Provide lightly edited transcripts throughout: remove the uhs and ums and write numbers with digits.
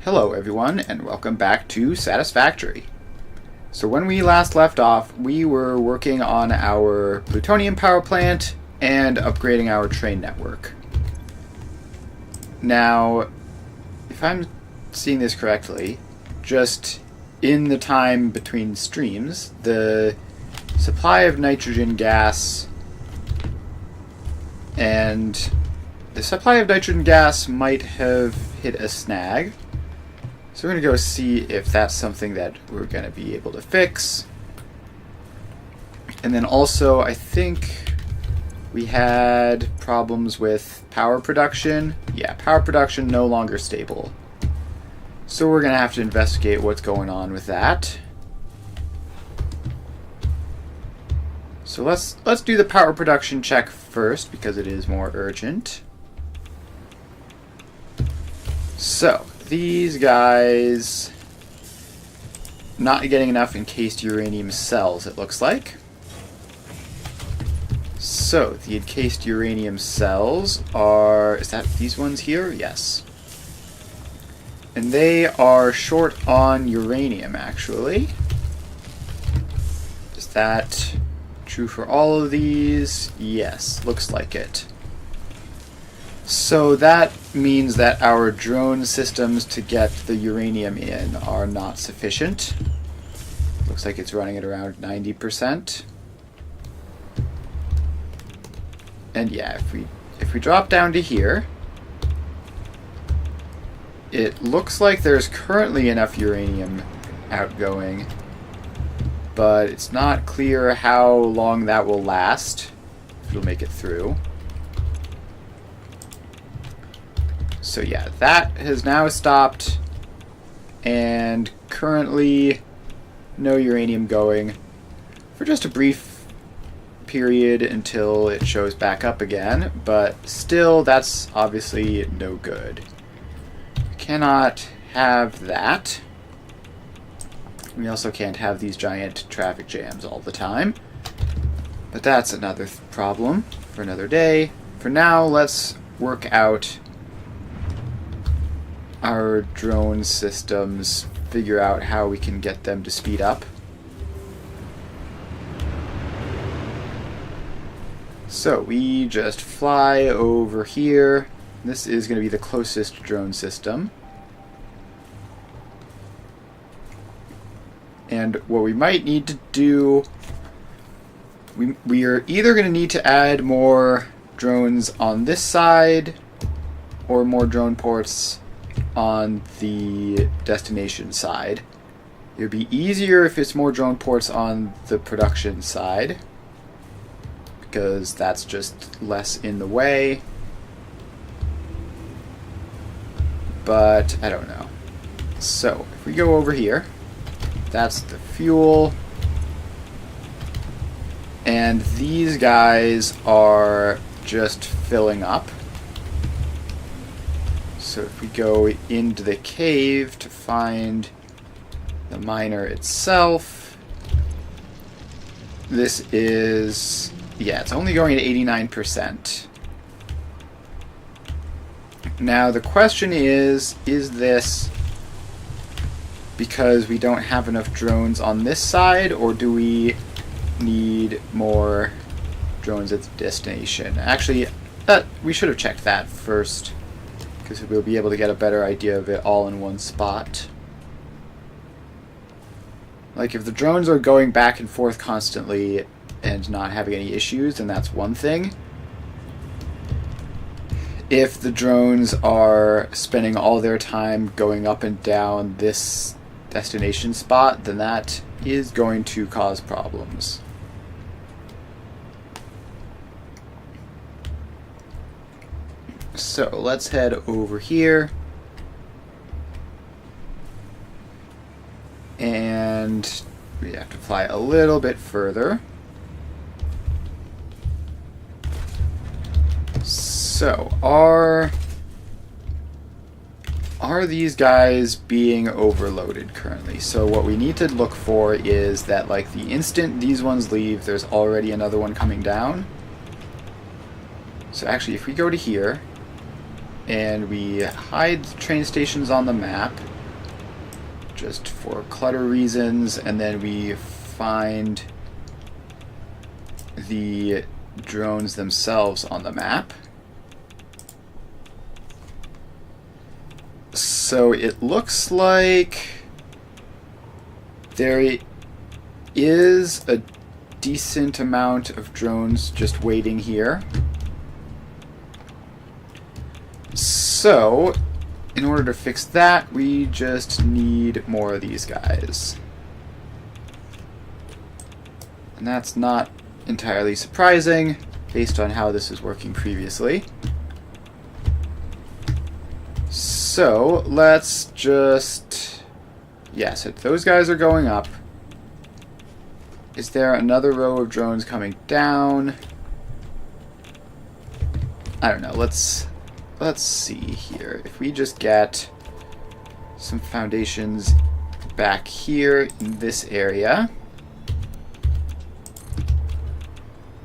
Hello everyone, and welcome back to Satisfactory. So when we last left off, we were working on our Plutonium power plant and upgrading our train network. Now, if I'm seeing this correctly, just in the time between streams, the supply of nitrogen gas might have hit a snag. So we're going to go see if that's something that we're going to be able to fix. And then also, I think we had problems with power production. Yeah, power production no longer stable. So we're going to have to investigate what's going on with that. So let's do the power production check first because it is more urgent. So these guys not getting enough encased uranium cells, it looks like. So the encased uranium cells are, is that these ones here? Yes. And they are short on uranium, actually. Is that true for all of these? Yes, looks like it. So that means that our drone systems to get the uranium in are not sufficient. Looks like it's running at around 90%. And yeah, if we drop down to here, it looks like there's currently enough uranium outgoing, but it's not clear how long that will last, if it'll make it through. So yeah, that has now stopped, and currently no uranium going for just a brief period until it shows back up again, but still that's obviously no good. We cannot have that. We also can't have these giant traffic jams all the time, but that's another problem for another day. For now, let's work out our drone systems, figure out how we can get them to speed up. So we just fly over here. This is going to be the closest drone system. And what we might need to do, we are either going to need to add more drones on this side or more drone ports on the destination side. It would be easier if it's more drone ports on the production side, because that's just less in the way. But I don't know. So if we go over here, that's the fuel. And these guys are just filling up. So if we go into the cave to find the miner itself, this is, yeah, it's only going at 89%. Now the question is this because we don't have enough drones on this side, or do we need more drones at the destination? Actually, we should have checked that first, because we'll be able to get a better idea of it all in one spot. Like, if the drones are going back and forth constantly and not having any issues, then that's one thing. If the drones are spending all their time going up and down this destination spot, then that is going to cause problems. So let's head over here, and we have to fly a little bit further. So are these guys being overloaded currently? So what we need to look for is that, like, the instant these ones leave, there's already another one coming down. So actually, if we go to here and we hide the train stations on the map, just for clutter reasons, and then we find the drones themselves on the map. So it looks like there is a decent amount of drones just waiting here. So, in order to fix that, we just need more of these guys. And that's not entirely surprising, based on how this is working previously. So, let's just... yes, if those guys are going up. Is there another row of drones coming down? I don't know, let's see here. If we just get some foundations back here in this area,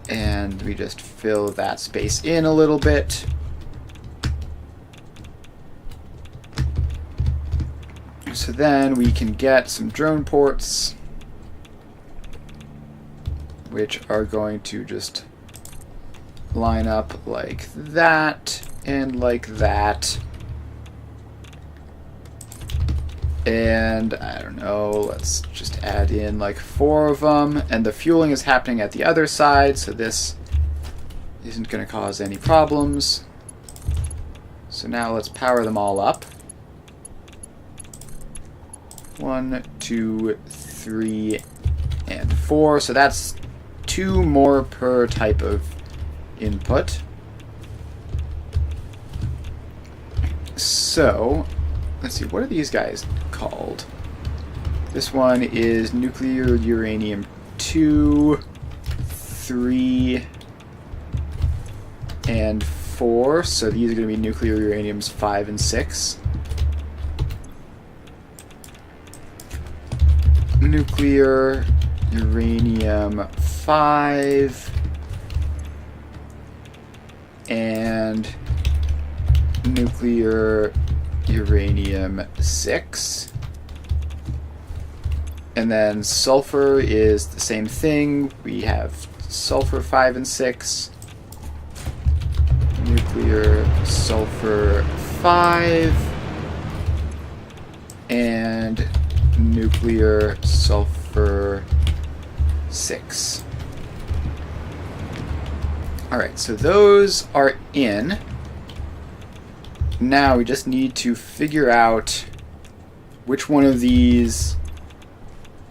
and we just fill that space in a little bit. So then we can get some drone ports, which are going to just line up like that and like that. And I don't know, let's just add in like 4 of them. And the fueling is happening at the other side, so this isn't going to cause any problems. So now let's power them all up. 1, 2, 3, and 4. So that's 2 more per type of input. So, let's see, what are these guys called? This one is nuclear uranium 2, 3, and 4. So these are going to be nuclear uraniums 5 and 6. Nuclear uranium 5 and nuclear uranium 6. And then sulfur is the same thing. We have sulfur 5 and 6. Nuclear sulfur 5 and nuclear sulfur 6. Alright, so those are in. Now we just need to figure out which one of these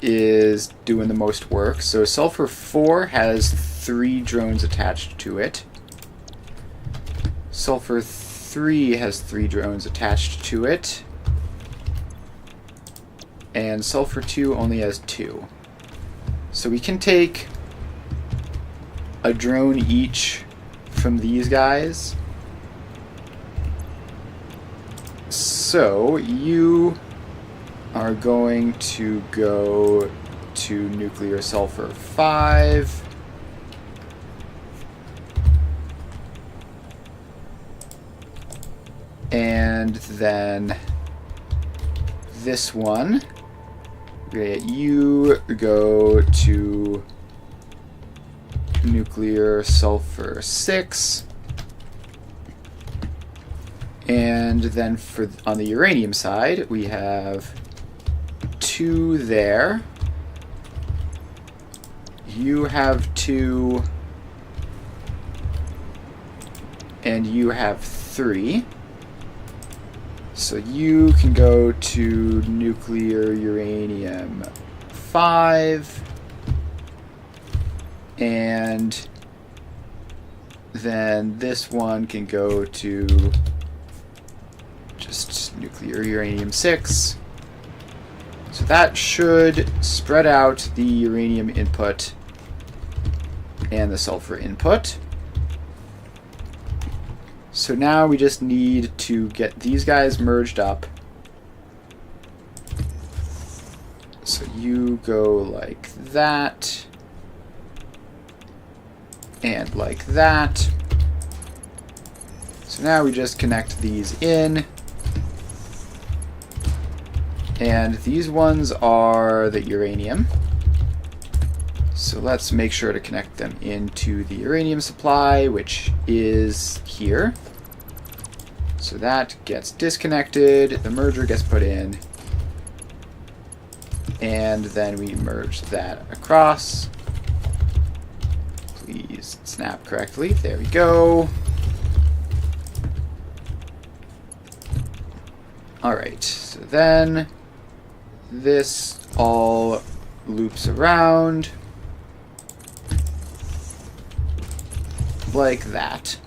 is doing the most work. So sulfur 4 has 3 drones attached to it. Sulfur 3 has 3 drones attached to it. And sulfur 2 only has 2. So we can take a drone each from these guys. So you are going to go to nuclear sulfur 5. And then this one, you go to nuclear sulfur 6. And then on the uranium side, we have 2 there. You have 2. And you have 3. So you can go to nuclear uranium 5. And then this one can go to just nuclear uranium 6. So that should spread out the uranium input and the sulfur input. So now we just need to get these guys merged up. So you go like that. And like that. So now we just connect these in. And these ones are the uranium. So let's make sure to connect them into the uranium supply, which is here. So that gets disconnected, the merger gets put in, and then we merge that across. Please snap correctly. There we go. Alright, so then this all loops around like that.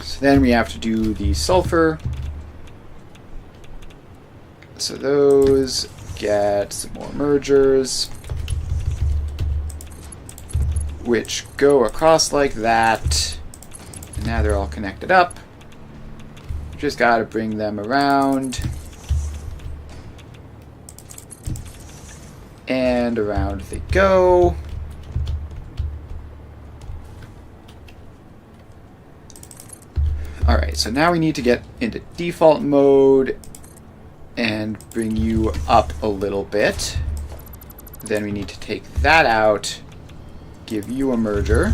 So then we have to do the sulfur. So those get some more mergers, which go across like that. And now they're all connected up. Just gotta bring them around. And around they go. Alright, so now we need to get into default mode and bring you up a little bit. Then we need to take that out, give you a merger,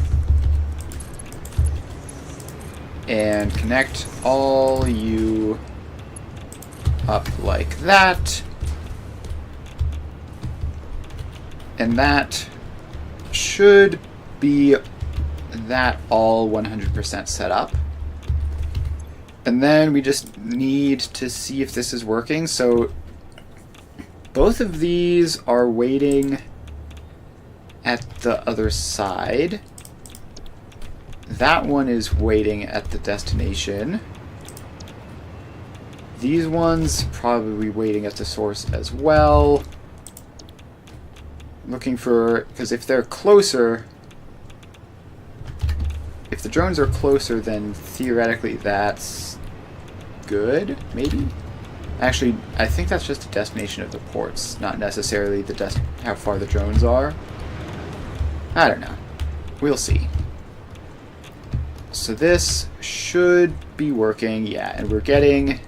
and connect all you up like that. And that should be that all 100% set up. And then we just need to see if this is working. So both of these are waiting at the other side. That one is waiting at the destination. These ones probably waiting at the source as well. Looking for, because if they're closer, if the drones are closer, then theoretically that's good, maybe? Actually, I think that's just the destination of the ports, not necessarily the how far the drones are. I don't know. We'll see. So this should be working, yeah, and we're getting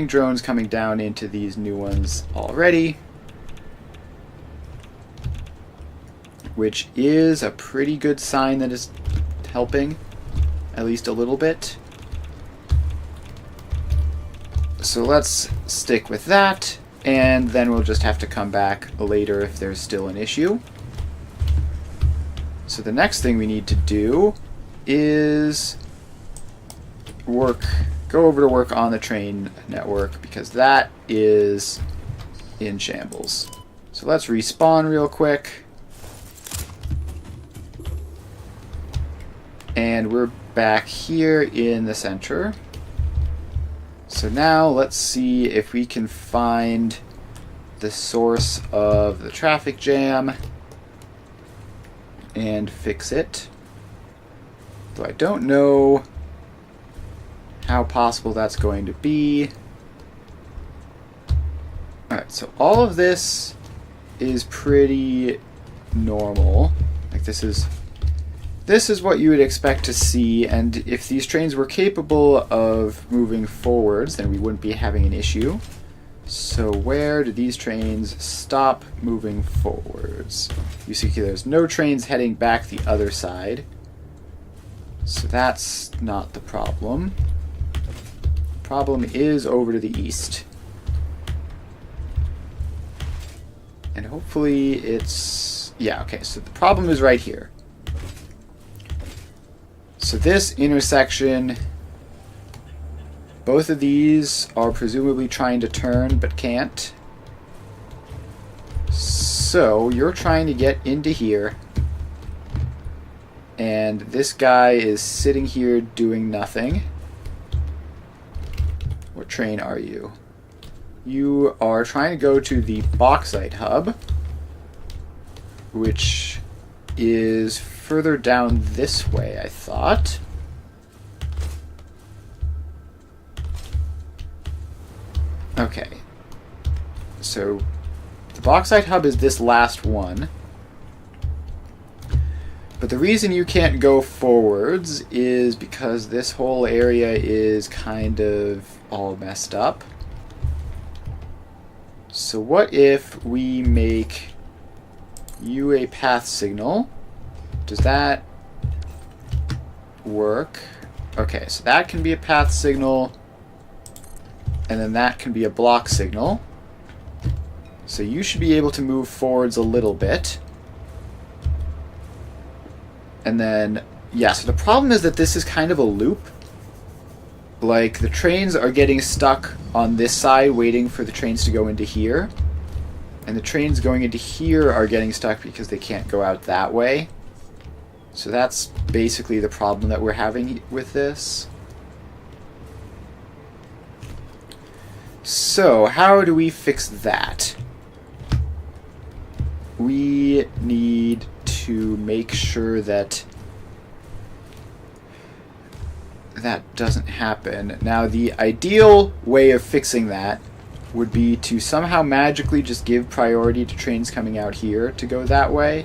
drones coming down into these new ones already, which is a pretty good sign that it's helping, at least a little bit. So let's stick with that, and then we'll just have to come back later if there's still an issue. So the next thing we need to do is go over to work on the train network, because that is in shambles. So let's respawn real quick. And we're back here in the center. So now let's see if we can find the source of the traffic jam and fix it. Though I don't know how possible that's going to be. Alright, so all of this is pretty normal. Like this is what you would expect to see, and if these trains were capable of moving forwards, then we wouldn't be having an issue. So where do these trains stop moving forwards? You see there's no trains heading back the other side. So that's not the problem. The problem is over to the east. And hopefully it's... yeah, okay, so the problem is right here. So this intersection, both of these are presumably trying to turn but can't. So you're trying to get into here, and this guy is sitting here doing nothing. What train are you? You are trying to go to the bauxite hub, which is further down this way, I thought. Okay. So the bauxite hub is this last one. But the reason you can't go forwards is because this whole area is kind of all messed up. So what if we make you a path signal? Does that work? Okay, so that can be a path signal, and then that can be a block signal. So you should be able to move forwards a little bit. And then, yeah, so the problem is that this is kind of a loop. Like, the trains are getting stuck on this side waiting for the trains to go into here. And the trains going into here are getting stuck because they can't go out that way. So that's basically the problem that we're having with this. So, how do we fix that? We need to make sure that that doesn't happen. Now, the ideal way of fixing that would be to somehow magically just give priority to trains coming out here to go that way,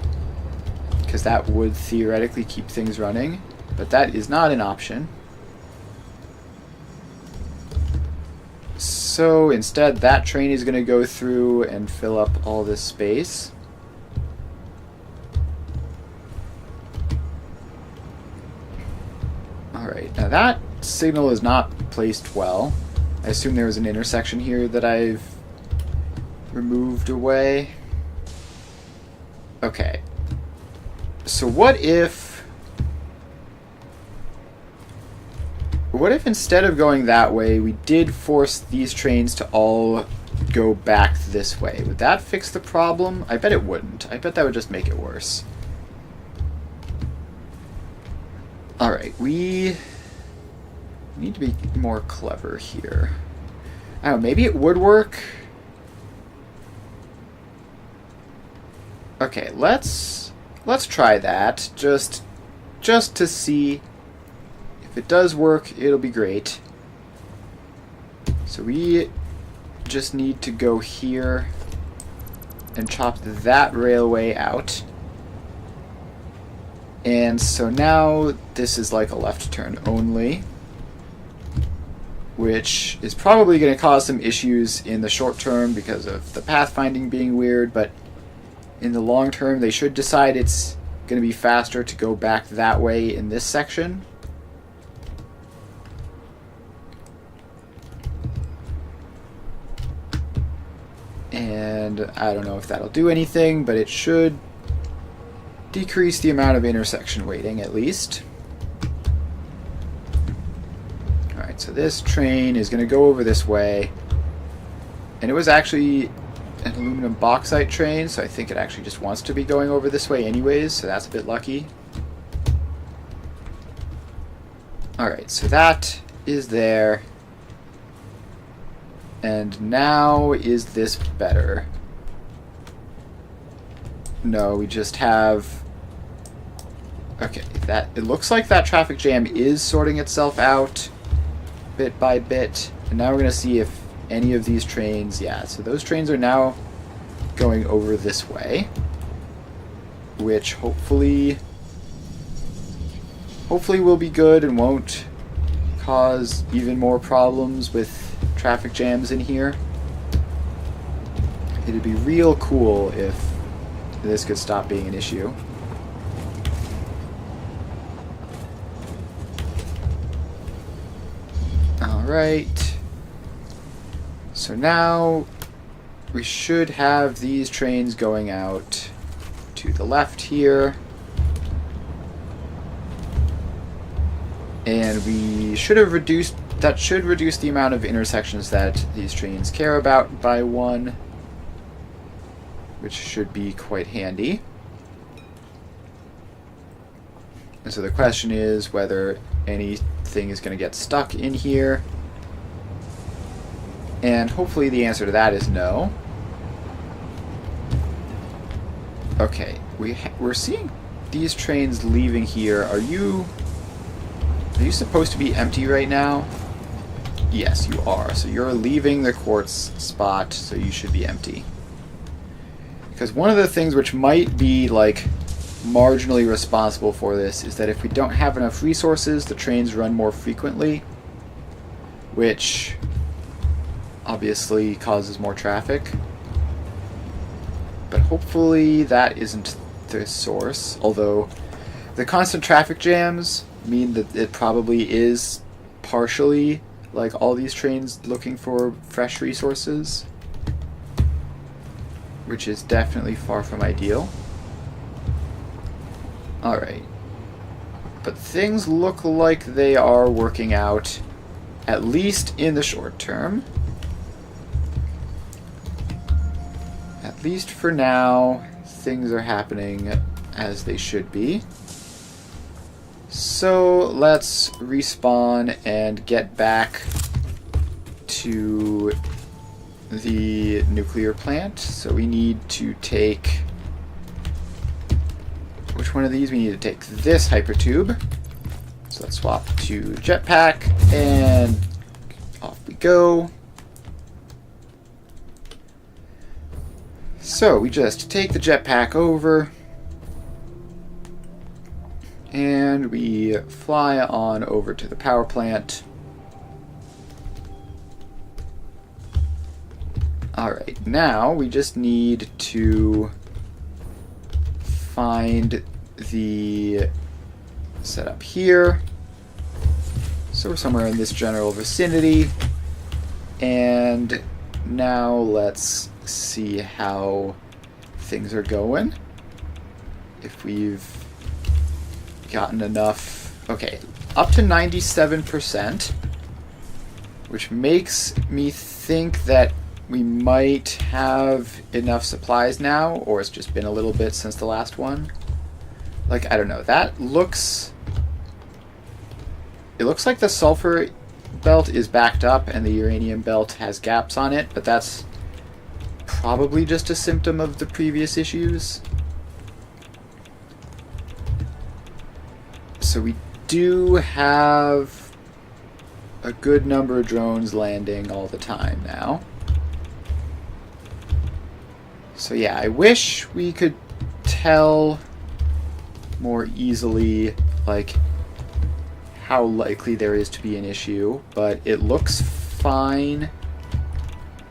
because that would theoretically keep things running, but that is not an option. So instead, that train is going to go through and fill up all this space. Alright, now that signal is not placed well. I assume there was an intersection here that I've removed away. Okay. So what if instead of going that way, we did force these trains to all go back this way? Would that fix the problem? I bet it wouldn't. I bet that would just make it worse. Alright, we need to be more clever here. I don't know, maybe it would work. Okay, let's try that, just to see. If it does work, it'll be great. So we just need to go here and chop that railway out. And so now this is like a left turn only, which is probably going to cause some issues in the short term because of the pathfinding being weird, but in the long term they should decide it's going to be faster to go back that way in this section. And I don't know if that'll do anything, but it should decrease the amount of intersection waiting, at least. Alright, so this train is going to go over this way. And it was actually an aluminum bauxite train, so I think it actually just wants to be going over this way anyways, so that's a bit lucky. Alright, so that is there. And now, is this better? No, we just have... Okay, it looks like that traffic jam is sorting itself out bit by bit. And now we're going to see if any of these trains... Yeah, so those trains are now going over this way, which hopefully will be good and won't cause even more problems with traffic jams in here. It'd be real cool if this could stop being an issue. Alright. So now we should have these trains going out to the left here. And we should have reduced... That should reduce the amount of intersections that these trains care about by 1, which should be quite handy. And so the question is whether anything is going to get stuck in here. And hopefully the answer to that is no. Okay, we're seeing these trains leaving here. Are you supposed to be empty right now? Yes, you are. So you're leaving the quartz spot, so you should be empty. Because one of the things which might be, like, marginally responsible for this is that if we don't have enough resources, the trains run more frequently, which obviously causes more traffic. But hopefully that isn't the source, although the constant traffic jams mean that it probably is partially like all these trains looking for fresh resources, which is definitely far from ideal. Alright. But things look like they are working out, at least in the short term. At least for now, things are happening as they should be. So let's respawn and get back to the nuclear plant. So we need to take... Which one of these? We need to take this hypertube. So let's swap to jetpack and off we go. So we just take the jetpack over and we fly on over to the power plant. Alright, now we just need to find the setup here. So we're somewhere in this general vicinity. And now let's see how things are going. If we've gotten enough... Okay, up to 97%, which makes me think that we might have enough supplies now, or it's just been a little bit since the last one. Like, I don't know. That looks... It looks like the sulfur belt is backed up and the uranium belt has gaps on it, but that's probably just a symptom of the previous issues. So we do have a good number of drones landing all the time now. So yeah, I wish we could tell more easily, like, how likely there is to be an issue, but it looks fine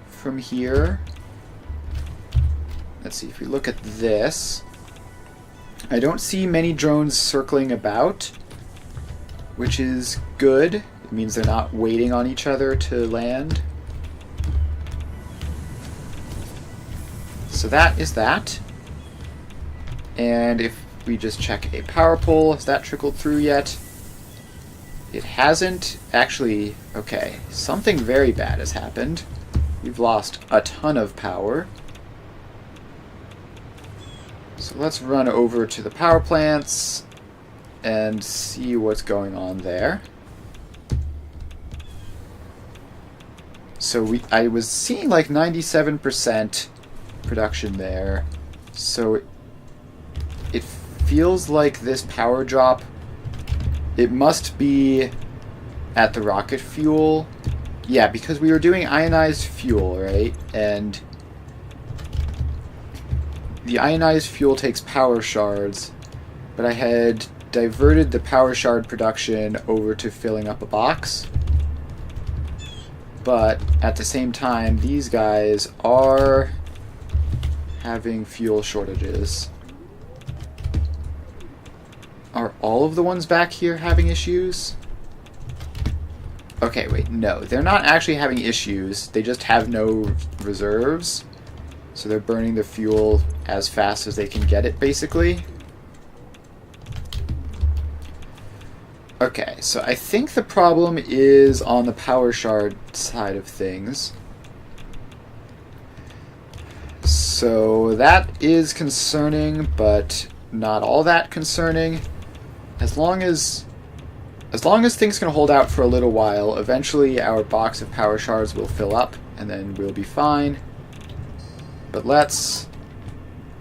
from here. Let's see, if we look at this, I don't see many drones circling about, which is good. It means they're not waiting on each other to land. So that is that. And if we just check a power pole, has that trickled through yet? It hasn't. Actually, okay, something very bad has happened. We've lost a ton of power. So let's run over to the power plants and see what's going on there. So I was seeing like 97% production there. So it feels like this power drop, it must be at the rocket fuel. Yeah, because we were doing ionized fuel, right? And the ionized fuel takes power shards, but I had diverted the power shard production over to filling up a box. But at the same time, these guys are having fuel shortages. Are all of the ones back here having issues? Okay, wait, no. They're not actually having issues. They just have no reserves. So they're burning the fuel as fast as they can get it, basically. Okay, so I think the problem is on the power shard side of things. So that is concerning, but not all that concerning. As long as things can hold out for a little while, eventually our box of power shards will fill up, and then we'll be fine. But let's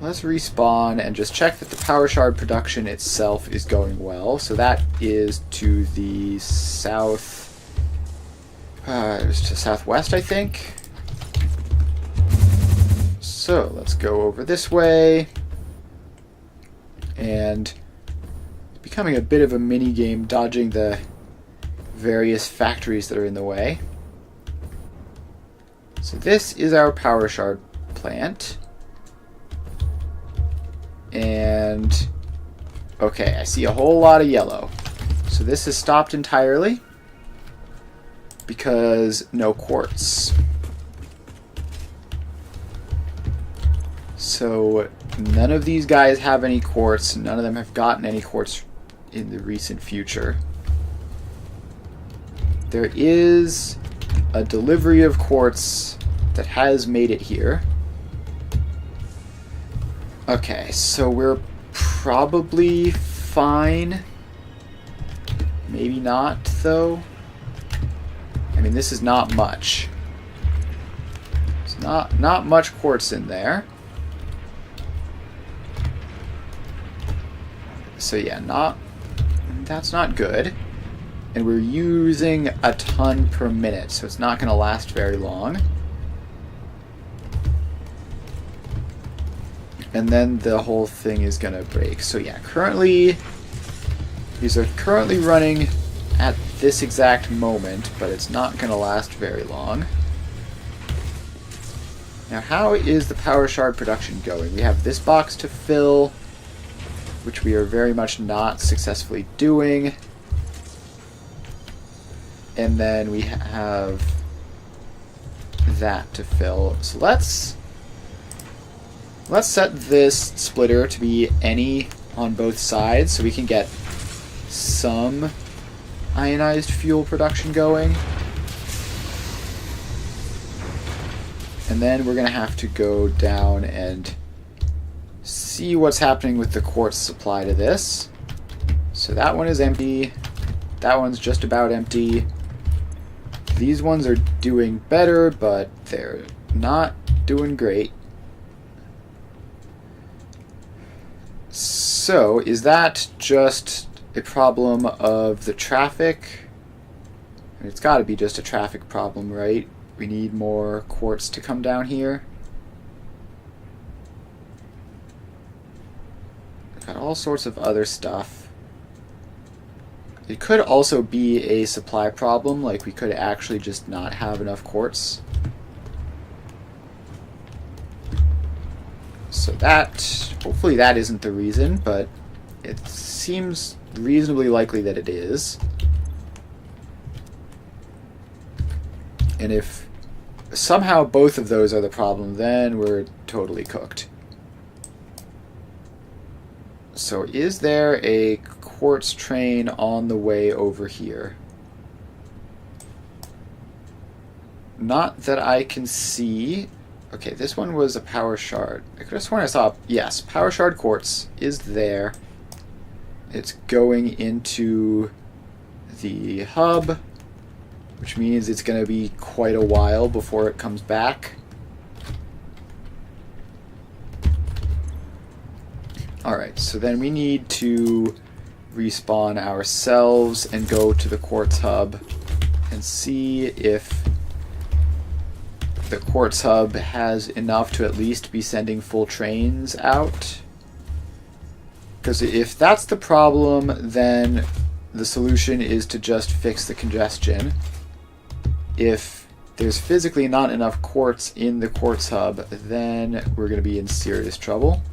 respawn and just check that the power shard production itself is going well. So that is to the south, to southwest, I think. So let's go over this way, and becoming a bit of a mini game, dodging the various factories that are in the way. So this is our power shard plant. And okay, I see a whole lot of yellow. So this is stopped entirely because no quartz. So none of these guys have any quartz. None of them have gotten any quartz in the recent future. There is a delivery of quartz that has made it here. Okay, so we're probably fine. Maybe not, though. I mean, this is not much. It's not much quartz in there. So yeah, that's not good. And we're using a ton per minute, so it's not going to last very long. And then the whole thing is going to break. So yeah, currently, these are currently running at this exact moment, but it's not going to last very long. Now, how is the power shard production going? We have this box to fill, which we are very much not successfully doing. And then we have that to fill. So let's set this splitter to be any on both sides so we can get some ionized fuel production going. And then we're going to have to go down and see what's happening with the quartz supply to this. So that one is empty. That one's just about empty. These ones are doing better, but they're not doing great. So, is that just a problem of the traffic? I mean, it's got to be just a traffic problem, right? We need more quartz to come down here. Got all sorts of other stuff. It could also be a supply problem, like we could actually just not have enough quartz. So that, hopefully that isn't the reason, but it seems reasonably likely that it is. And if somehow both of those are the problem, then we're totally cooked. So is there a quartz train on the way over here? Not that I can see. Okay, this one was a power shard. I could have sworn I saw, yes, power shard quartz is there. It's going into the hub, which means it's going to be quite a while before it comes back. Alright, so then we need to respawn ourselves and go to the quartz hub and see if the quartz hub has enough to at least be sending full trains out. Because if that's the problem, then the solution is to just fix the congestion. If there's physically not enough quartz in the quartz hub, then we're going to be in serious trouble.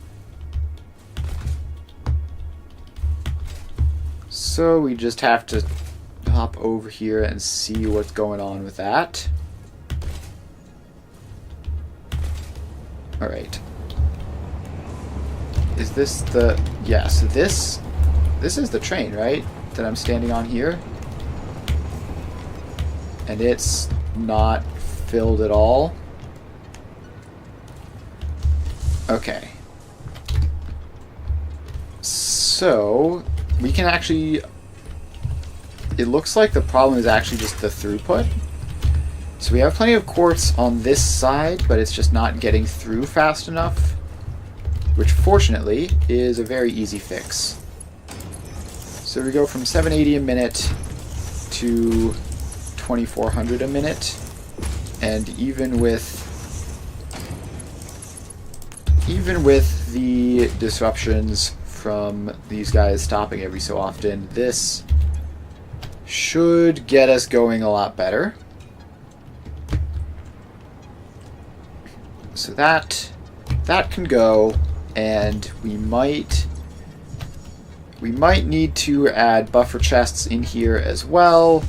So we just have to hop over here and see what's going on with that. Alright. Is this the... yeah, so this is the train, right? That I'm standing on here. And it's not filled at all. Okay. So, we can actually... it looks like the problem is actually just the throughput. So we have plenty of quartz on this side, but it's just not getting through fast enough. Which, fortunately, is a very easy fix. So we go from 780 a minute to 2400 a minute. And even with the disruptions from these guys stopping every so often, this should get us going a lot better. So that can go, and we might need to add buffer chests in here as well.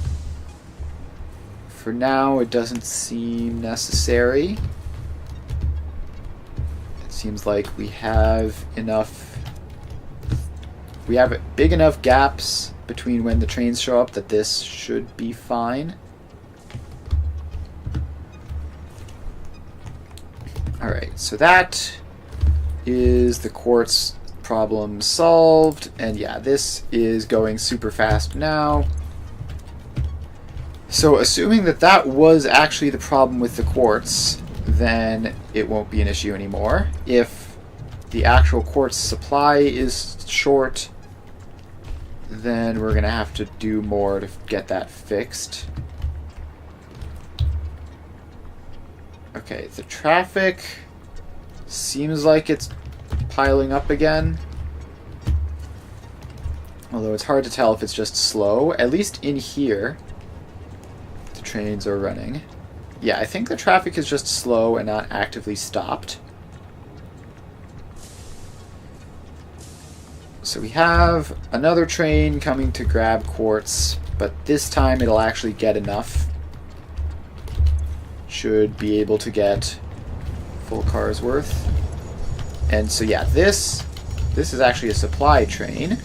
For now, it doesn't seem necessary. It seems like we have big enough gaps between when the trains show up that this should be fine. Alright, so that is the quartz problem solved, and yeah, this is going super fast now. So assuming that that was actually the problem with the quartz, then it won't be an issue anymore. If the actual quartz supply is short, then we're going to have to do more to get that fixed. Okay, the traffic seems like it's piling up again. Although it's hard to tell if it's just slow. At least in here, the trains are running. Yeah, I think the traffic is just slow and not actively stopped. So we have another train coming to grab quartz, but this time it'll actually get enough. Should be able to get full car's worth. And so yeah, this is actually a supply train,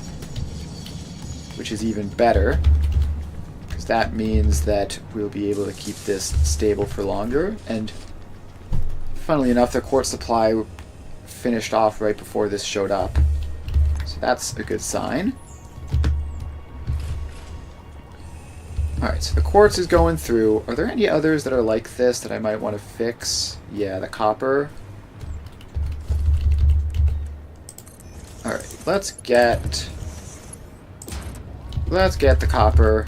which is even better, because that means that we'll be able to keep this stable for longer. And funnily enough, the quartz supply finished off right before this showed up, so that's a good sign. Alright, so the quartz is going through. Are there any others that are like this that I might want to fix? Yeah, the copper. Alright, let's get the copper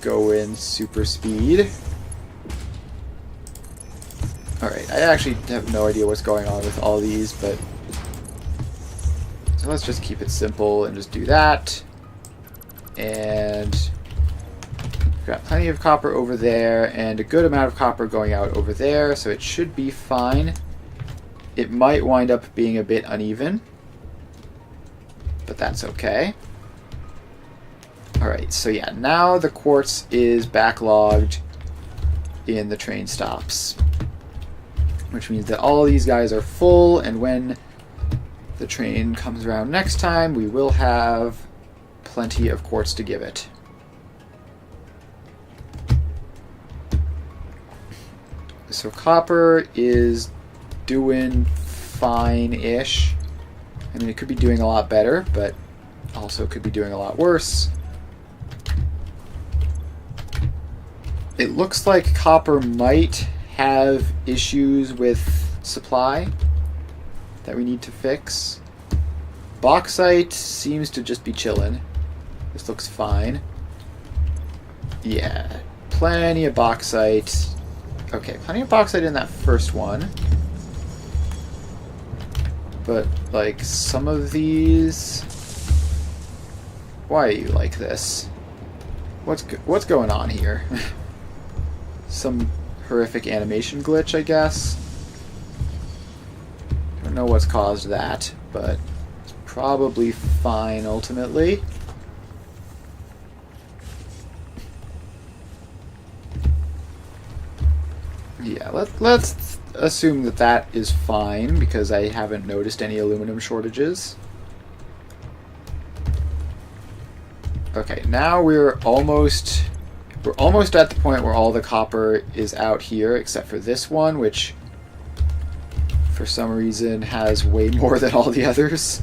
going super speed. Alright, I actually have no idea what's going on with all these, but so let's just keep it simple and just do that. And got plenty of copper over there, and a good amount of copper going out over there, so it should be fine. It might wind up being a bit uneven, but that's okay. Alright, so yeah, now the quartz is backlogged in the train stops, which means that all these guys are full, and when the train comes around next time, we will have plenty of quartz to give it. So copper is doing fine-ish. I mean, it could be doing a lot better, but also could be doing a lot worse. It looks like copper might have issues with supply that we need to fix. Bauxite seems to just be chilling. This looks fine. Yeah, plenty of bauxite. Okay, plenty of bauxite in that first one. But, like, some of these... Why are you like this? What's going on here? Some horrific animation glitch, I guess? Don't know what's caused that, but it's probably fine ultimately. Yeah, let's assume that that is fine, because I haven't noticed any aluminum shortages. Okay, now we're almost at the point where all the copper is out here, except for this one, which for some reason has way more than all the others.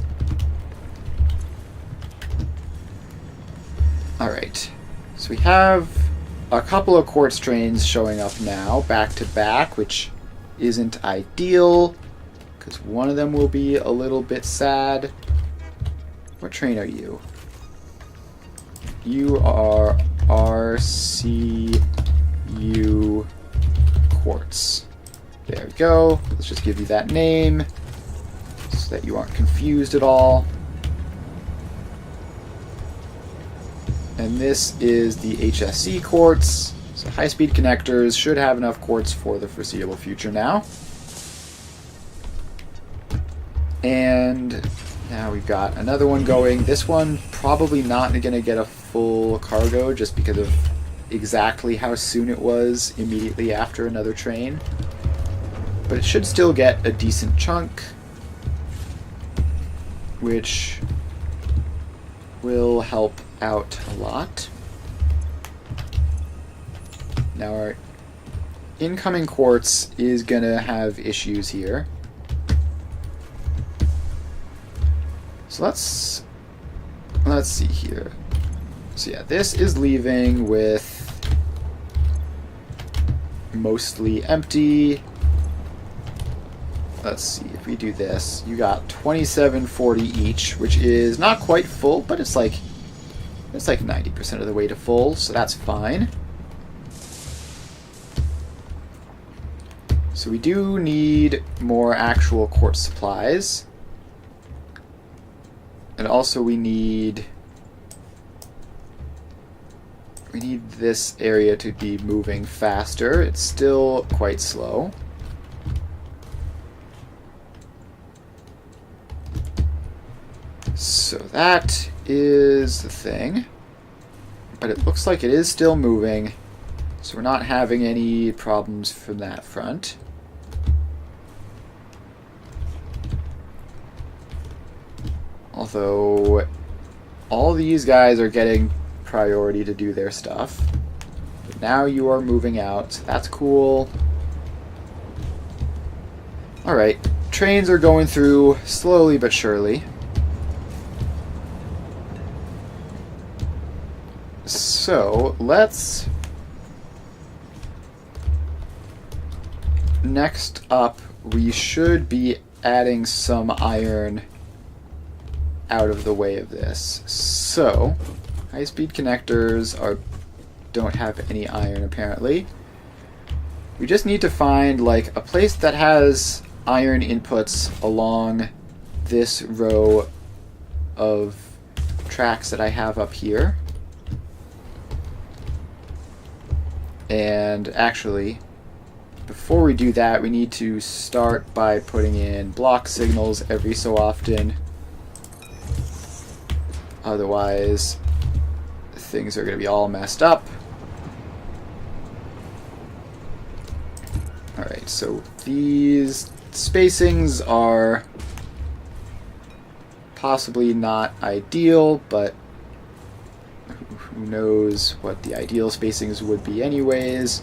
Alright, so we have a couple of quartz trains showing up now, back to back, which isn't ideal, because one of them will be a little bit sad. What train are you? You are RCU Quartz. There we go. Let's just give you that name so that you aren't confused at all. And this is the HSC quartz. So high-speed connectors should have enough quartz for the foreseeable future now. And now we've got another one going. This one probably not going to get a full cargo just because of exactly how soon it was immediately after another train. But it should still get a decent chunk, which will help out a lot. Now our incoming quartz is going to have issues here. So let's see here. So yeah, this is leaving with mostly empty. Let's see, if we do this, you got 2740 each, which is not quite full, but it's like 90% of the way to full, so that's fine. So we do need more actual quartz supplies. And also we need this area to be moving faster. It's still quite slow. So that is the thing. But it looks like it is still moving. So we're not having any problems from that front. Although all these guys are getting priority to do their stuff. But now you are moving out, so that's cool. Alright, trains are going through slowly but surely. So let's... Next up, we should be adding some iron out of the way of this. So, high-speed connectors don't have any iron apparently. We just need to find like a place that has iron inputs along this row of tracks that I have up here. And actually, before we do that, we need to start by putting in block signals every so often. Otherwise, things are going to be all messed up. Alright, so these spacings are possibly not ideal, but who knows what the ideal spacings would be anyways.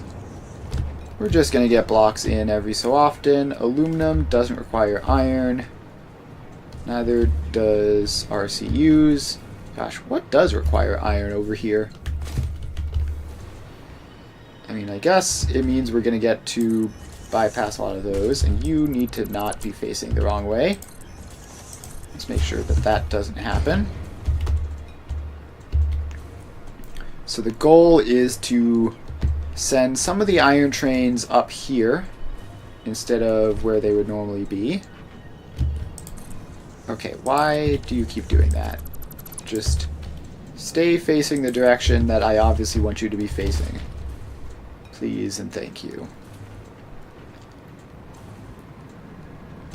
We're just going to get blocks in every so often. Aluminum doesn't require iron. Neither does RCUs. Gosh, what does require iron over here? I mean, I guess it means we're going to get to bypass a lot of those, and you need to not be facing the wrong way. Let's make sure that that doesn't happen. So the goal is to send some of the iron trains up here instead of where they would normally be. Okay, why do you keep doing that? Just stay facing the direction that I obviously want you to be facing. Please and thank you.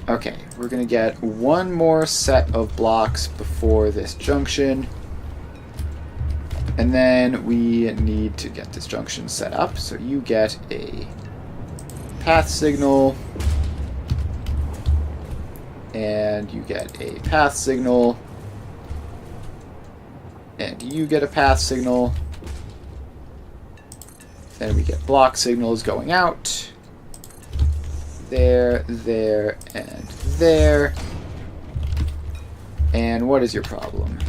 Okay, we're going to get one more set of blocks before this junction. And then we need to get this junction set up. So you get a path signal. And you get a path signal. And you get a path signal. Then we get block signals going out. There, there, and there. And what is your problem?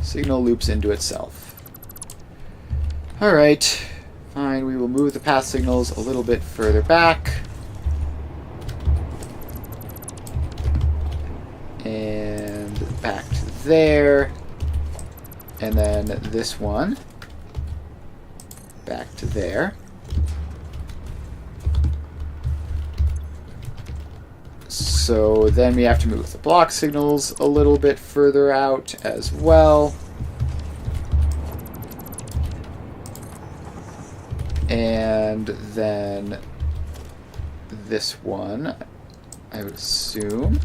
Signal loops into itself. Alright, fine, we will move the path signals a little bit further back. And back to there. And then this one back to there. So then we have to move the block signals a little bit further out as well. And then this one, I would assume,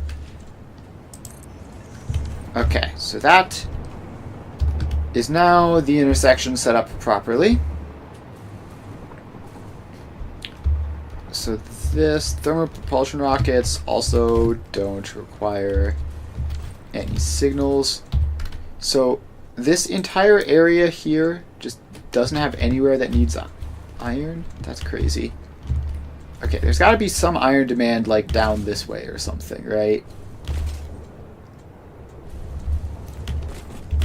Okay, so that is now the intersection set up properly. So this thermal propulsion rockets also don't require any signals. So this entire area here just doesn't have anywhere that needs iron? That's crazy. Okay, there's got to be some iron demand like down this way or something, right?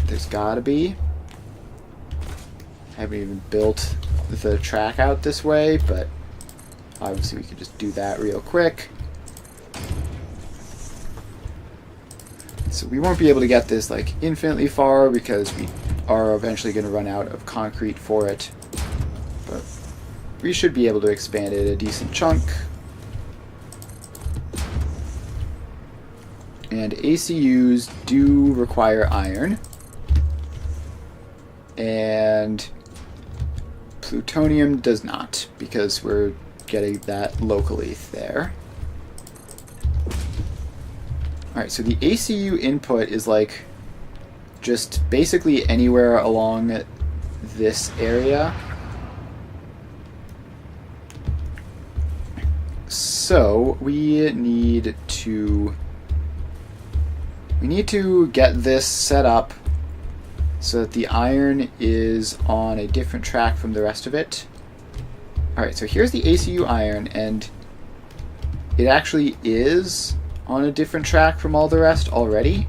There's got to be. I haven't even built the track out this way, but obviously we could just do that real quick. So we won't be able to get this like infinitely far because we are eventually going to run out of concrete for it. But we should be able to expand it a decent chunk. And ACUs do require iron. And plutonium does not, because we're getting that locally there. Alright, so the ACU input is like just basically anywhere along this area. So we need to get this set up so that the iron is on a different track from the rest of it. Alright, so here's the ACU iron, and it actually is on a different track from all the rest already.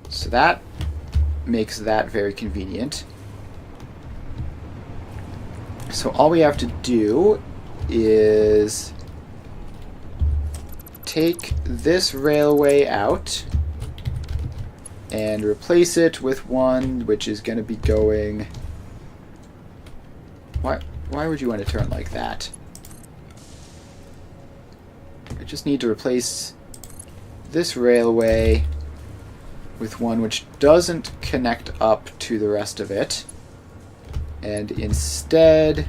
So that makes that very convenient. So all we have to do is take this railway out and replace it with one which is going to be going... Why would you want to turn like that? I just need to replace this railway with one which doesn't connect up to the rest of it, and instead...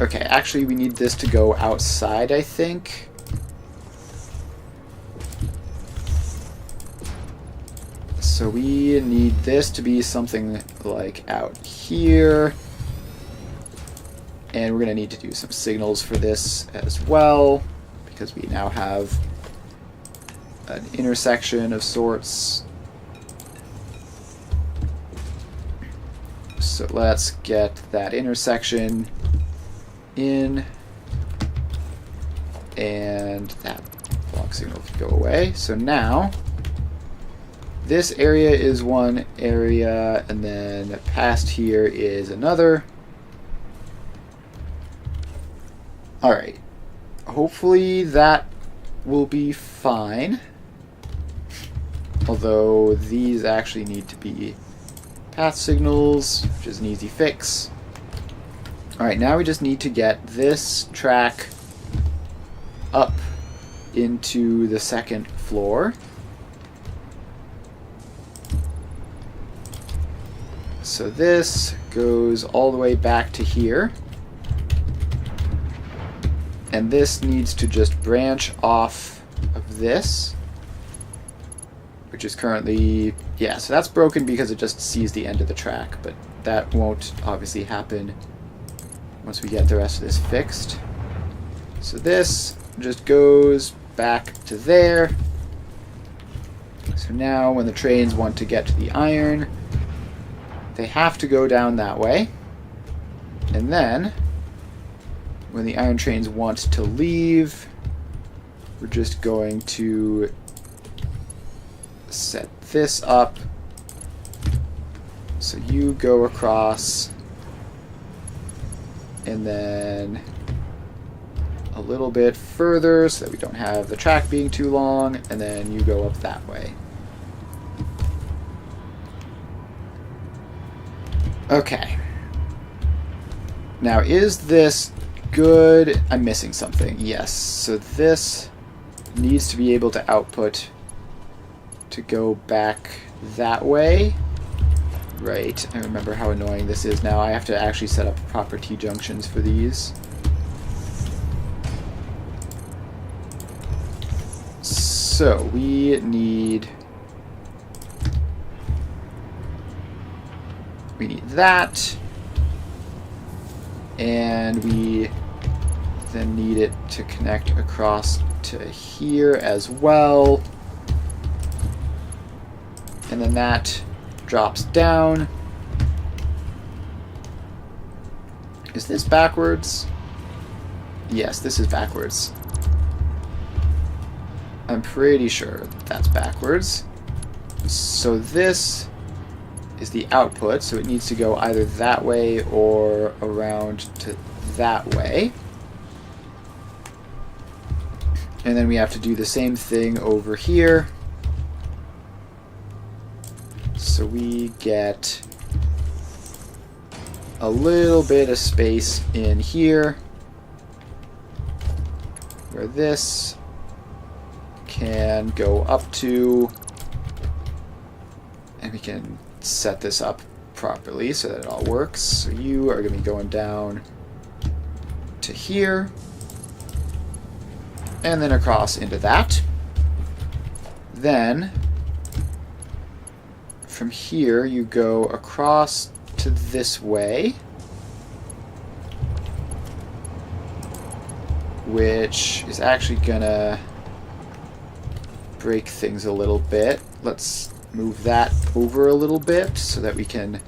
Okay, actually we need this to go outside, I think. So we need this to be something like out here. And we're going to need to do some signals for this as well, because we now have an intersection of sorts. So let's get that intersection in, and that block signal can go away. So now this area is one area, and then past here is another. Alright, hopefully that will be fine, although these actually need to be path signals, which is an easy fix. Alright, now we just need to get this track up into the second floor. So this goes all the way back to here. And this needs to just branch off of this, which is currently... Yeah, so that's broken because it just sees the end of the track, but that won't obviously happen once we get the rest of this fixed. So this just goes back to there. So now when the trains want to get to the iron, they have to go down that way. And then when the iron trains want to leave, we're just going to set this up. So you go across, and then a little bit further so that we don't have the track being too long, and then you go up that way. Okay. Now, is this good? I'm missing something. Yes. So this needs to be able to output to go back that way. Right. I remember how annoying this is now. I have to actually set up proper T-junctions for these. So we need that, and we then need it to connect across to here as well, and then that drops down. Is this backwards? Yes, this is backwards. I'm pretty sure that's backwards. So this is the output, so it needs to go either that way or around to that way. And then we have to do the same thing over here. So we get a little bit of space in here where this can go up to, and we can set this up properly so that it all works. So you are going to be going down to here and then across into that. Then from here you go across to this way, which is actually gonna break things a little bit. Let's move that over a little bit so that we can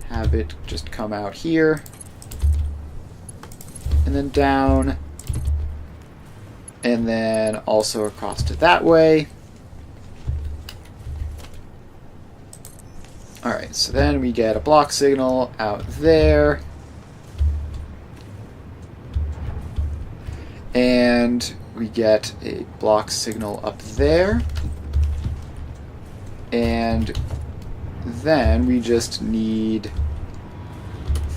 have it just come out here and then down and then also across to that way. Alright, so then we get a block signal out there. And we get a block signal up there. And then we just need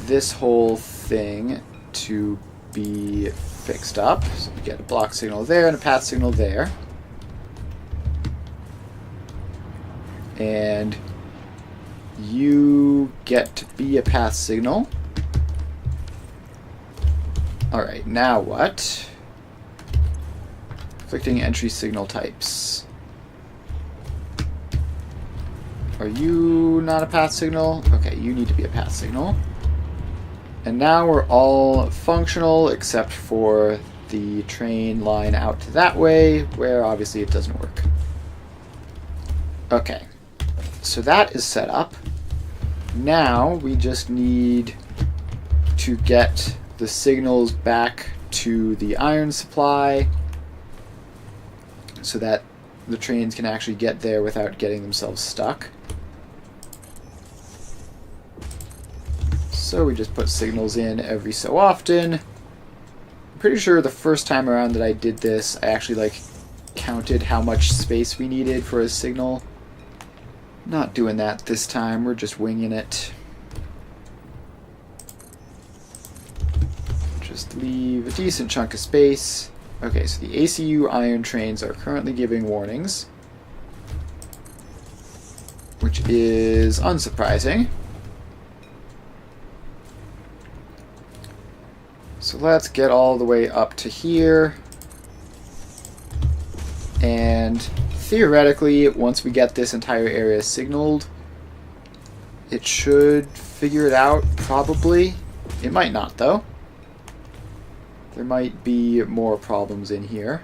this whole thing to be fixed up. So we get a block signal there and a path signal there. And you get to be a path signal. Alright, now what? Conflicting entry signal types. Are you not a path signal? Okay, you need to be a path signal. And now we're all functional except for the train line out to that way, where obviously it doesn't work. Okay, so that is set up. Now we just need to get the signals back to the iron supply so that the trains can actually get there without getting themselves stuck. So we just put signals in every so often. I'm pretty sure the first time around that I did this, I actually counted how much space we needed for a signal. Not doing that this time, we're just winging it. Just leave a decent chunk of space. Okay, so the ACU iron trains are currently giving warnings, which is unsurprising. So let's get all the way up to here. And theoretically, once we get this entire area signaled, it should figure it out, probably. It might not, though. There might be more problems in here.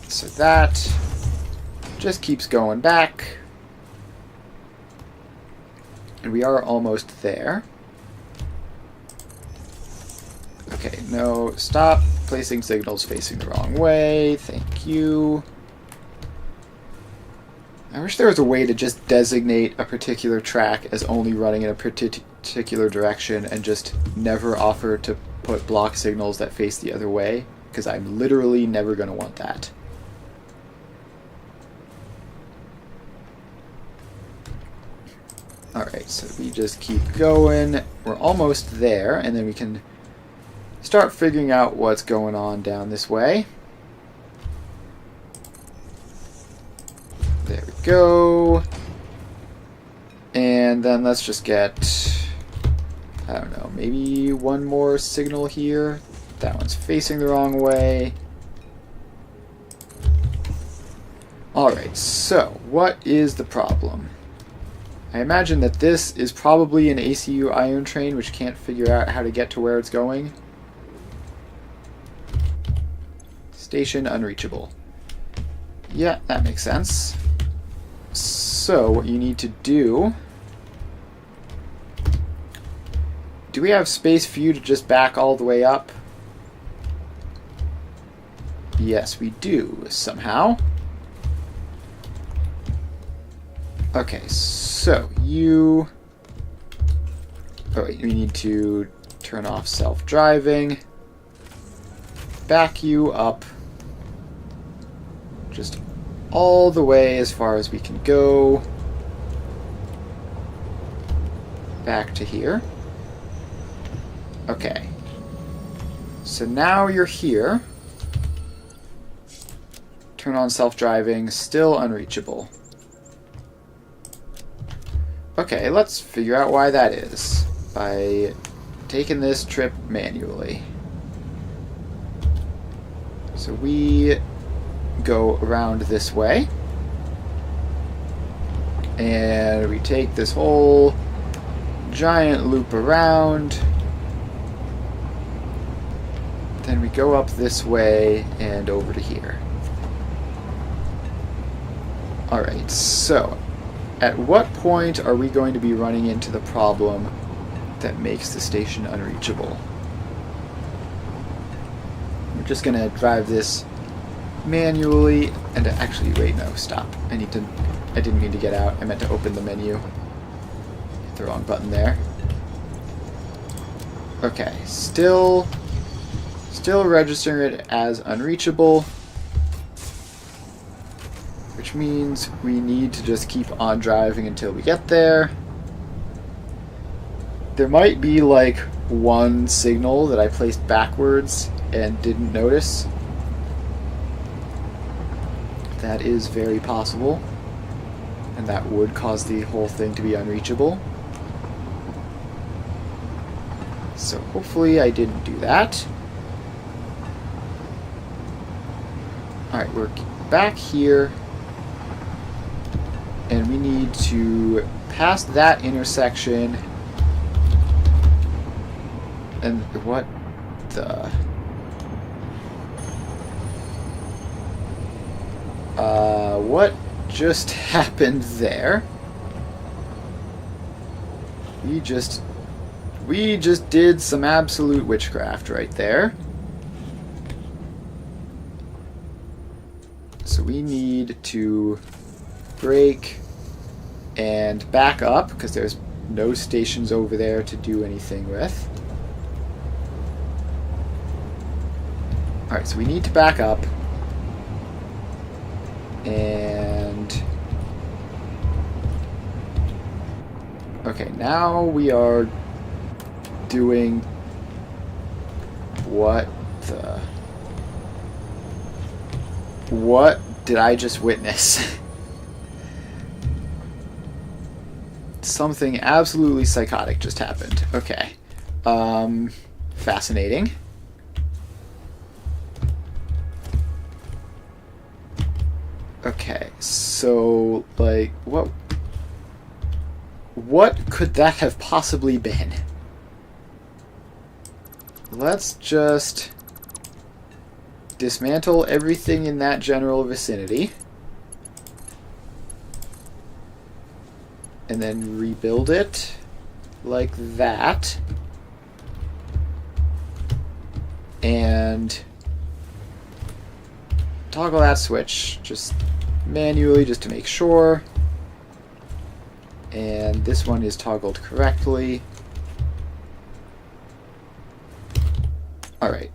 So that just keeps going back. And we are almost there. Okay, no, stop placing signals facing the wrong way. Thank you. I wish there was a way to just designate a particular track as only running in a particular direction and just never offer to put block signals that face the other way, because I'm literally never going to want that. Alright, so we just keep going. We're almost there, and then we can start figuring out what's going on down this way. There we go. And then let's just get, I don't know, maybe one more signal here. That one's facing the wrong way. Alright, so what is the problem? I imagine that this is probably an ACU ion train which can't figure out how to get to where it's going. Station unreachable. Yeah, that makes sense. So, what you need to do... Do we have space for you to just back all the way up? Yes, we do, somehow. Okay, so you... Oh wait, we need to turn off self-driving. Back you up. Just all the way as far as we can go. Back to here. Okay. So now you're here. Turn on self-driving, still unreachable. Okay, let's figure out why that is. By taking this trip manually. So we go around this way. And we take this whole giant loop around. Then we go up this way and over to here. Alright, so at what point are we going to be running into the problem that makes the station unreachable? We're just going to drive this manually and actually, wait, no, stop. I didn't mean to get out. I meant to open the menu. Hit the wrong button there. Okay, still registering it as unreachable, which means we need to just keep on driving until we get there. There might be like one signal that I placed backwards and didn't notice. That is very possible, and that would cause the whole thing to be unreachable. So hopefully I didn't do that. Alright, we're back here, and we need to pass that intersection. And what the... what just happened there? We just did some absolute witchcraft right there. So we need to brake and back up, because there's no stations over there to do anything with. Alright, so we need to back up. And... okay, now we are doing... what the... what did I just witness? Something absolutely psychotic just happened. Okay. Fascinating. Okay, so, like, what could that have possibly been? Let's just dismantle everything in that general vicinity. And then rebuild it like that. And toggle that switch just manually, just to make sure. And this one is toggled correctly. Alright.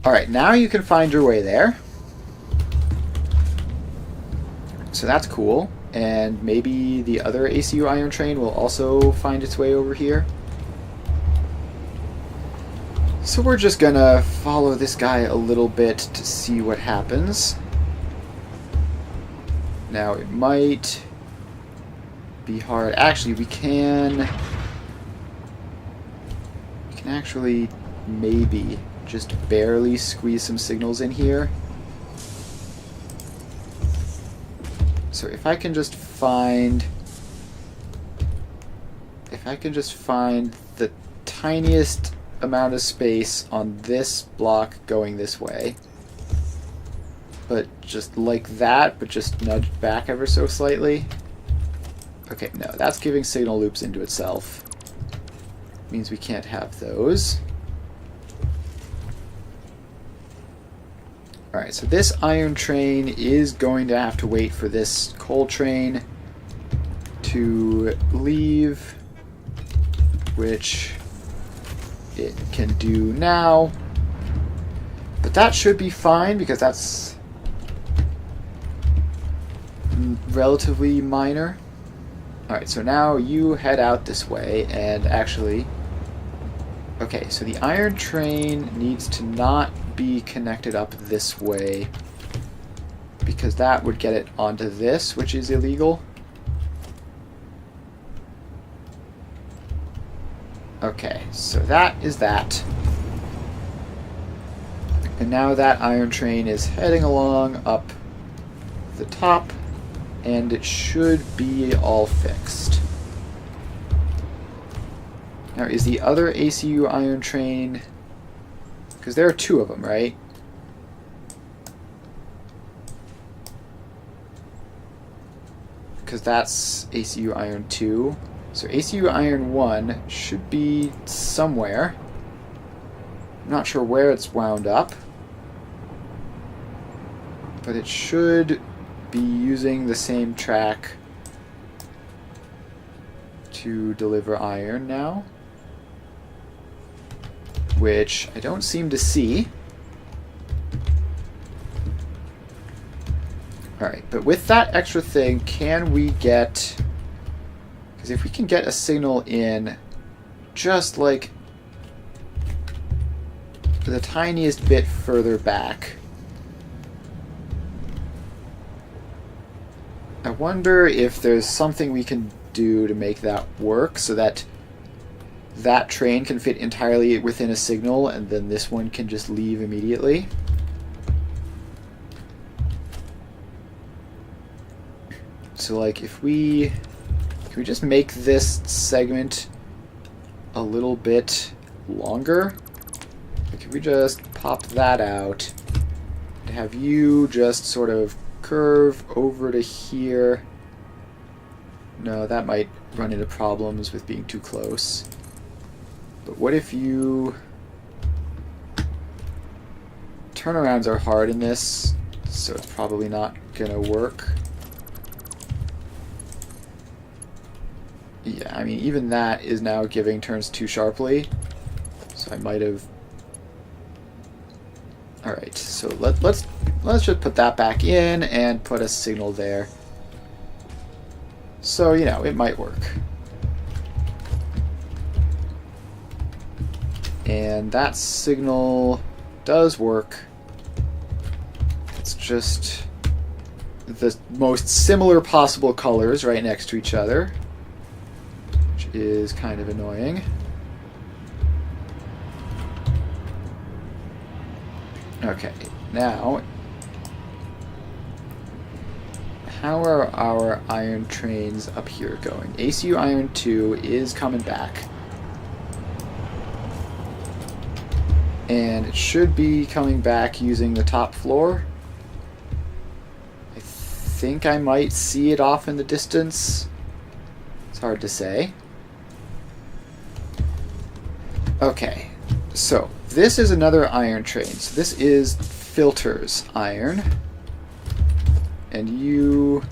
Alright, now you can find your way there. So that's cool. And maybe the other ACU ion train will also find its way over here. So we're just gonna follow this guy a little bit to see what happens. Now it might be hard. Actually, we can actually maybe just barely squeeze some signals in here. So if I can just find the tiniest amount of space on this block going this way, but just like that, but just nudged back ever so slightly. Okay, no, that's giving signal loops into itself. Means we can't have those. Alright, so this iron train is going to have to wait for this coal train to leave, which it can do now. But that should be fine because that's relatively minor. Alright, so now you head out this way, and actually... Okay, so the iron train needs to not be connected up this way, because that would get it onto this, which is illegal. Okay, so that is that. And now that iron train is heading along up the top, and it should be all fixed. Now, is the other ACU iron train... Because there are two of them, right? Because that's ACU iron 2. So ACU iron 1 should be somewhere. I'm not sure where it's wound up. But it should be using the same track to deliver iron now, which I don't seem to see. Alright, but with that extra thing, can we get... Because if we can get a signal in just like the tiniest bit further back, I wonder if there's something we can do to make that work so that that train can fit entirely within a signal and then this one can just leave immediately. So like if we... Can we just make this segment a little bit longer? Like if we just pop that out and have you just sort of curve over to here. No, that might run into problems with being too close. But what if you... Turnarounds are hard in this, so it's probably not gonna work. Yeah, I mean, even that is now giving turns too sharply. So I might have... Alright, so let's just put that back in and put a signal there. So, you know, it might work. And that signal does work. It's just the most similar possible colors right next to each other, which is kind of annoying. Okay, now, how are our iron trains up here going? ACU Iron 2 is coming back. And it should be coming back using the top floor. I think I might see it off in the distance. It's hard to say. Okay, so this is another iron train. So this is Filter's iron. And you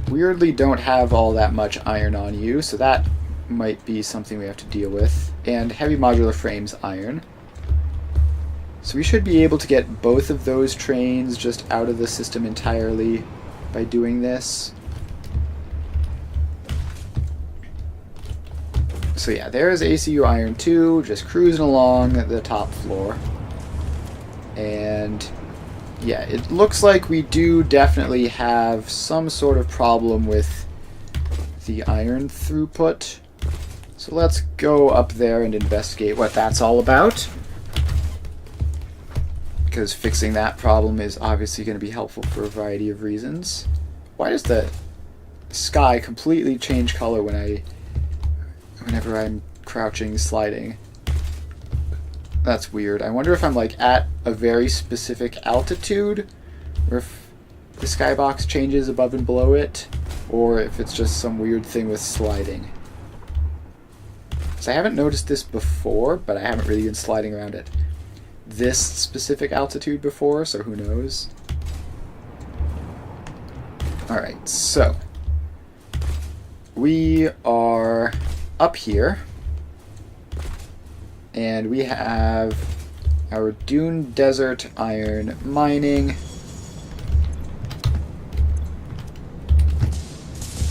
weirdly don't have all that much iron on you, so that might be something we have to deal with. And Heavy Modular Frames iron. So we should be able to get both of those trains just out of the system entirely by doing this. So yeah, there's ACU Iron 2 just cruising along the top floor. And yeah, it looks like we do definitely have some sort of problem with the iron throughput. So let's go up there and investigate what that's all about. Because fixing that problem is obviously going to be helpful for a variety of reasons. Why does the sky completely change color whenever I'm crouching, sliding? That's weird. I wonder if I'm like at a very specific altitude, or if the skybox changes above and below it, or if it's just some weird thing with sliding. So I haven't noticed this before, but I haven't really been sliding around at this specific altitude before, so who knows. Alright, so we are up here, and we have our Dune Desert iron mining,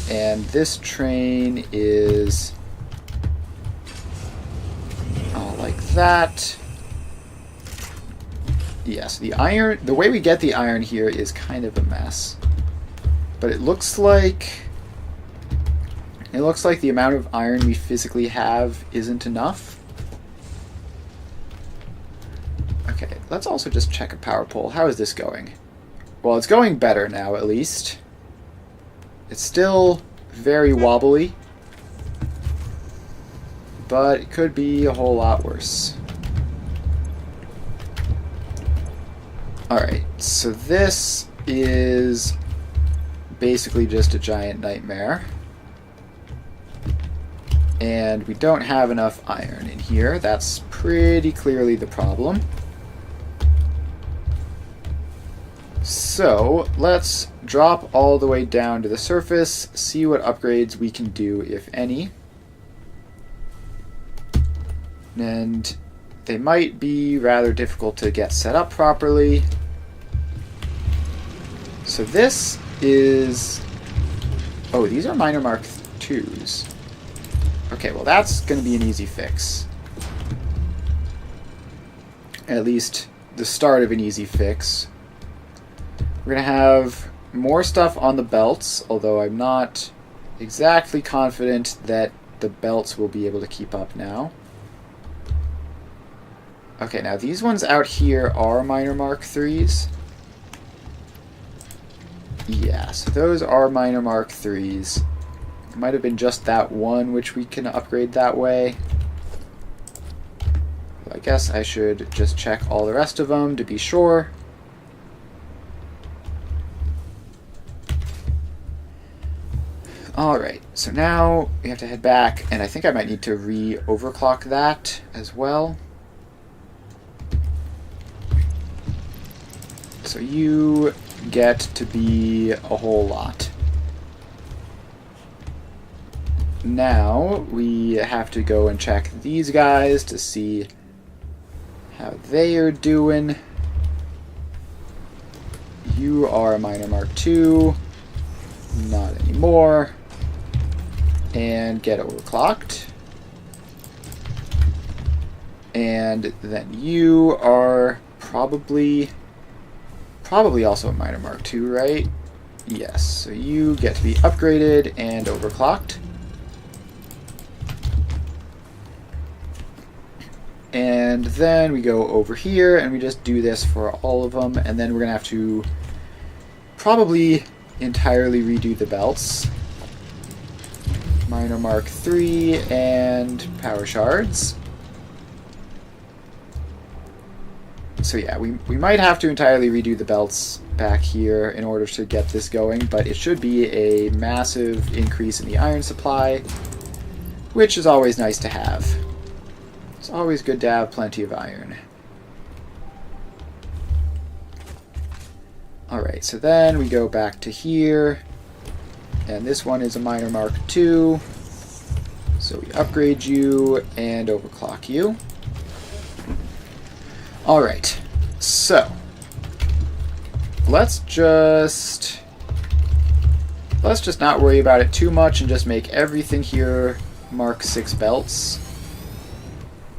and this train is all like that. Yes, the iron, the way we get the iron here is kind of a mess, but it looks like the amount of iron we physically have isn't enough. Okay, let's also just check a power pole. How is this going? Well, it's going better now, at least. It's still very wobbly, but it could be a whole lot worse. Alright, so this is basically just a giant nightmare. And we don't have enough iron in here. That's pretty clearly the problem. So let's drop all the way down to the surface, see what upgrades we can do, if any. And they might be rather difficult to get set up properly. So this is... oh, these are minor Mark IIs. Okay, well that's going to be an easy fix. At least the start of an easy fix. We're going to have more stuff on the belts, although I'm not exactly confident that the belts will be able to keep up now. Okay, now these ones out here are minor Mark IIIs. Yeah, so those are minor Mark IIIs. It might have been just that one which we can upgrade that way. Well, I guess I should just check all the rest of them to be sure. Alright, so now we have to head back, and I think I might need to re-overclock that as well. So you get to be a whole lot. Now we have to go and check these guys to see how they are doing. You are a minor Mark II. Not anymore. And get overclocked. And then you are probably also a minor Mark II, right? Yes, so you get to be upgraded and overclocked. And then we go over here and we just do this for all of them, and then we're gonna have to probably entirely redo the belts. Minor Mark III and power shards. So yeah, we might have to entirely redo the belts back here in order to get this going, but it should be a massive increase in the iron supply, which is always nice to have. It's always good to have plenty of iron. Alright, so then we go back to here, and this one is a minor Mark II, so we upgrade you and overclock you. Alright, so let's just not worry about it too much and just make everything here Mark VI belts.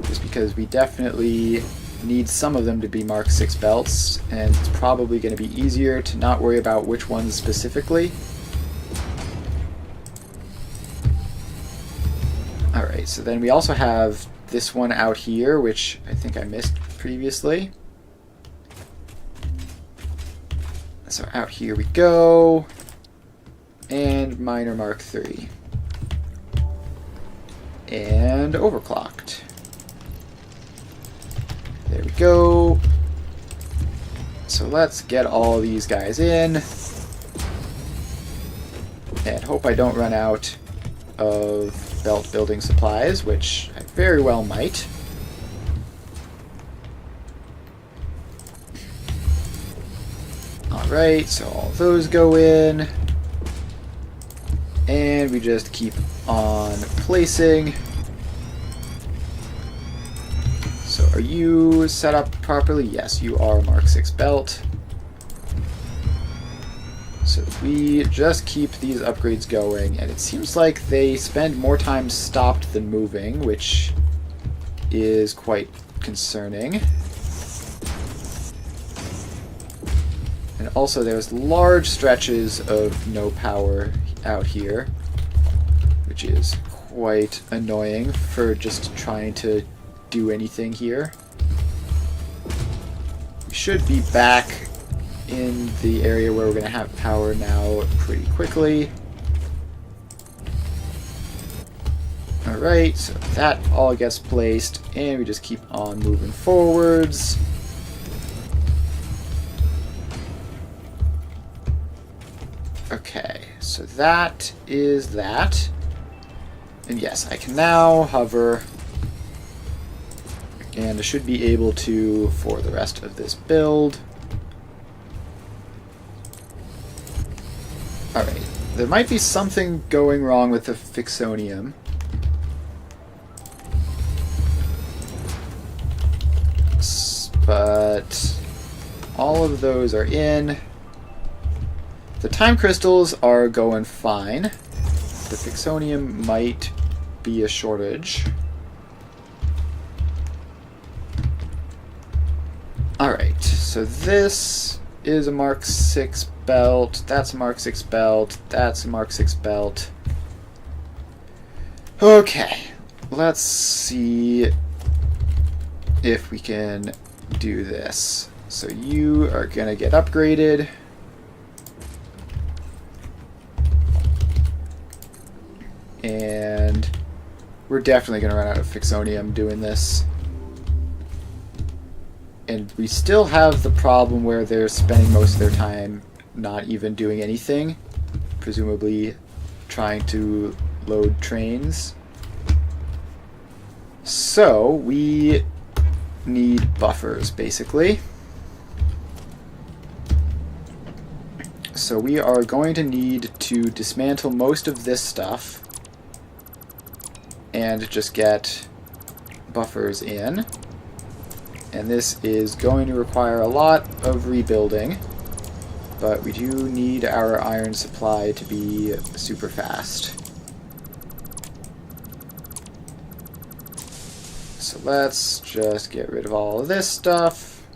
Just because we definitely need some of them to be Mark VI belts, and it's probably going to be easier to not worry about which ones specifically. Alright, so then we also have this one out here, which I think I missed previously. So out here we go. And Miner Mark III. And overclocked. There we go. So let's get all these guys in. And hope I don't run out of belt building supplies, which I very well might. Alright, so all those go in. And we just keep on placing. So are you set up properly? Yes, you are Mark 6 belt. So we just keep these upgrades going, and it seems like they spend more time stopped than moving, which is quite concerning. And also there's large stretches of no power out here, which is quite annoying for just trying to do anything here. We should be back in the area where we're going to have power now pretty quickly. Alright, so that all gets placed, and we just keep on moving forwards. Okay, so that is that. And yes, I can now hover, and I should be able to for the rest of this build. Alright, there might be something going wrong with the Fixonium. But all of those are in. The time crystals are going fine. The Fixonium might be a shortage. Alright, so this is a Mark 6 belt, that's a Mark 6 belt, that's a Mark 6 belt. Okay, let's see if we can do this. So you are gonna get upgraded. And we're definitely gonna run out of Fixonium doing this. And we still have the problem where they're spending most of their time not even doing anything, presumably trying to load trains. So we need buffers, basically. So we are going to need to dismantle most of this stuff and just get buffers in. And this is going to require a lot of rebuilding, but we do need our iron supply to be super fast. So let's just get rid of all of this stuff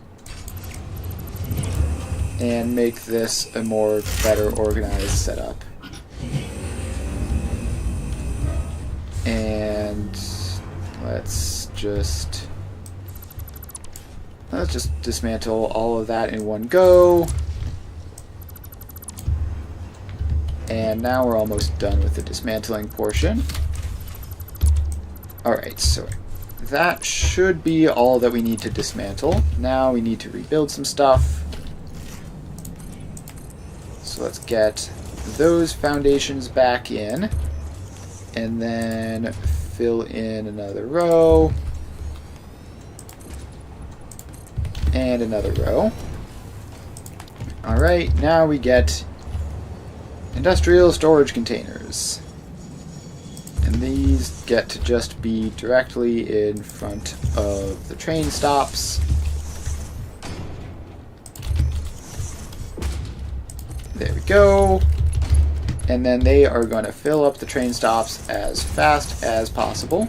and make this a more better organized setup. And let's just dismantle all of that in one go. And now we're almost done with the dismantling portion. Alright, so that should be all that we need to dismantle. Now we need to rebuild some stuff. So let's get those foundations back in. And then fill in another row. And another row. Alright, now we get industrial storage containers. And these get to just be directly in front of the train stops. There we go. And then they are going to fill up the train stops as fast as possible.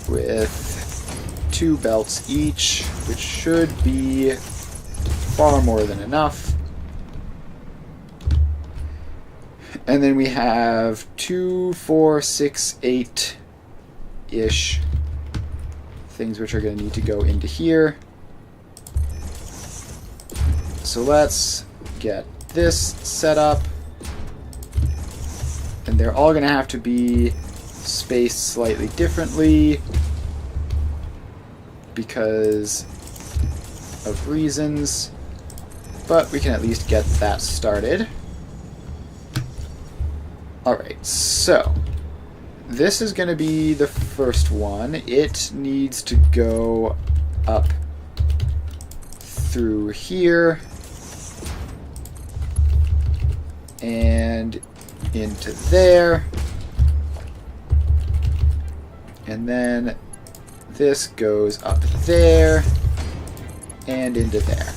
With 2 belts each, which should be far more than enough. And then we have 2, 4, 6, 8-ish things which are going to need to go into here. So let's get this set up. And they're all going to have to be spaced slightly differently because of reasons. But we can at least get that started. Alright, so this is going to be the first one. It needs to go up through here and into there. And then this goes up there and into there.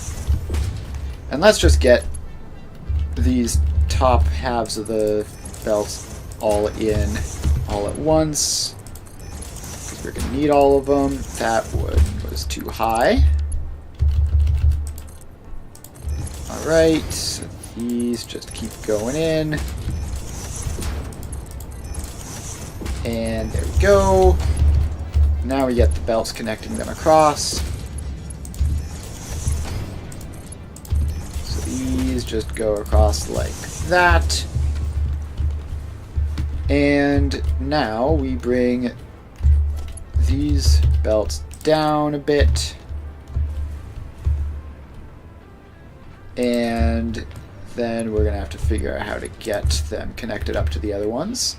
And let's just get these top halves of the belts all in all at once, because we're going to need all of them. That wood was too high. Alright, so these just keep going in. And there we go. Now we get the belts connecting them across. So these just go across like that. And now we bring these belts down a bit. And then we're going to have to figure out how to get them connected up to the other ones.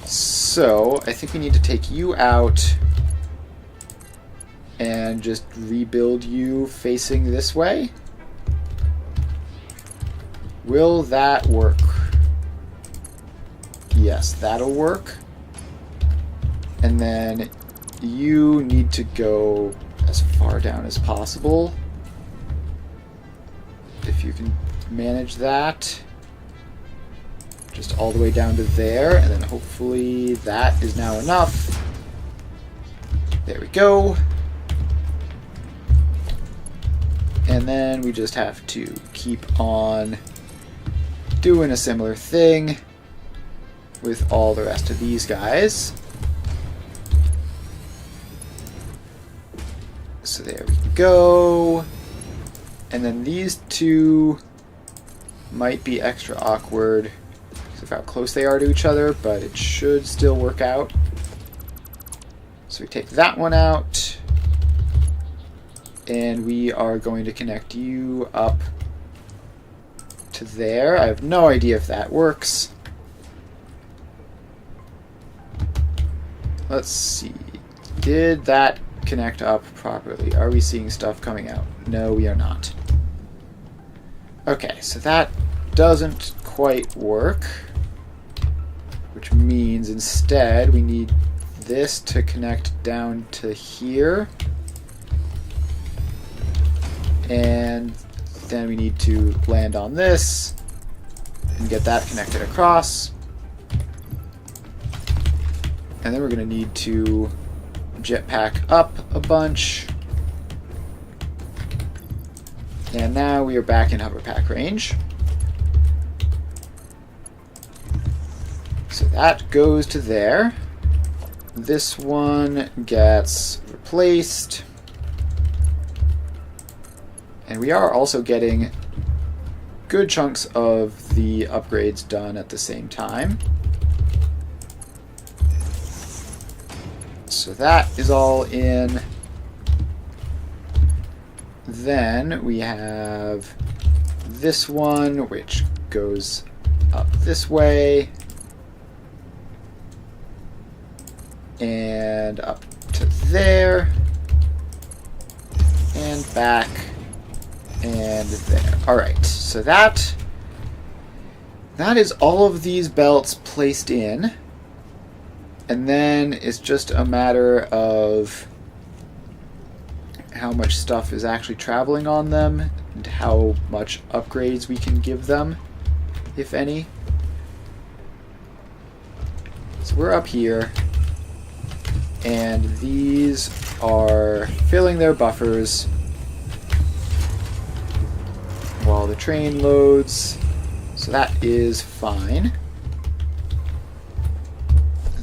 So I think we need to take you out and just rebuild you facing this way. Will that work? Yes, that'll work. And then you need to go as far down as possible. If you can manage that. Just all the way down to there, and then hopefully that is now enough. There we go. And then we just have to keep on doing a similar thing with all the rest of these guys. So there we go. And then these two might be extra awkward because of how close they are to each other, but it should still work out. So we take that one out, and we are going to connect you up to there. I have no idea if that works. Let's see. Did that connect up properly? Are we seeing stuff coming out? No, we are not. Okay, so that doesn't quite work, which means instead we need this to connect down to here, and then we need to land on this and get that connected across. And then we're going to need to jetpack up a bunch. And now we are back in hoverpack range. So that goes to there. This one gets replaced. And we are also getting good chunks of the upgrades done at the same time. So that is all in. Then we have this one, which goes up this way and up to there and back and there. Alright, so that is all of these belts placed in. And then it's just a matter of how much stuff is actually traveling on them and how much upgrades we can give them, if any. So we're up here, and these are filling their buffers. train loads, so that is fine.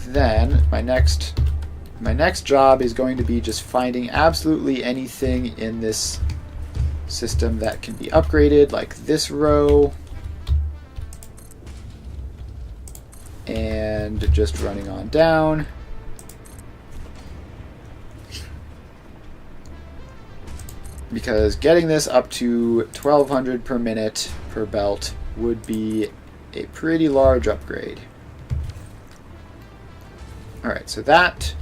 Then my next job is going to be just finding absolutely anything in this system that can be upgraded, like this row, and just running on down. Because getting this up to 1200 per minute per belt would be a pretty large upgrade. Alright, so that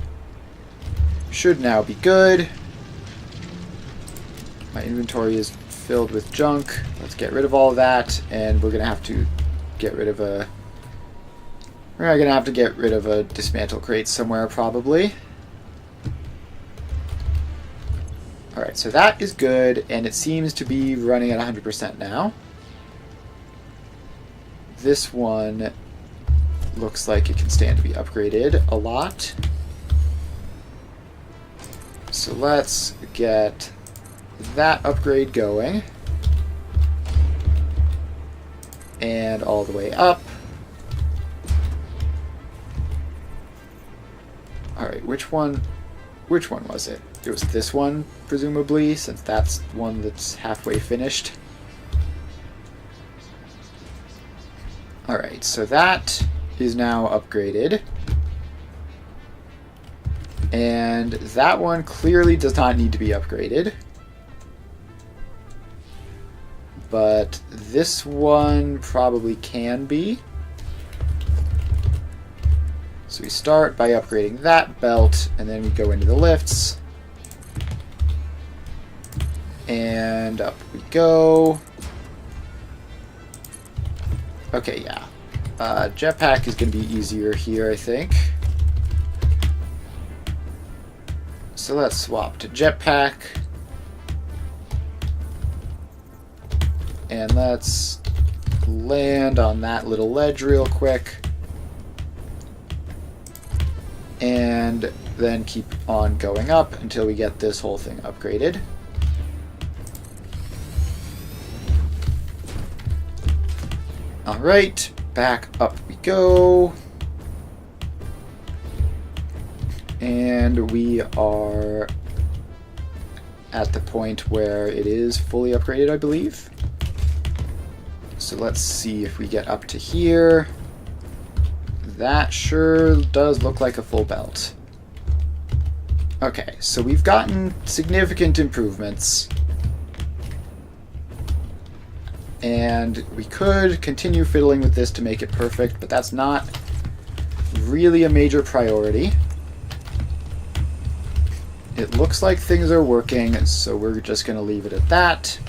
should now be good. My inventory is filled with junk. Let's get rid of all of that, and we're gonna have to get rid of a dismantle crate somewhere, probably. Alright, so that is good, and it seems to be running at 100% now. This one looks like it can stand to be upgraded a lot. So let's get that upgrade going. And all the way up. Alright, which one was it? It was this one, presumably, since that's one that's halfway finished. Alright, so that is now upgraded. And that one clearly does not need to be upgraded. But this one probably can be. So we start by upgrading that belt, and then we go into the lifts. And up we go. Okay, yeah. Jetpack is going to be easier here, I think. So let's swap to jetpack. And let's land on that little ledge real quick. And then keep on going up until we get this whole thing upgraded. Alright, back up we go. And we are at the point where it is fully upgraded, I believe. So let's see if we get up to here. That sure does look like a full belt. Okay, so we've gotten significant improvements. And we could continue fiddling with this to make it perfect, but that's not really a major priority. It looks like things are working, so we're just going to leave it at that.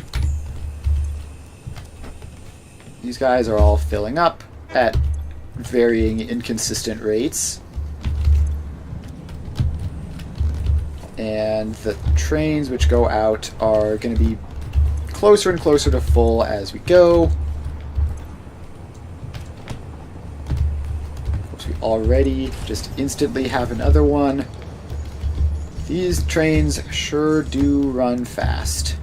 These guys are all filling up at varying inconsistent rates. And the trains which go out are going to be closer and closer to full as we go. We already just instantly have another one. These trains sure do run fast.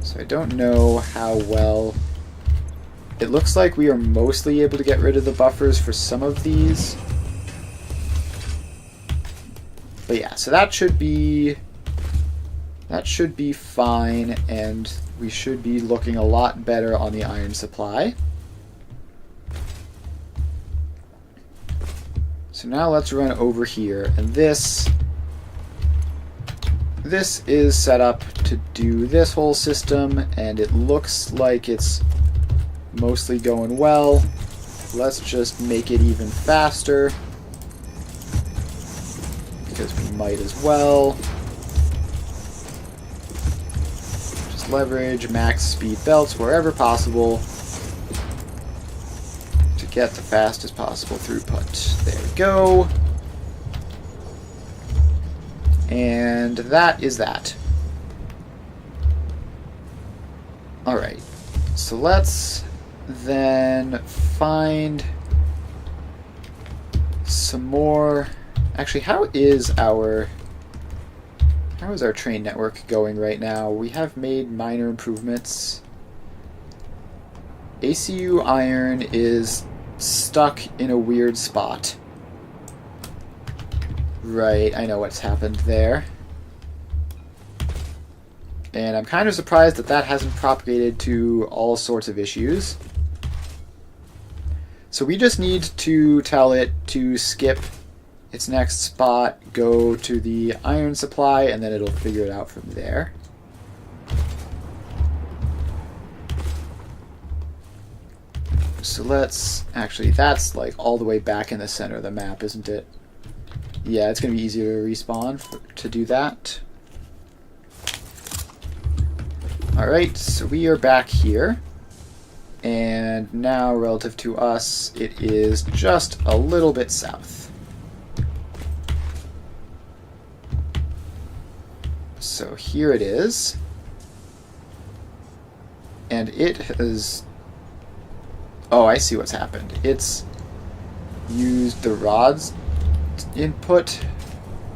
So I don't know how well... It looks like we are mostly able to get rid of the buffers for some of these. But yeah, so that should be fine, and we should be looking a lot better on the iron supply. So now let's run over here, and this is set up to do this whole system, and it looks like it's mostly going well. Let's just make it even faster, because we might as well. Just leverage max speed belts wherever possible to get the fastest possible throughput. There we go. And that is that. Alright, so let's then find some more... Actually, how is our train network going right now? We have made minor improvements. ACU iron is stuck in a weird spot. Right, I know what's happened there. And I'm kind of surprised that that hasn't propagated to all sorts of issues. So we just need to tell it to skip its next spot, go to the iron supply, and then it'll figure it out from there. So let's... Actually, that's like all the way back in the center of the map, isn't it? Yeah, it's going to be easier to respawn to do that. Alright, so we are back here. And now, relative to us, it is just a little bit south. So here it is. And it has... Oh, I see what's happened. It's used the rod's input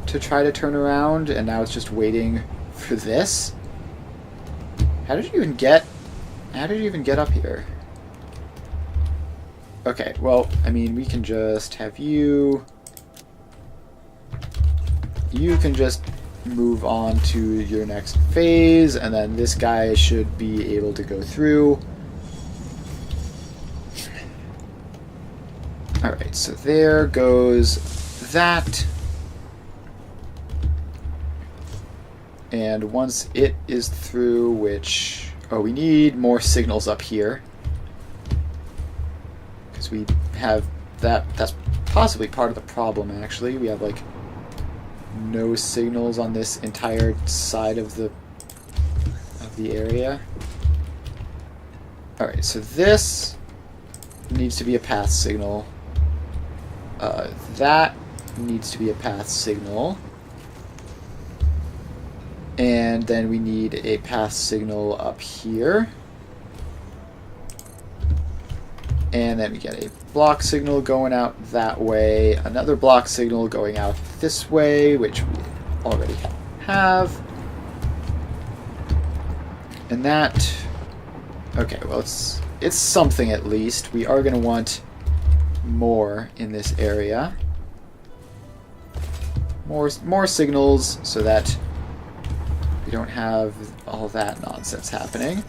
to try to turn around, and now it's just waiting for this. How did you even get up here? Okay, well, I mean, we can just have you... You can just move on to your next phase, and then this guy should be able to go through. Alright, so there goes that. And once it is through, which... Oh, we need more signals up here. Because we have that... That's possibly part of the problem, actually. We have, like, no signals on this entire side of the area. Alright, so this needs to be a path signal. That needs to be a path signal. And then we need a path signal up here. And then we get a block signal going out that way. Another block signal going out this way, which we already have. And that... Okay, well, it's something at least. We are going to want more in this area. More signals so that we don't have all that nonsense happening.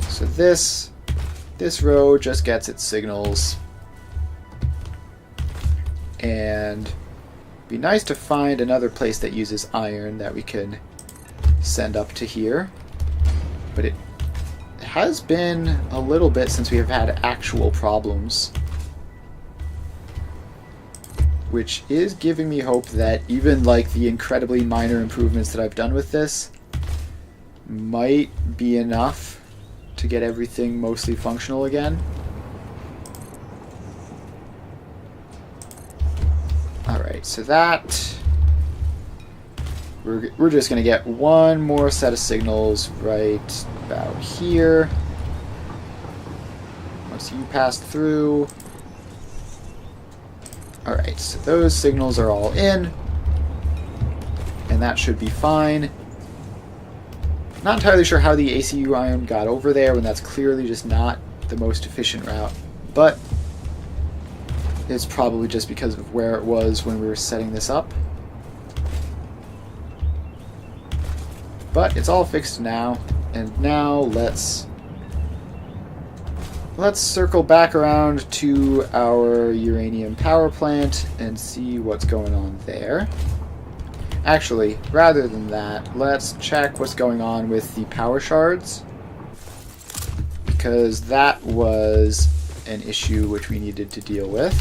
So this row just gets its signals. And it'd be nice to find another place that uses iron that we can send up to here. But it has been a little bit since we have had actual problems. Which is giving me hope that even like the incredibly minor improvements that I've done with this might be enough to get everything mostly functional again. Alright, so that... We're just going to get one more set of signals right about here. Once you pass through... Alright, so those signals are all in, and that should be fine. Not entirely sure how the ACU ion got over there when that's clearly just not the most efficient route, but it's probably just because of where it was when we were setting this up. But it's all fixed now, and now let's circle back around to our uranium power plant and see what's going on there. Actually, rather than that, let's check what's going on with the power shards, because that was an issue which we needed to deal with.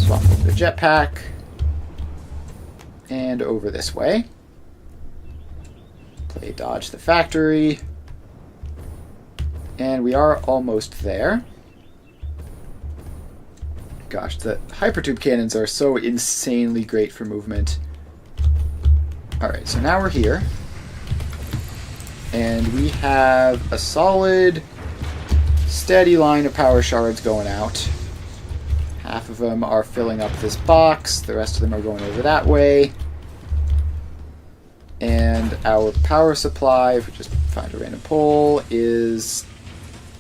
Swap over the jetpack and over this way. Play dodge the factory. And we are almost there. Gosh, the hypertube cannons are so insanely great for movement. Alright, so now we're here. And we have a solid, steady line of power shards going out. Half of them are filling up this box, the rest of them are going over that way. And our power supply, if we just find a random pole, is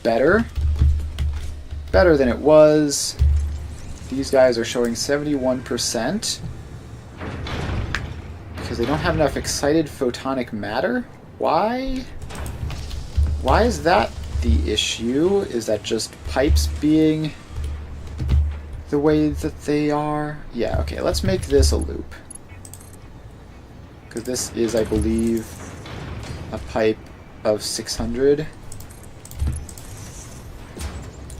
better. Better than it was. These guys are showing 71%. Because they don't have enough excited photonic matter? Why? Why is that the issue? Is that just pipes being the way that they are? Yeah, okay, let's make this a loop. Because this is, I believe, a pipe of 600.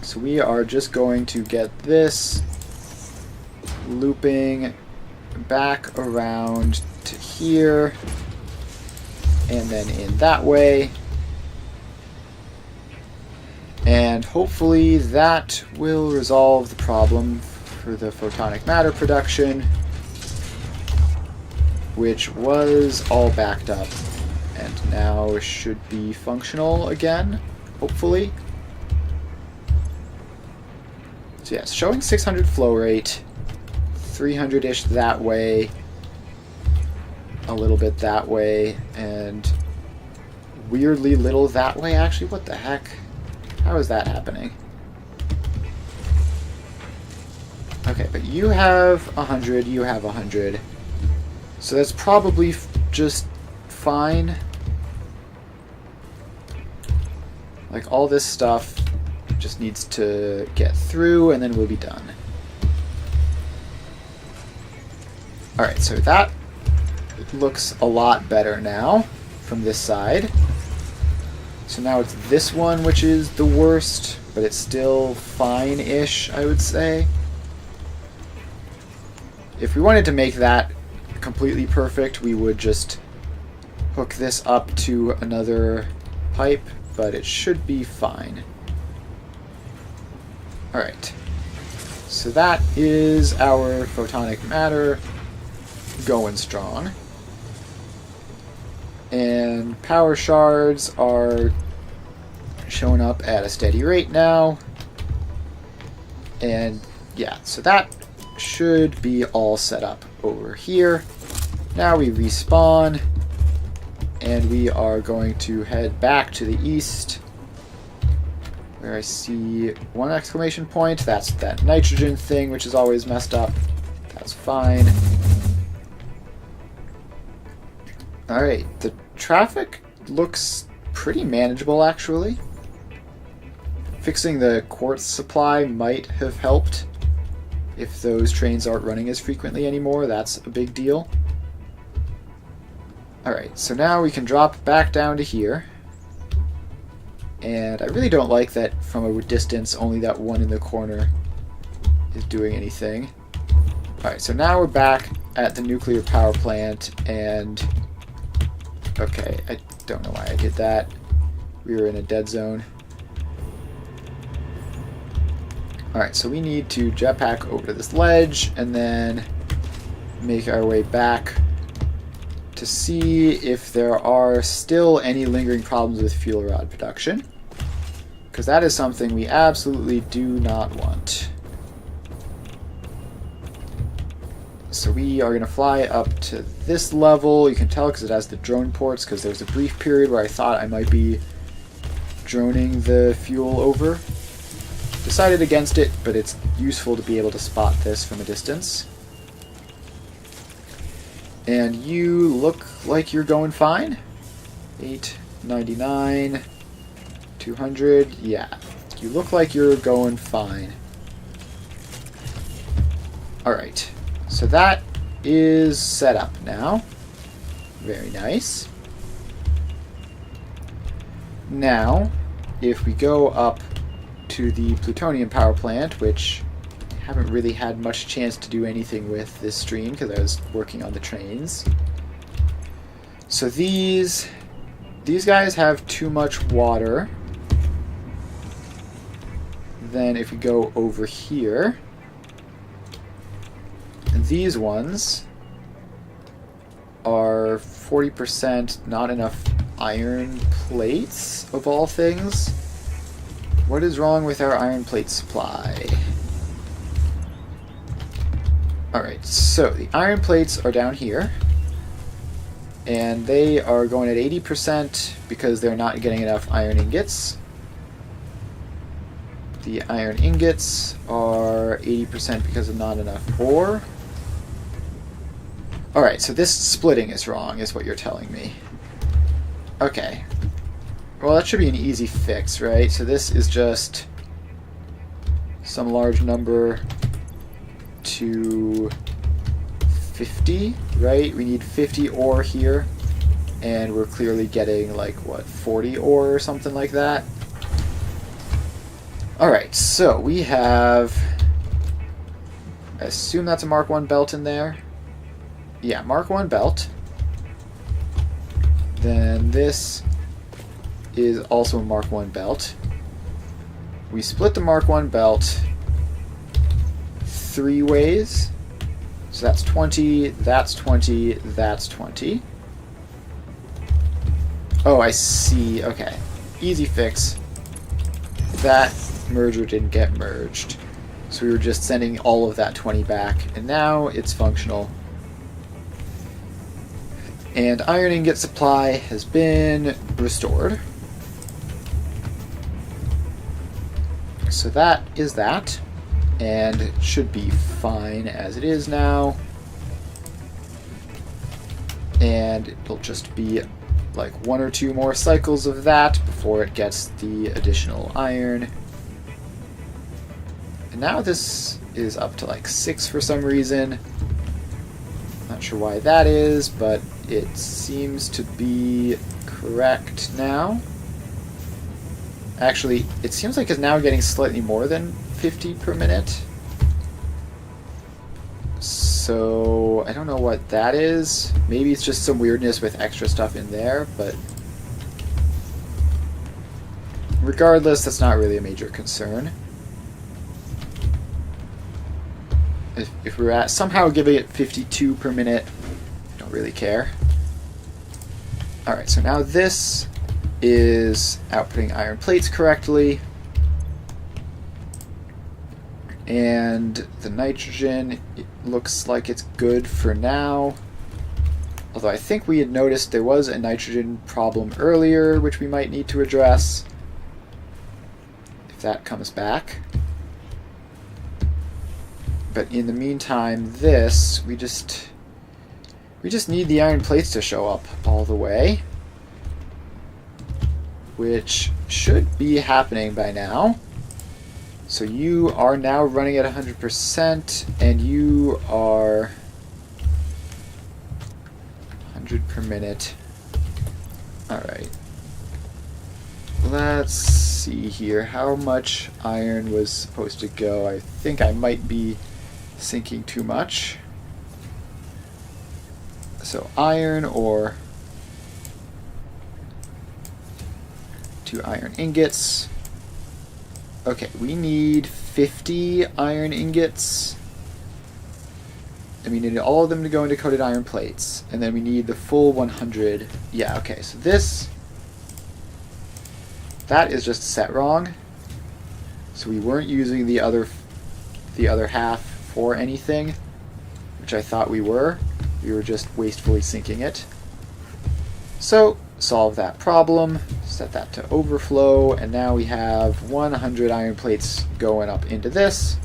So we are just going to get this looping back around to here, and then in that way. And hopefully that will resolve the problem for the photonic matter production, which was all backed up and now should be functional again, hopefully. So yeah, it's showing 600 flow rate, 300-ish that way, a little bit that way, and weirdly little that way. Actually, what the heck? How is that happening? Okay, but you have 100, you have 100. So that's probably just fine. Like, all this stuff just needs to get through, and then we'll be done. Alright, so that looks a lot better now from this side. So now it's this one which is the worst, but it's still fine-ish, I would say. If we wanted to make that completely perfect, we would just hook this up to another pipe, but it should be fine. Alright, so that is our photonic matter going strong. And power shards are showing up at a steady rate now. And yeah, so that should be all set up over here. Now we respawn, and we are going to head back to the east, where I see one exclamation point. That's that nitrogen thing, which is always messed up. That's fine. Alright, the traffic looks pretty manageable, actually. Fixing the quartz supply might have helped. If those trains aren't running as frequently anymore, that's a big deal. Alright, so now we can drop back down to here. And I really don't like that from a distance only that one in the corner is doing anything. Alright, so now we're back at the nuclear power plant, and okay, I don't know why I did that. We were in a dead zone. Alright, so we need to jetpack over to this ledge and then make our way back to see if there are still any lingering problems with fuel rod production, because that is something we absolutely do not want. So we are going to fly up to this level. You can tell because it has the drone ports, because there was a brief period where I thought I might be droning the fuel over. Decided against it, but it's useful to be able to spot this from a distance. And you look like you're going fine. 899, 200, yeah. You look like you're going fine. Alright, so that is set up now. Very nice. Now, if we go up to the plutonium power plant, which I haven't really had much chance to do anything with this stream because I was working on the trains. So these guys have too much water. Then if we go over here, these ones are 40% not enough iron plates, of all things. What is wrong with our iron plate supply? Alright, so the iron plates are down here, and they are going at 80% because they're not getting enough iron ingots. The iron ingots are 80% because of not enough ore. Alright, so this splitting is wrong, is what you're telling me. Okay. Well, that should be an easy fix, right? So this is just some large number to 50, right? We need 50 ore here, and we're clearly getting, like, what, 40 ore or something like that? Alright, so we have... I assume that's a Mark 1 belt in there. Yeah, Mark 1 belt. Then this is also a Mark 1 belt. We split the Mark 1 belt 3 ways. So that's 20, that's 20, that's 20. Oh, I see. Okay. Easy fix. That merger didn't get merged. So we were just sending all of that 20 back, and now it's functional. And iron ingot supply has been restored. So that is that. And it should be fine as it is now. And it'll just be like 1 or 2 more cycles of that before it gets the additional iron. And now this is up to like 6 for some reason. Not sure why that is, but it seems to be correct now. Actually, it seems like it's now getting slightly more than 50 per minute. So, I don't know what that is. Maybe it's just some weirdness with extra stuff in there, but regardless, that's not really a major concern. If we're at somehow giving it 52 per minute, don't really care. Alright, so now this is outputting iron plates correctly. And the nitrogen, it looks like it's good for now. Although I think we had noticed there was a nitrogen problem earlier, which we might need to address. If that comes back. But in the meantime, this, we just need the iron plates to show up all the way. Which should be happening by now. So you are now running at 100%, and you are 100 per minute. Alright. Let's see here. How much iron was supposed to go? I think I might be sinking too much. So iron ore. 2 iron ingots. Okay, we need 50 iron ingots. And we need all of them to go into coated iron plates. And then we need the full 100. Yeah, okay, so this... that is just set wrong. So we weren't using the other half for anything, which I thought we were. We were just wastefully sinking it. So, solve that problem, set that to overflow, and now we have 100 iron plates going up into this,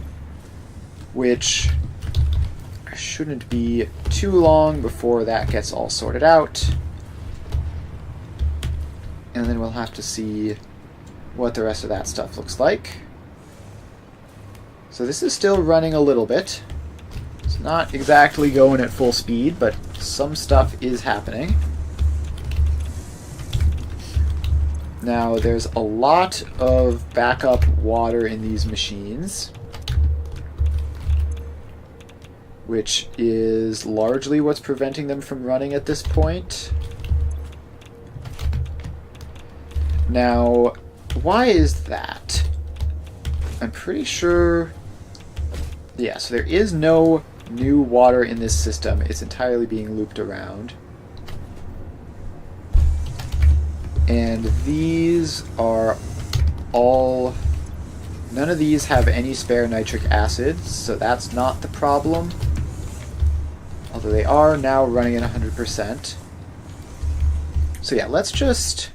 which shouldn't be too long before that gets all sorted out. And then we'll have to see what the rest of that stuff looks like. So this is still running a little bit. It's not exactly going at full speed, but some stuff is happening. Now, there's a lot of backup water in these machines, which is largely what's preventing them from running at this point. Now, why is that? I'm pretty sure... yeah, so there is no new water in this system. It's entirely being looped around. And these are all... none of these have any spare nitric acid, so that's not the problem. Although they are now running at 100%. So yeah, let's just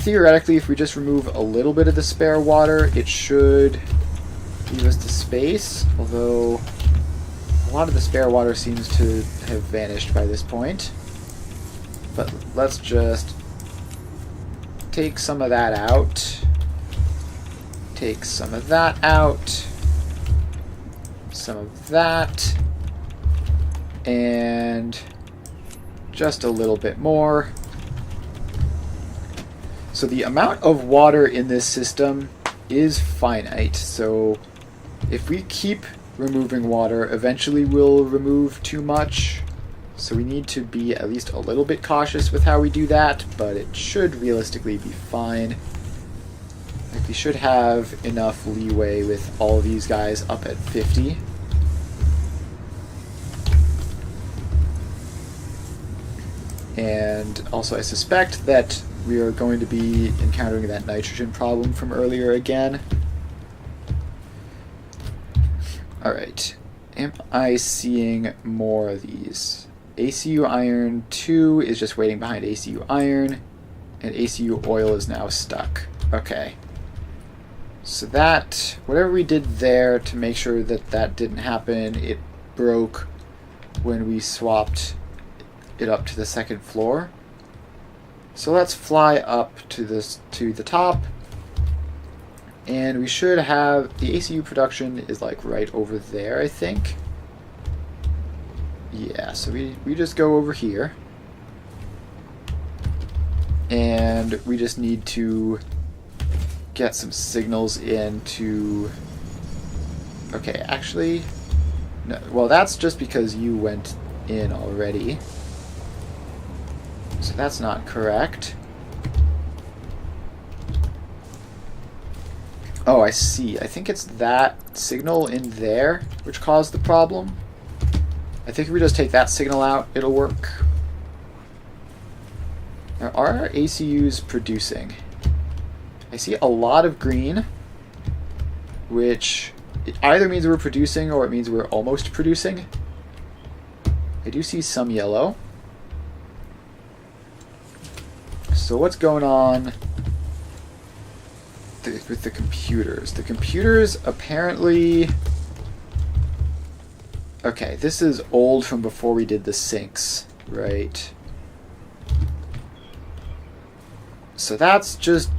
theoretically, if we just remove a little bit of the spare water, it should leave us the space, although a lot of the spare water seems to have vanished by this point. But let's just take some of that out. Take some of that out. Some of that. And just a little bit more. So the amount of water in this system is finite. So if we keep removing water, eventually we'll remove too much. So we need to be at least a little bit cautious with how we do that, but it should realistically be fine. Like, we should have enough leeway with all of these guys up at 50. And also I suspect that we are going to be encountering that nitrogen problem from earlier again. Alright, am I seeing more of these? ACU iron 2 is just waiting behind ACU iron, and ACU oil is now stuck. Okay. So that, whatever we did there to make sure that that didn't happen, it broke when we swapped it up to the second floor. So let's fly up to the top, and we should have the ACU production is like right over there, I think. Yeah, so we just go over here, and we just need to get some signals into. Okay, actually, no. Well, that's just because you went in already. So that's not correct. Oh, I see. I think it's that signal in there which caused the problem. I think if we just take that signal out, it'll work. Now, are our ACUs producing? I see a lot of green, which it either means we're producing or it means we're almost producing. I do see some yellow. So what's going on with the computers? The computers apparently... Okay, this is old from before we did the sinks, right? So that's just...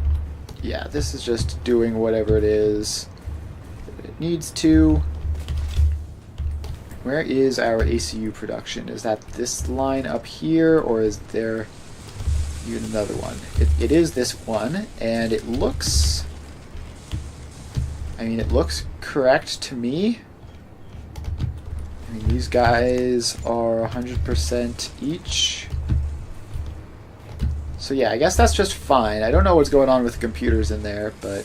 Yeah, this is just doing whatever it is that it needs to. Where is our ACU production? Is that this line up here, or is there... even another one? It is this one, and it looks... I mean, it looks correct to me. I mean, these guys are 100% each. So yeah, I guess that's just fine. I don't know what's going on with the computers in there, but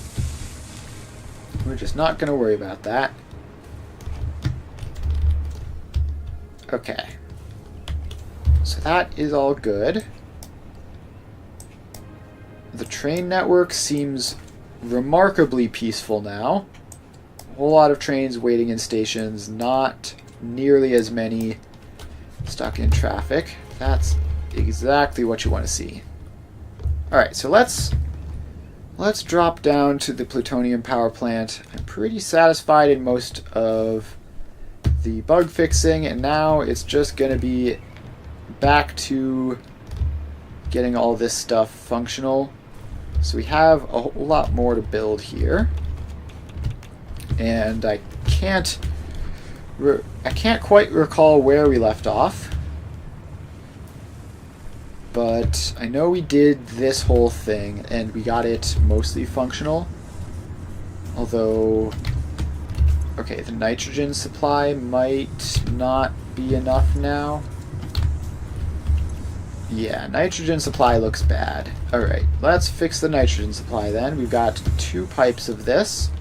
we're just not going to worry about that. Okay. So that is all good. The train network seems remarkably peaceful now. A whole lot of trains waiting in stations, not nearly as many stuck in traffic. That's exactly what you want to see. Alright, so let's drop down to the plutonium power plant. I'm pretty satisfied in most of the bug fixing, and now it's just going to be back to getting all this stuff functional. So we have a whole lot more to build here, and I can't quite recall where we left off, but I know we did this whole thing and we got it mostly functional. Although, okay, the nitrogen supply might not be enough now. Yeah, nitrogen supply looks bad. Alright, let's fix the nitrogen supply then. We've got 2 pipes of this.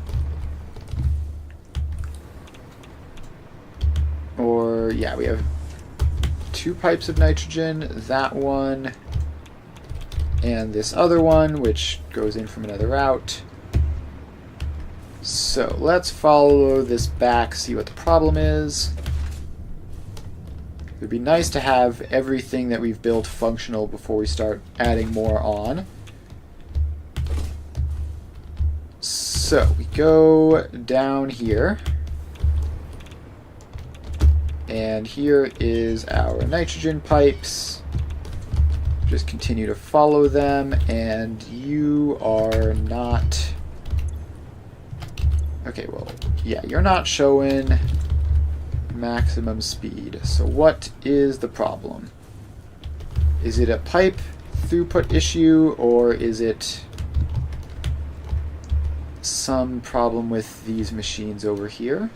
Or, yeah, we have 2 pipes of nitrogen, that one, and this other one, which goes in from another route. So, let's follow this back, see what the problem is. It would be nice to have everything that we've built functional before we start adding more on. So we go down here. And here is our nitrogen pipes. Just continue to follow them, and you are not... Okay, well, yeah, you're not showing maximum speed. So what is the problem? Is it a pipe throughput issue, or is it some problem with these machines over here?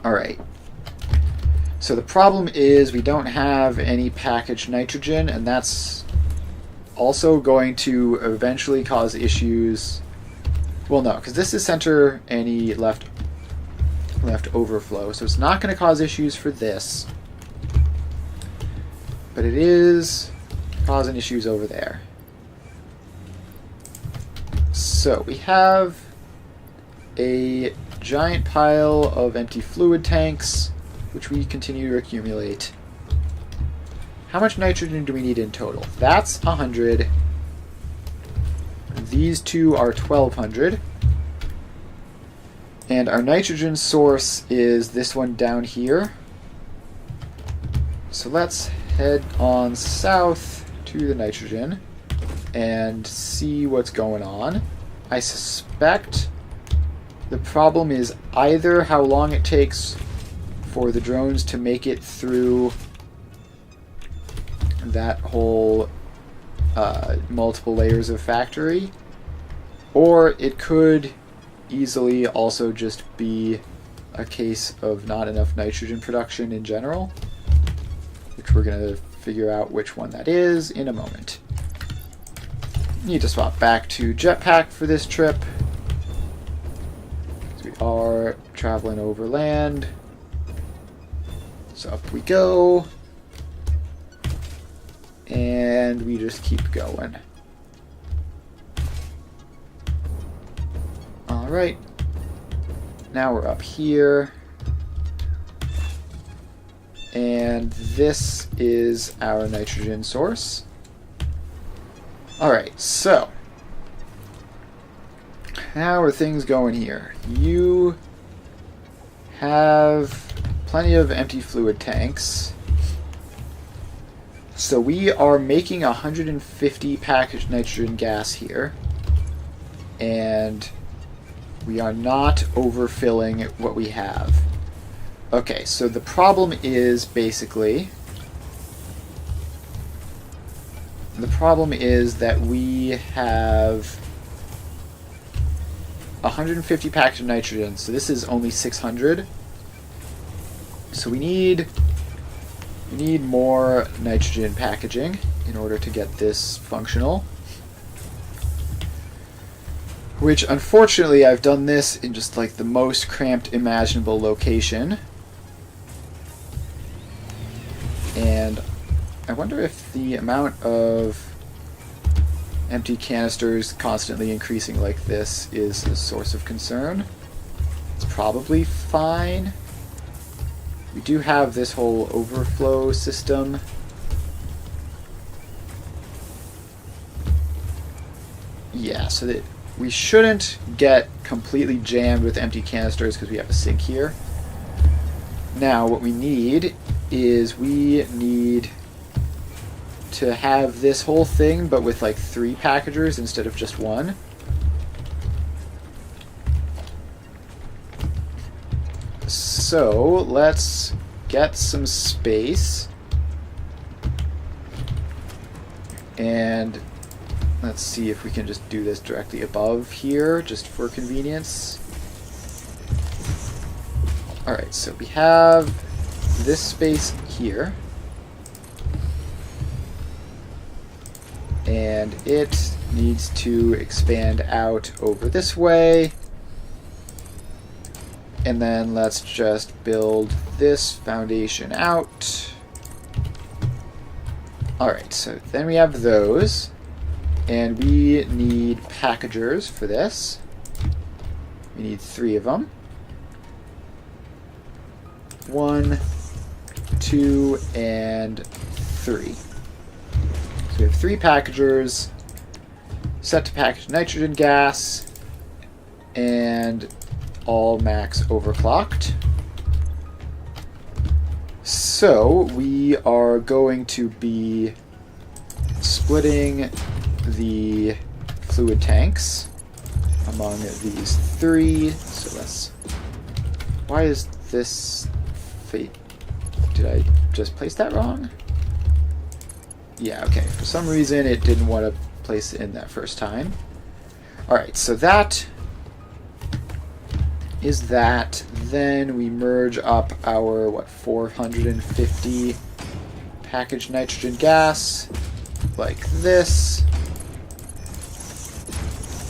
Alright. So the problem is we don't have any packaged nitrogen, and that's also going to eventually cause issues. Well, no, because this is center any left overflow, so it's not going to cause issues for this. But it is causing issues over there. So we have a giant pile of empty fluid tanks, which we continue to accumulate. How much nitrogen do we need in total? That's 100. These two are 1200. And our nitrogen source is this one down here. So let's head on south to the nitrogen and see what's going on. I suspect the problem is either how long it takes for the drones to make it through that whole multiple layers of factory, or it could easily also just be a case of not enough nitrogen production in general, which we're going to figure out which one that is in a moment. Need to swap back to jetpack for this trip. We are traveling over land. So up we go. And we just keep going. Alright. Now we're up here. And this is our nitrogen source. Alright, so how are things going here? You have plenty of empty fluid tanks. So we are making 150 packaged nitrogen gas here. And we are not overfilling what we have. Okay, so the problem is basically... The problem is that we have 150 packaged nitrogen, so this is only 600. So we need more nitrogen packaging in order to get this functional. Which, unfortunately, I've done this in just like the most cramped imaginable location. And I wonder if the amount of empty canisters constantly increasing like this is a source of concern. It's probably fine. We do have this whole overflow system. Yeah, so that we shouldn't get completely jammed with empty canisters because we have a sink here. Now, what we need is we need to have this whole thing, but with like 3 packagers instead of just 1. So let's get some space, and let's see if we can just do this directly above here, just for convenience. Alright, so we have this space here, and it needs to expand out over this way. And then let's just build this foundation out. Alright, so then we have those. And we need packagers for this. We need 3 of them. 1, 2, and 3. So we have 3 packagers. set to packaged nitrogen gas, and all max overclocked. So we are going to be splitting the fluid tanks among these three. So let's... Why is this... Did I just place that wrong? Yeah, okay. For some reason it didn't want to place it in that first time. Alright, so that is that. Then we merge up our, 450 packaged nitrogen gas like this.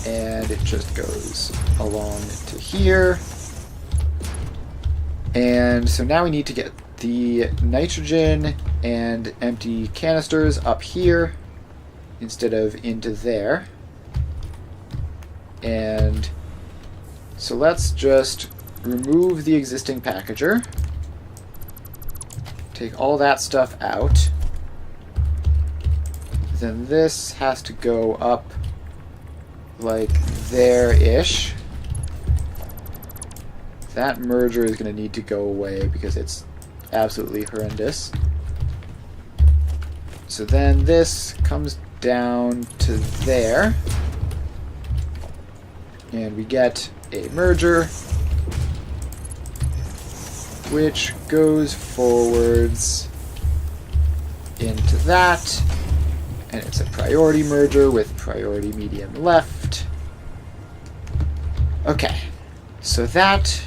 And it just goes along to here. And so now we need to get the nitrogen and empty canisters up here instead of into there. And so let's just remove the existing packager. Take all that stuff out. Then this has to go up like there-ish. That merger is going to need to go away because it's absolutely horrendous. So then this comes down to there. And we get a merger which goes forwards into that. And it's a priority merger with priority medium left. Okay, so that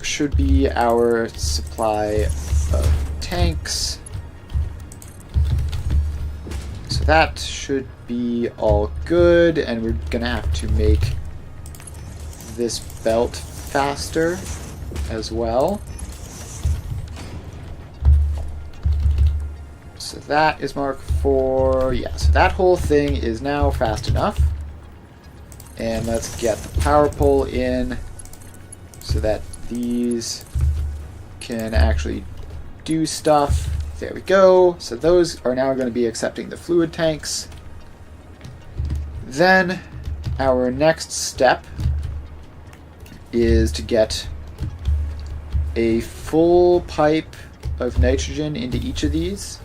should be our supply of tanks. So that should be all good, and we're gonna have to make this belt faster as well. So that is Mark 4. Yeah, so that whole thing is now fast enough. And let's get the power pole in so that these can actually do stuff. There we go. So those are now going to be accepting the fluid tanks. Then our next step is to get a full pipe of nitrogen into each of these.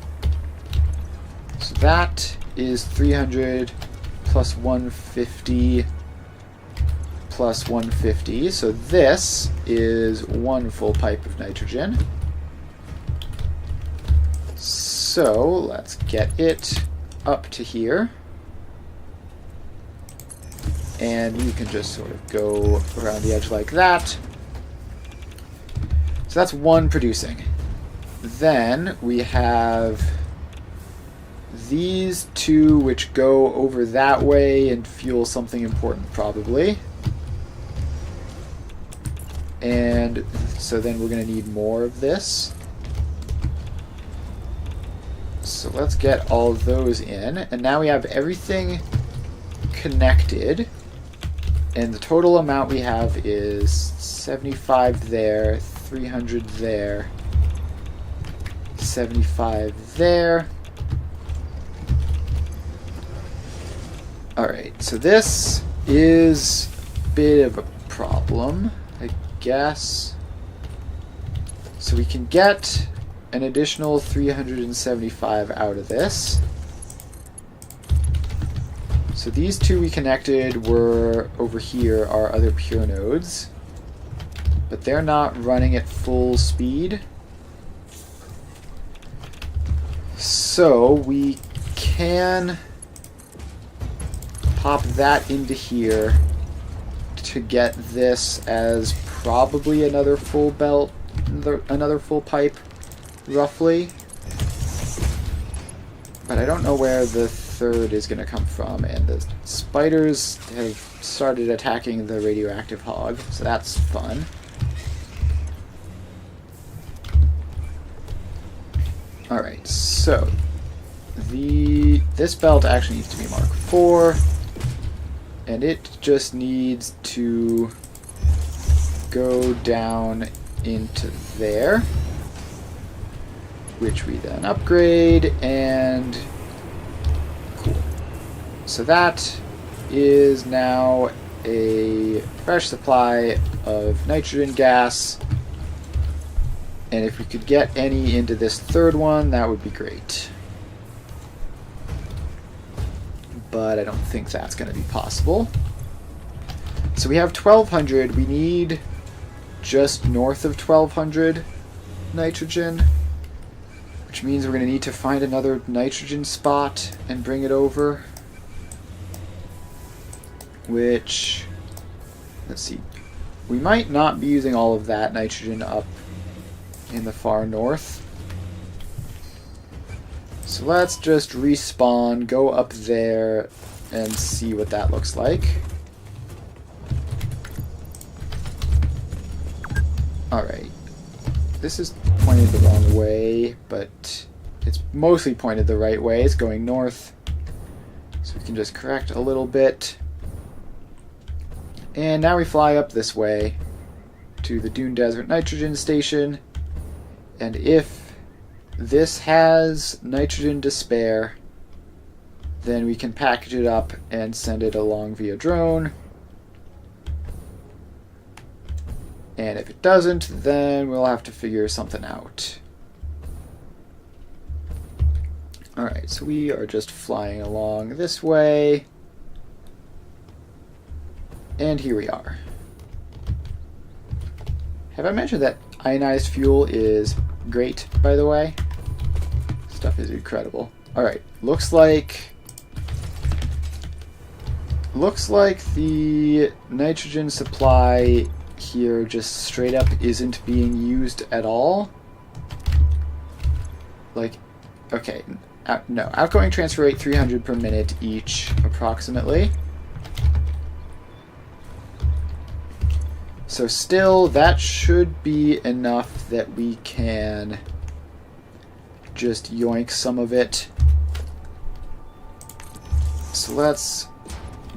So that is 300 plus 150 plus 150. So this is one full pipe of nitrogen. So let's get it up to here. And you can just sort of go around the edge like that. So that's one producing. Then we have these two which go over that way and fuel something important probably. And so then we're going to need more of this. So let's get all those in. And now we have everything connected. And the total amount we have is 75 there, 300 there, 75 there. Alright, so this is a bit of a problem, I guess. So we can get an additional 375 out of this. So these two we connected were over here, our other pure nodes. But they're not running at full speed. So we can pop that into here to get this as probably another full belt, another full pipe, roughly. But I don't know where the third is going to come from, and the spiders have started attacking the radioactive hog, so that's fun. Alright, so this belt actually needs to be Mark 4. And it just needs to go down into there, which we then upgrade, and cool. So that is now a fresh supply of nitrogen gas. And if we could get any into this third one, that would be great. But I don't think that's going to be possible. So we have 1,200. We need just north of 1,200 nitrogen, which means we're going to need to find another nitrogen spot and bring it over. Which, let's see, we might not be using all of that nitrogen up in the far north. So let's just respawn, go up there, and see what that looks like. Alright. This is pointed the wrong way, but it's mostly pointed the right way. It's going north. So we can just correct a little bit. And now we fly up this way to the Dune Desert Nitrogen Station. And if this has nitrogen to spare, then we can package it up and send it along via drone. And if it doesn't, then we'll have to figure something out. Alright, so we are just flying along this way. And here we are. Have I mentioned that ionized fuel is great, by the way? Stuff is incredible. Alright, looks like the nitrogen supply here just straight up isn't being used at all. Like, okay, no, outgoing transfer rate 300 per minute each, approximately. So still, that should be enough that we can just yoink some of it. So let's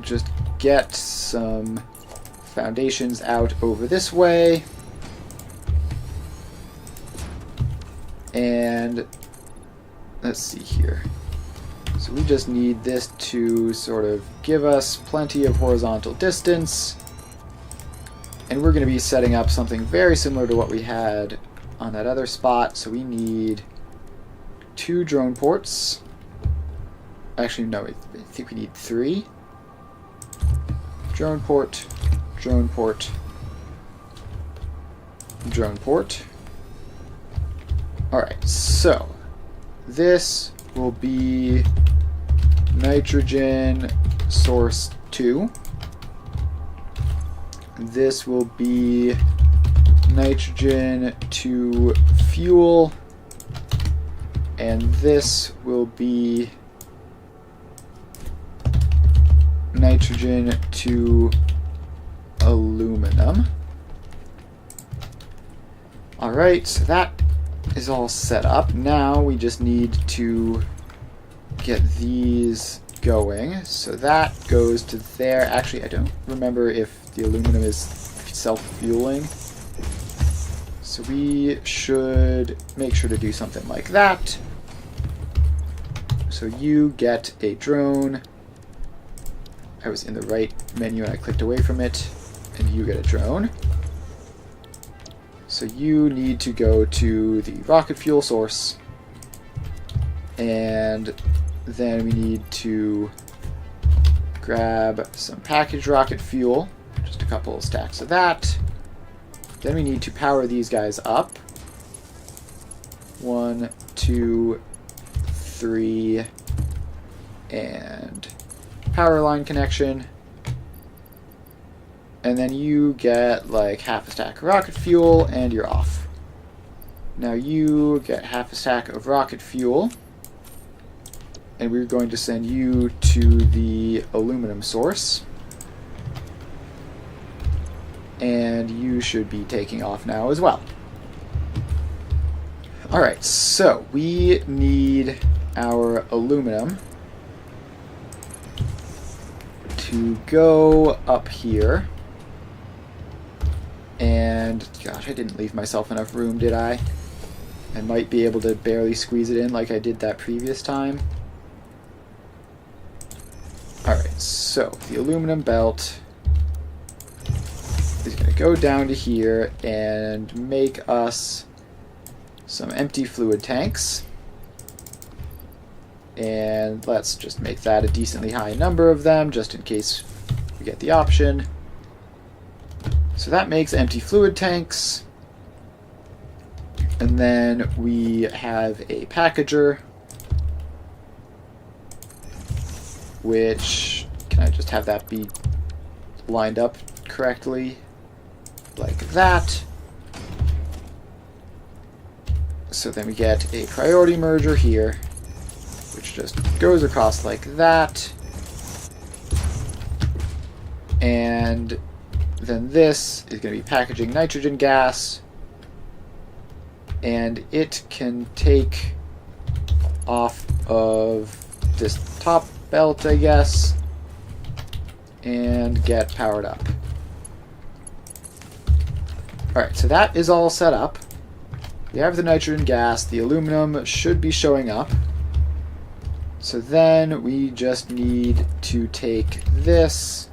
just get some foundations out over this way. And let's see here. So we just need this to sort of give us plenty of horizontal distance. And we're going to be setting up something very similar to what we had on that other spot. So we need 2 drone ports. Actually, no, I think we need 3. Drone port, drone port, drone port. Alright, so this will be nitrogen source 2. This will be nitrogen to fuel, and this will be nitrogen to aluminum. Alright, so that is all set up. Now we just need to get these going. So that goes to there. Actually, I don't remember if the aluminum is self-fueling. So we should make sure to do something like that. So you get a drone. I was in the right menu and I clicked away from it. And you get a drone. So you need to go to the rocket fuel source. And then we need to grab some packaged rocket fuel. Just a couple of stacks of that. Then we need to power these guys up. 1, 2, 3, and power line connection. And then you get like half a stack of rocket fuel and you're off. Now you get half a stack of rocket fuel. And we're going to send you to the aluminum source. And you should be taking off now as well. Alright, so we need our aluminum to go up here. And, gosh, I didn't leave myself enough room, did I? I might be able to barely squeeze it in like I did that previous time. Alright, so the aluminum belt is going to go down to here and make us some empty fluid tanks. And let's just make that a decently high number of them, just in case we get the option. So that makes empty fluid tanks. And then we have a packager, which, can I just have that be lined up correctly? Like that. So then we get a priority merger here, which just goes across like that. And then this is going to be packaging nitrogen gas. And it can take off of this top belt, I guess, and get powered up. Alright, so that is all set up. We have the nitrogen gas, the aluminum should be showing up. So then we just need to take this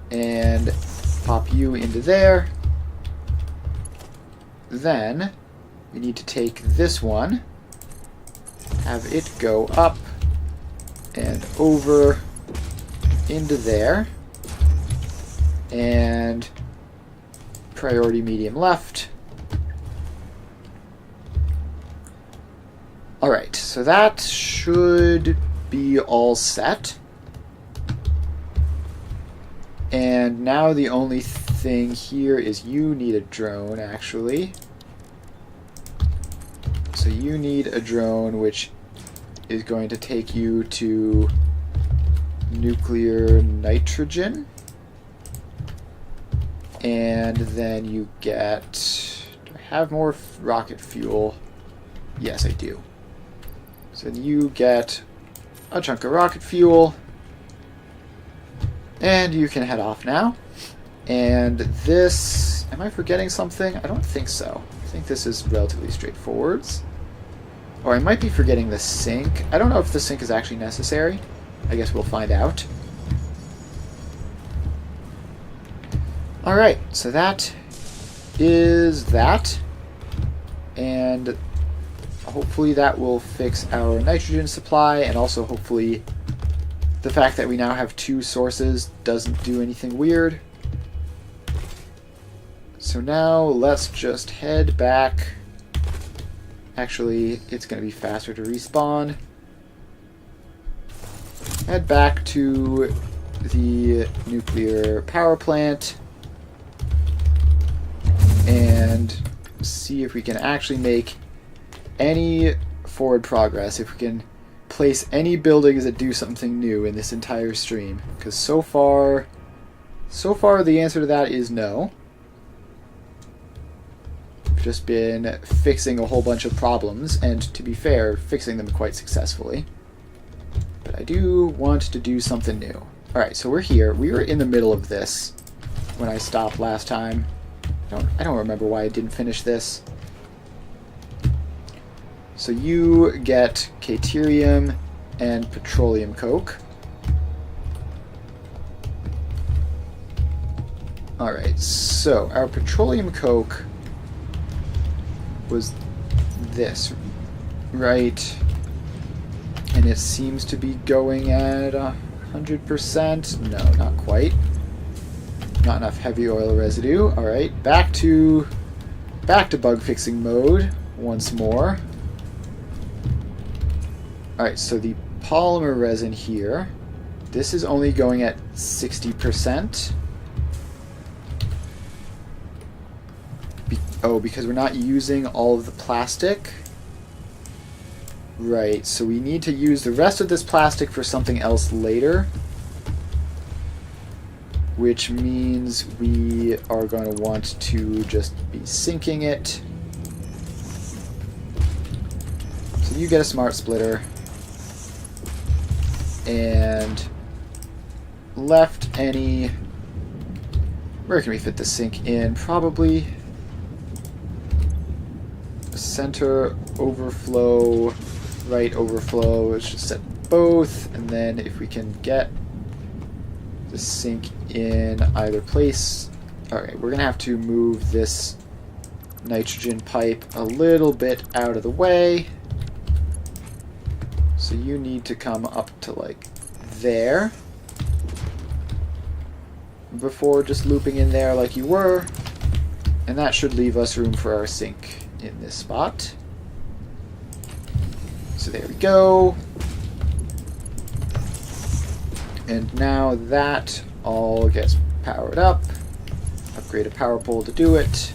and pop you into there. Then we need to take this one, have it go up and over into there, and priority medium left. Alright, so that should be all set. And now the only thing here is you need a drone, actually. So you need a drone which is going to take you to nuclear nitrogen. And then you get... do I have more rocket fuel? Yes, I do. So you get a chunk of rocket fuel. And you can head off now. And this... am I forgetting something? I don't think so. I think this is relatively straightforward. Or I might be forgetting the sink. I don't know if the sink is actually necessary. I guess we'll find out. Alright, so that is that. And hopefully that will fix our nitrogen supply, and also hopefully the fact that we now have two sources doesn't do anything weird. So now let's just head back. Actually, it's going to be faster to respawn. Head back to the nuclear power plant and see if we can actually make any forward progress, if we can place any buildings that do something new in this entire stream. Because so far the answer to that is no. We've just been fixing a whole bunch of problems, and to be fair, fixing them quite successfully. But I do want to do something new. Alright, so we're here. We were in the middle of this when I stopped last time. I don't remember why I didn't finish this. So you get Caterium and Petroleum Coke. Alright, so our Petroleum Coke was this, right? And it seems to be going at 100%. No, not quite. Not enough heavy oil residue. Alright, back to bug fixing mode once more. Alright, so the polymer resin here, this is only going at 60%. Because we're not using all of the plastic. Right, so we need to use the rest of this plastic for something else later. Which means we are going to want to just be sinking it. So you get a smart splitter. And left any... where can we fit the sink in? Probably center overflow, right overflow. Let's just set both, and then if we can get the sink in either place. Alright, we're going to have to move this nitrogen pipe a little bit out of the way. So you need to come up to like there before just looping in there like you were. And that should leave us room for our sink in this spot. So there we go. And now that all gets powered up. Upgrade a power pole to do it.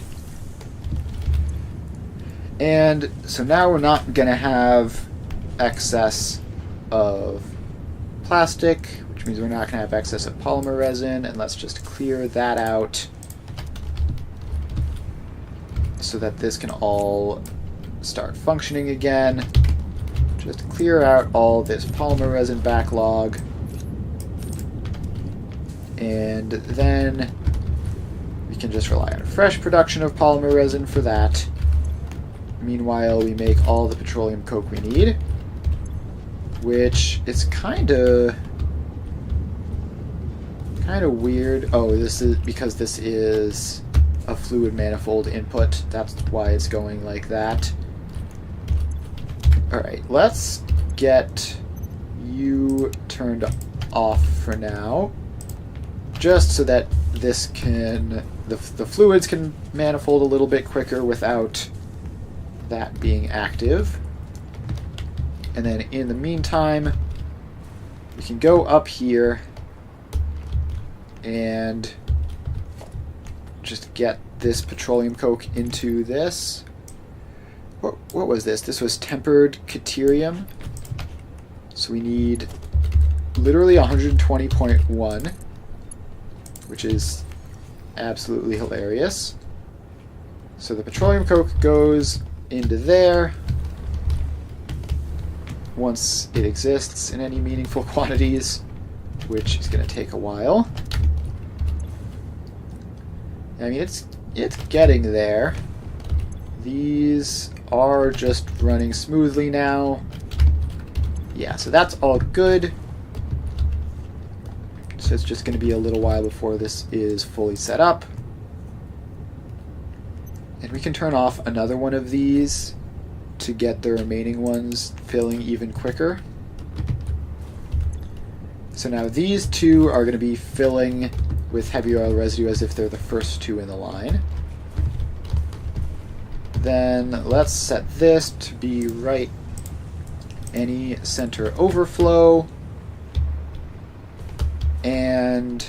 And so now we're not going to have excess of plastic, which means we're not going to have excess of polymer resin. And let's just clear that out so that this can all start functioning again. Just clear out all this polymer resin backlog. And then we can just rely on fresh production of polymer resin for that. Meanwhile, we make all the petroleum coke we need, which is kind of weird. Oh, this is because this is a fluid manifold input. That's why it's going like that. All right, let's get you turned off for now, just so that this can, the fluids can manifold a little bit quicker without that being active. And then in the meantime, we can go up here and just get this petroleum coke into this. What was this? This was tempered deuterium. So we need literally 120.1, which is absolutely hilarious. So the petroleum coke goes into there once it exists in any meaningful quantities, which is going to take a while. I mean, it's getting there. These are just running smoothly now. Yeah, so that's all good. So it's just going to be a little while before this is fully set up. And we can turn off another one of these to get the remaining ones filling even quicker. So now these two are going to be filling with heavy oil residue as if they're the first two in the line. Then let's set this to be right any center overflow. And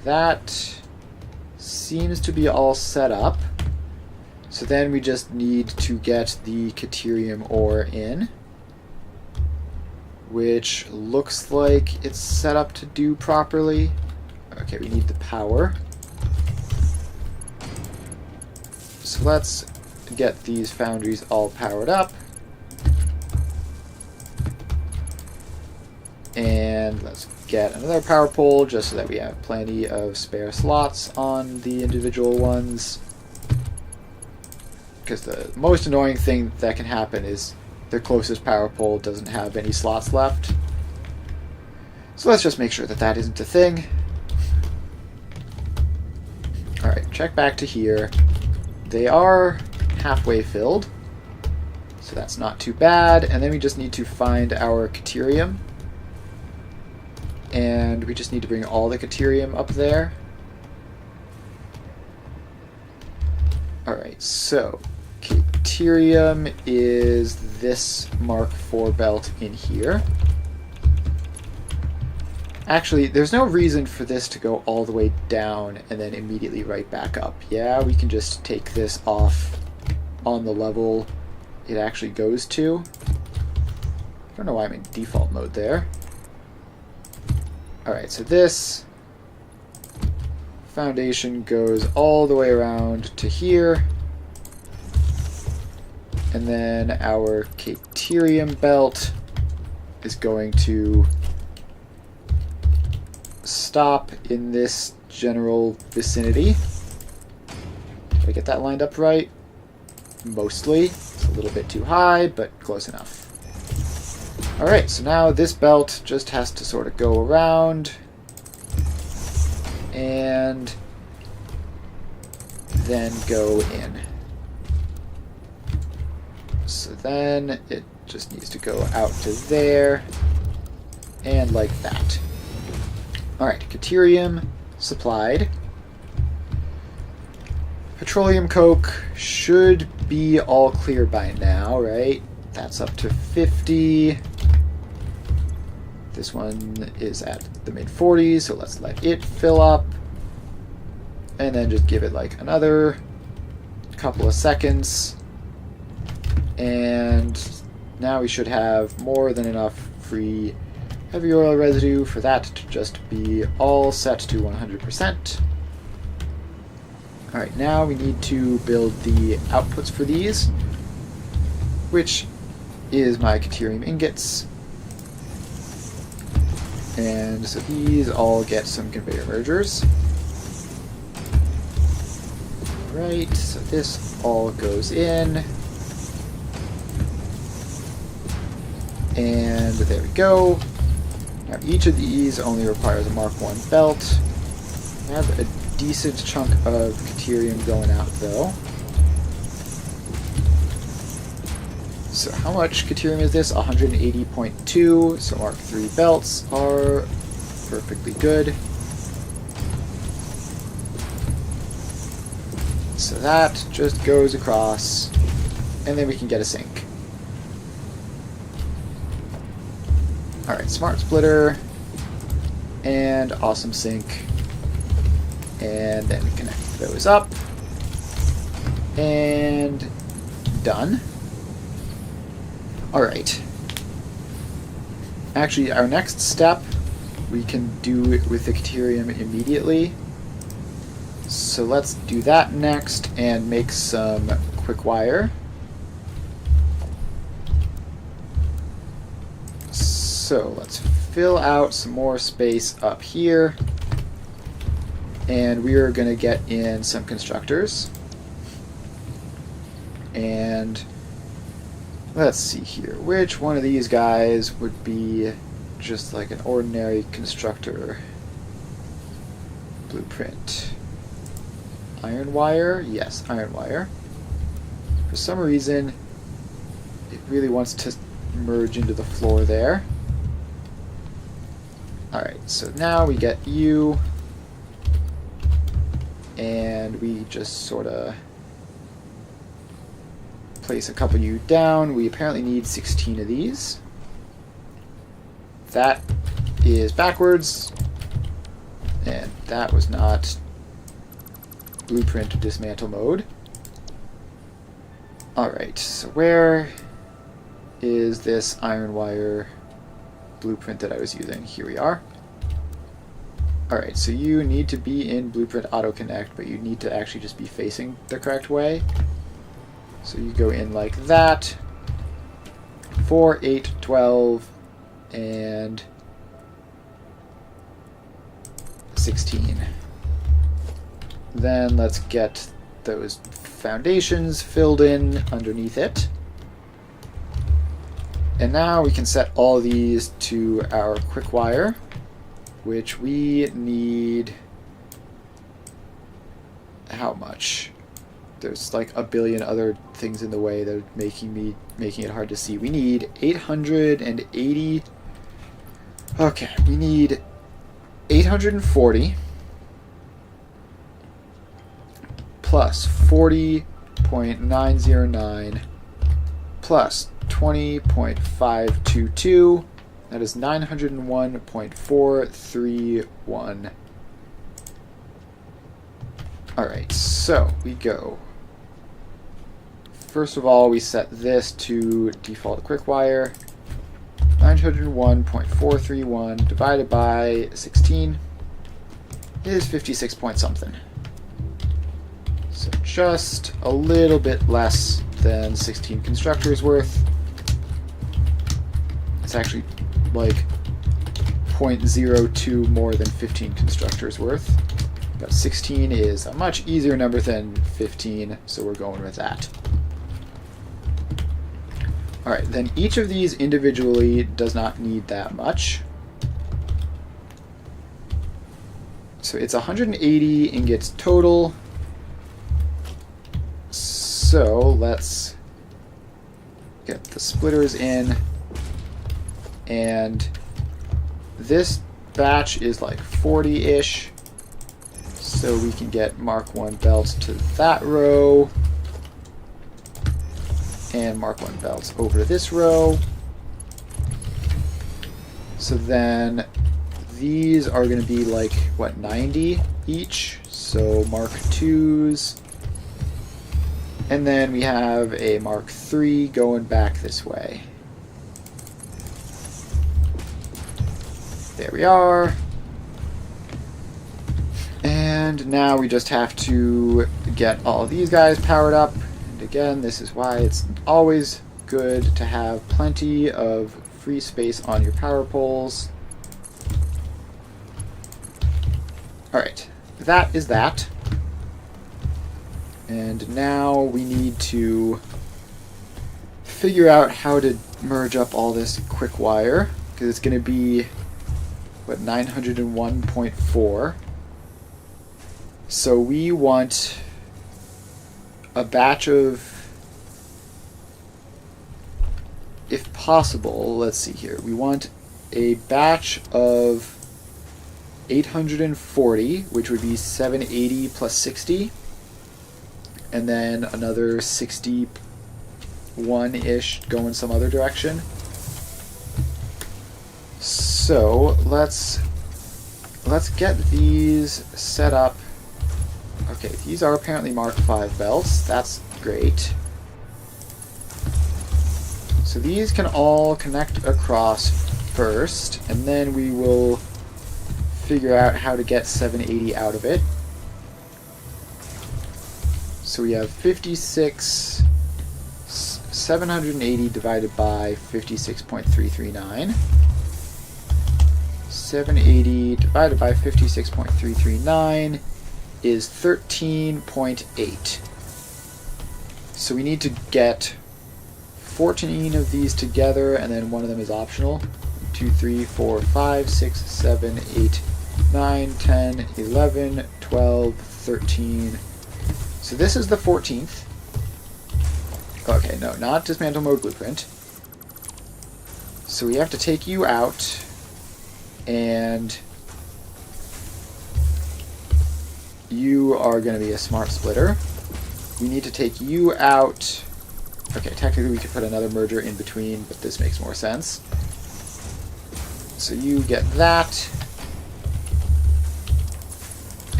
that seems to be all set up. So then we just need to get the deuterium ore in, which looks like it's set up to do properly. Okay, we need the power. So let's get these foundries all powered up. And let's get another power pole just so that we have plenty of spare slots on the individual ones. Because the most annoying thing that can happen is their closest power pole doesn't have any slots left. So let's just make sure that that isn't a thing. Alright, check back to here. They are halfway filled, so that's not too bad. And then we just need to find our deuterium. And we just need to bring all the deuterium up there. Alright, so deuterium is this Mark IV belt in here. Actually, there's no reason for this to go all the way down and then immediately right back up. Yeah, we can just take this off on the level it actually goes to. I don't know why I'm in default mode there. Alright, so this foundation goes all the way around to here. And then our deuterium belt is going to stop in this general vicinity. Did I get that lined up right? Mostly. It's a little bit too high, but close enough. Alright, so now this belt just has to sort of go around and then go in. So then it just needs to go out to there and like that. Alright, Deuterium supplied. Petroleum coke should be all clear by now, right? That's up to 50. This one is at the mid-40s, so let's let it fill up. And then just give it like another couple of seconds. And now we should have more than enough free heavy oil residue for that to just be all set to 100%. Alright, now we need to build the outputs for these, which is my Deuterium ingots. And so these all get some conveyor mergers. Right, so this all goes in. And there we go. Now each of these only requires a Mark 1 belt. I have a decent chunk of Deuterium going out though. So how much Deuterium is this? 180.2, so Mark 3 belts are perfectly good. So that just goes across, and then we can get a sink. Alright, smart splitter, and awesome sink, and then connect those up, and done. Alright. Actually, our next step, we can do it with the Deuterium immediately. So let's do that next and make some quick wire. So let's fill out some more space up here. And we are going to get in some constructors. And let's see here. Which one of these guys would be just like an ordinary constructor blueprint? Iron wire? Yes, iron wire. For some reason, it really wants to merge into the floor there. Alright, so now we get you, and we just sort of place a couple you down. We apparently need 16 of these. That is backwards, and that was not blueprint dismantle mode. Alright, so where is this iron wire blueprint that I was using? Here we are. Alright, so you need to be in blueprint auto connect, but you need to actually just be facing the correct way. So you go in like that. 4, 8, 12, and 16. Then let's get those foundations filled in underneath it. And now we can set all these to our quick wire, which we need how much? There's like a billion other things in the way that are making it hard to see. We need 880. Okay, we need 840 plus 40.909 plus 20.522. That is 901.431. Alright, so we go. First of all, we set this to default quick wire. 901.431 divided by 16 is 56 point something. So just a little bit less than 16 constructors worth. It's actually like 0.02 more than 15 constructors worth. But 16 is a much easier number than 15, so we're going with that. Alright, then each of these individually does not need that much. So it's 180 ingots total. So let's get the splitters in. And this batch is like 40-ish. So we can get Mark 1 belts to that row. And Mark 1 belts over to this row. So then these are going to be like, what, 90 each? So Mark 2s. And then we have a Mark 3 going back this way. There we are. And now we just have to get all of these guys powered up. And again, this is why it's always good to have plenty of free space on your power poles. Alright, that is that. And now we need to figure out how to merge up all this quick wire, because it's going to be, what, 901.4. So we want a batch of, if possible, let's see here, we want a batch of 840, which would be 780 plus 60, and then another 61-ish going some other direction. So let's get these set up. Okay, these are apparently Mark 5 belts. That's great. So these can all connect across first, and then we will figure out how to get 780 out of it. So we have 780 divided by 56.339. 780 divided by 56.339 is 13.8. So we need to get 14 of these together, and then one of them is optional. 2, 3, 4, 5, 6, 7, 8, 9, 10, 11, 12, 13. So this is the 14th. Okay, no, not dismantle mode blueprint. So we have to take you out, and you are going to be a smart splitter. We need to take you out. Okay, technically we could put another merger in between, but this makes more sense. So you get that.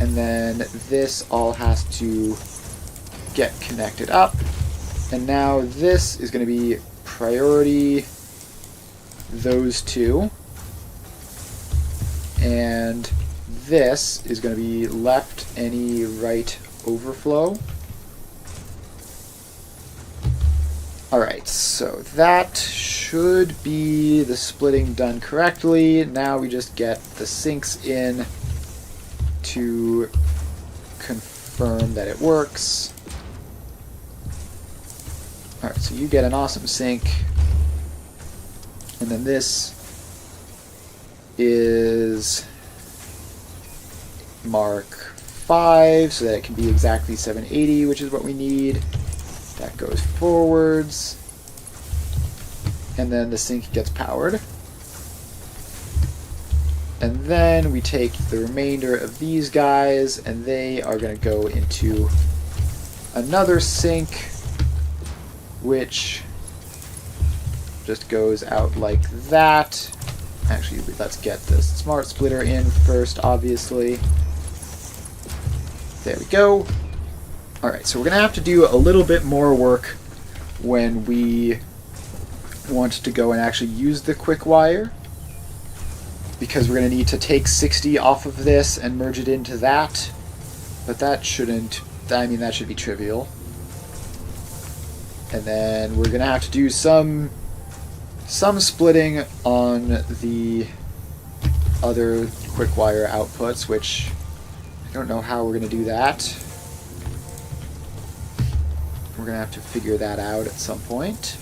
And then this all has to get connected up. And now this is going to be priority those two. And this is going to be left any right overflow. Alright, so that should be the splitting done correctly. Now we just get the sinks in to confirm that it works. Alright, so you get an awesome sink. And then this is Mark 5, so that it can be exactly 780, which is what we need. That goes forwards. And then the sink gets powered. And then we take the remainder of these guys, and they are going to go into another sink, which just goes out like that. Actually, let's get the smart splitter in first, obviously. There we go. Alright, so we're going to have to do a little bit more work when we want to go and actually use the quick wire, because we're going to need to take 60 off of this and merge it into that. But that shouldn't, I mean, that should be trivial. And then we're going to have to do some splitting on the other quick wire outputs, which I don't know how we're going to do that. We're going to have to figure that out at some point.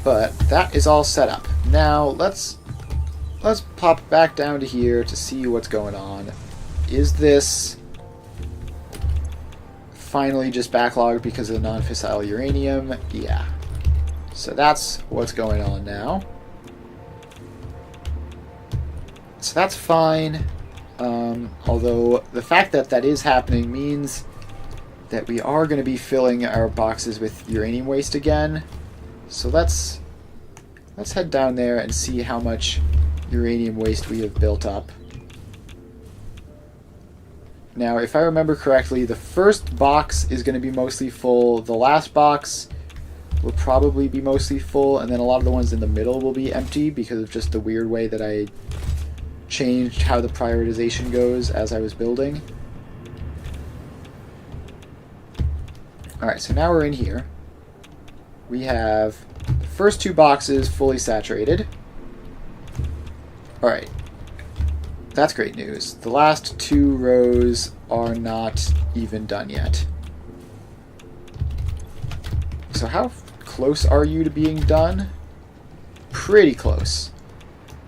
But that is all set up. Now let's pop back down to here to see what's going on. Is this finally just backlogged because of the non-fissile uranium? Yeah. So that's what's going on now. So that's fine. Although the fact that that is happening means that we are going to be filling our boxes with uranium waste again. So let's head down there and see how much uranium waste we have built up. Now, if I remember correctly, the first box is going to be mostly full. The last box will probably be mostly full, and then a lot of the ones in the middle will be empty because of just the weird way that I changed how the prioritization goes as I was building. Alright, so now we're in here. We have the first two boxes fully saturated. Alright. That's great news. The last two rows are not even done yet. So how close are you to being done? Pretty close.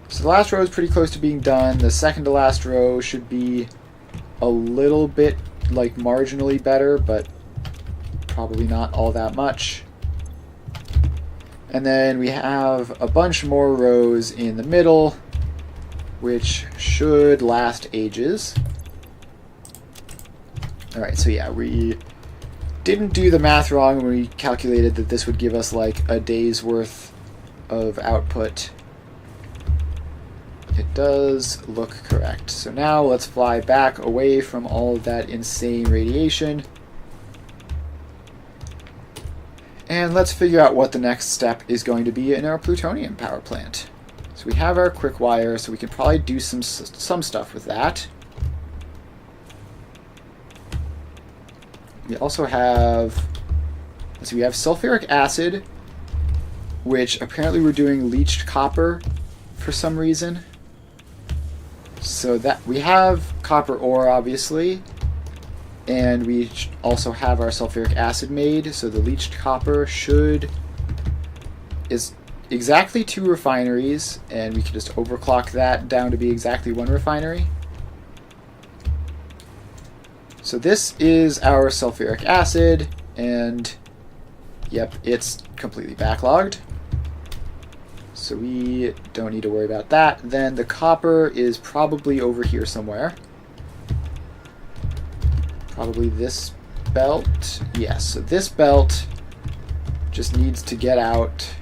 So the last row is pretty close to being done. The second to last row should be a little bit, like, marginally better, but probably not all that much. And then we have a bunch more rows in the middle, which should last ages. Alright, so yeah, we didn't do the math wrong when we calculated that this would give us like a day's worth of output. It does look correct. So now let's fly back away from all of that insane radiation. And let's figure out what the next step is going to be in our plutonium power plant. So we have our quick wire, so we can probably do some stuff with that. We also have, let's see, we have sulfuric acid, which apparently we're doing leached copper for some reason. So that we have copper ore, obviously, and we also have our sulfuric acid made. So the leached copper is exactly 2 refineries, and we can just overclock that down to be exactly 1 refinery. So this is our sulfuric acid, and yep, it's completely backlogged. So we don't need to worry about that. Then the copper is probably over here somewhere. Probably this belt. Yes, so this belt just needs to get out.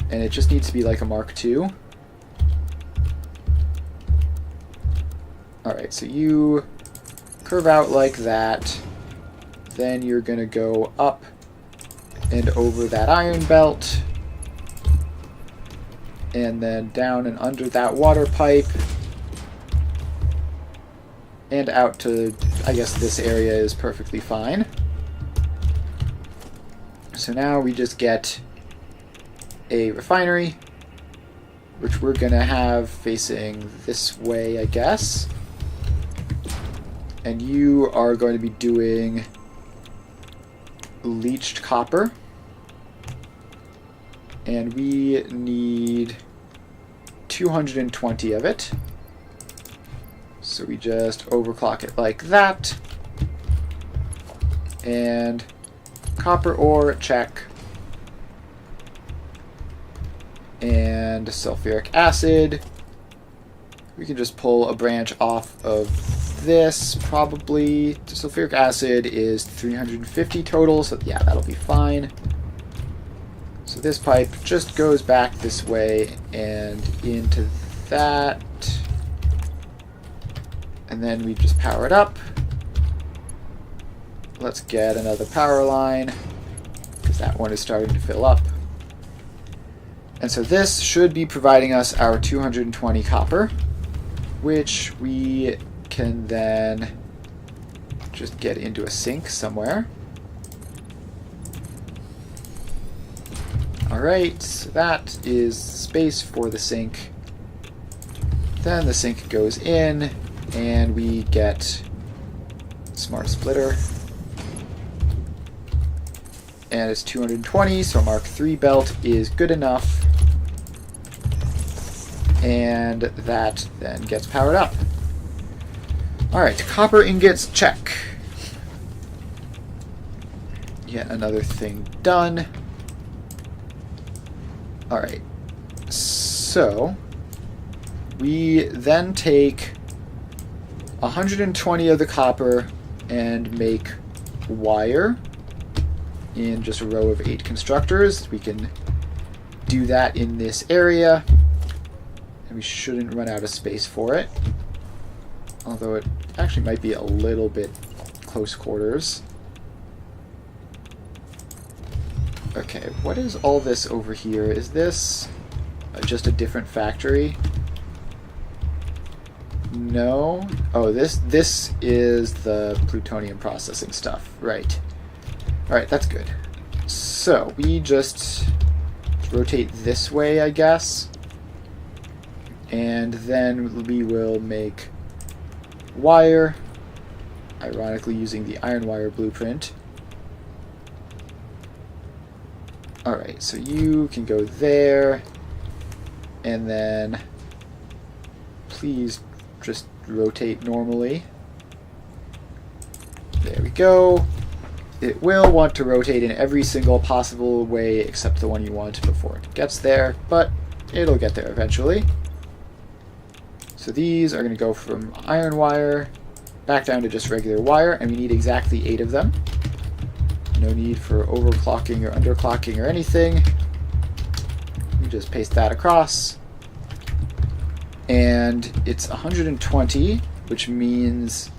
And it just needs to be like a Mark II. Alright, so you curve out like that. Then you're going to go up and over that iron belt. And then down and under that water pipe. And out to, I guess this area is perfectly fine. So now we just get a refinery, which we're going to have facing this way, I guess. And you are going to be doing leached copper. And we need 220 of it. So we just overclock it like that. And copper ore, check. And sulfuric acid. We can just pull a branch off of this, probably. The sulfuric acid is 350 total, so yeah, that'll be fine. So this pipe just goes back this way and into that. And then we just power it up. Let's get another power line, because that one is starting to fill up. And so this should be providing us our 220 copper, which we can then just get into a sink somewhere. Alright, so that is space for the sink. Then the sink goes in, and we get smart splitter. And it's 220, so Mark III belt is good enough. And that then gets powered up. Alright, copper ingots, check. Yet another thing done. Alright, so we then take 120 of the copper and make wire in just a row of 8 constructors. We can do that in this area, and we shouldn't run out of space for it. Although it actually might be a little bit close quarters. Okay, what is all this over here? Is this just a different factory? No. Oh, this is the plutonium processing stuff. Right. Alright, that's good. So, we just rotate this way, I guess. And then we will make wire, ironically using the iron wire blueprint. Alright, so you can go there, and then please just rotate normally. There we go. It will want to rotate in every single possible way except the one you want before it gets there, but it'll get there eventually. So these are going to go from iron wire back down to just regular wire, and we need exactly 8 of them. No need for overclocking or underclocking or anything. You just paste that across. And it's 120, which means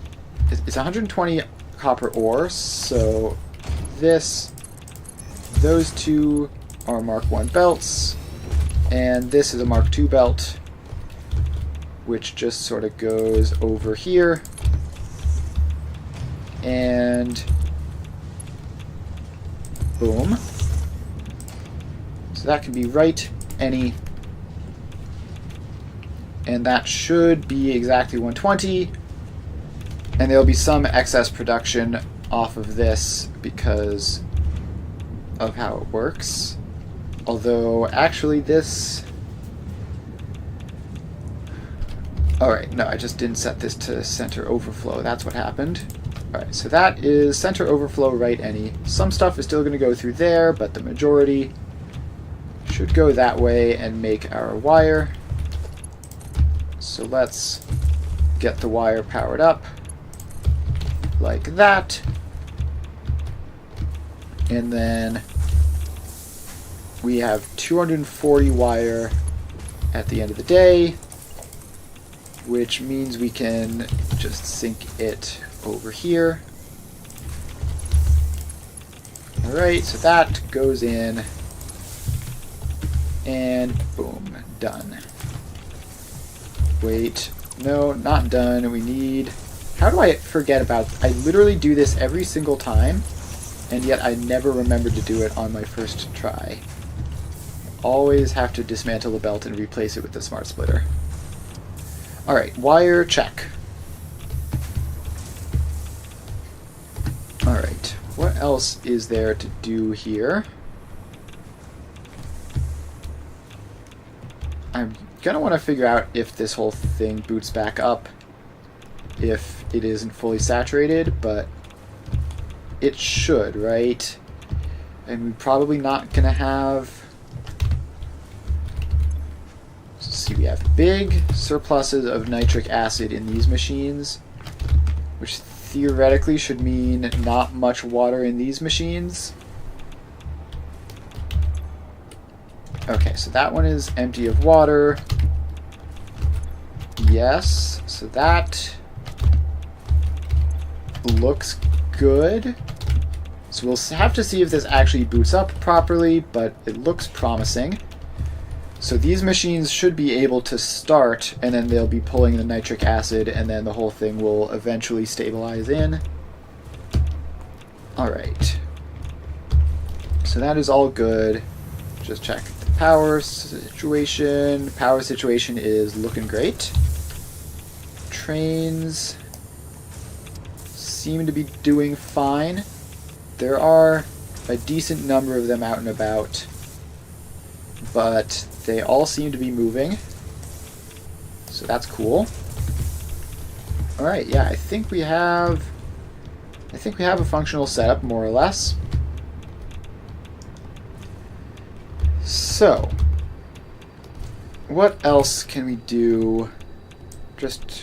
it's 120 copper ore, so those two are Mark I belts, and this is a Mark II belt, which just sort of goes over here, and boom. So that can be right any, and that should be exactly 120, and there'll be some excess production off of this because of how it works. Although, actually this... Alright, no, I just didn't set this to center overflow. That's what happened. Alright, so that is center overflow right any. Some stuff is still going to go through there, but the majority should go that way and make our wire. So let's get the wire powered up like that. And then we have 240 wire at the end of the day, which means we can just sink it over here. Alright, so that goes in, and boom, done. Wait, no, not done. We need... How do I forget about... I literally do this every single time, and yet I never remember to do it on my first try. Always have to dismantle the belt and replace it with the smart splitter. Alright, wire check. Alright, what else is there to do here? I'm gonna want to figure out if this whole thing boots back up if it isn't fully saturated, but it should, right? And we're probably not gonna have... Let's see, we have big surpluses of nitric acid in these machines, which theoretically should mean not much water in these machines. Okay, so that one is empty of water. Yes, so that looks good. So we'll have to see if this actually boots up properly, but it looks promising. So these machines should be able to start, and then they'll be pulling the nitric acid, and then the whole thing will eventually stabilize in. Alright. So that is all good. Just check the power situation. Power situation is looking great. Trains seem to be doing fine. There are a decent number of them out and about, but they all seem to be moving, so that's cool. Alright, yeah, I think we have a functional setup, more or less. So, what else can we do? Just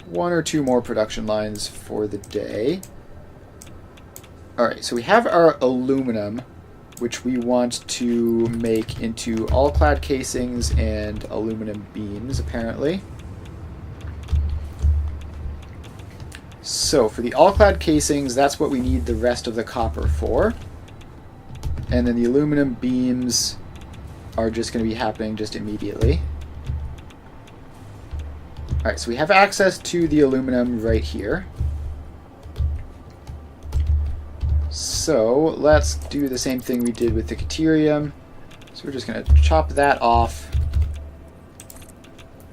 one or two more production lines for the day. Alright, so we have our aluminum, which we want to make into all-clad casings and aluminum beams, apparently. So, for the all-clad casings, that's what we need the rest of the copper for. And then the aluminum beams are just going to be happening just immediately. Alright, so we have access to the aluminum right here. So let's do the same thing we did with the deuterium. So we're just going to chop that off.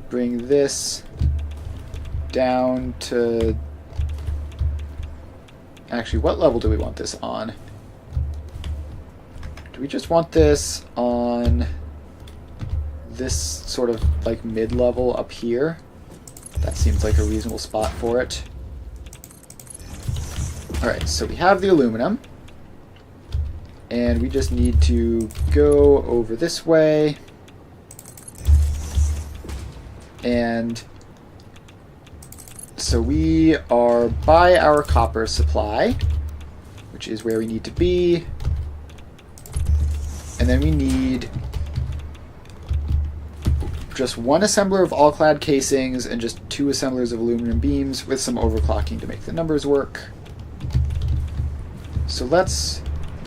Bring this down to... Actually, what level do we want this on? Do we just want this on this sort of like mid-level up here? That seems like a reasonable spot for it. Alright, so we have the aluminum. And we just need to go over this way. And so we are by our copper supply, which is where we need to be. And then we need just one assembler of all-clad casings and just two assemblers of aluminum beams with some overclocking to make the numbers work. So let's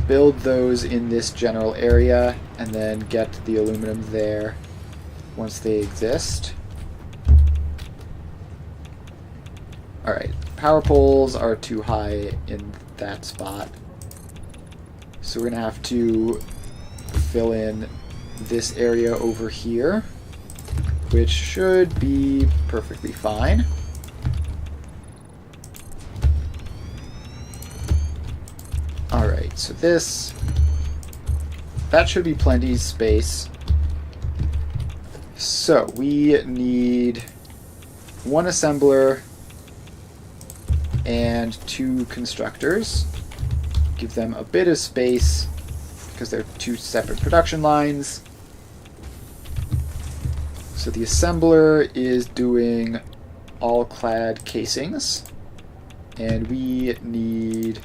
build those in this general area and then get the aluminum there once they exist. Alright, power poles are too high in that spot. So we're going to have to fill in this area over here, which should be perfectly fine. Alright, so that should be plenty of space. So we need one assembler and two constructors. Give them a bit of space because they're two separate production lines. So the assembler is doing all-clad casings, and we need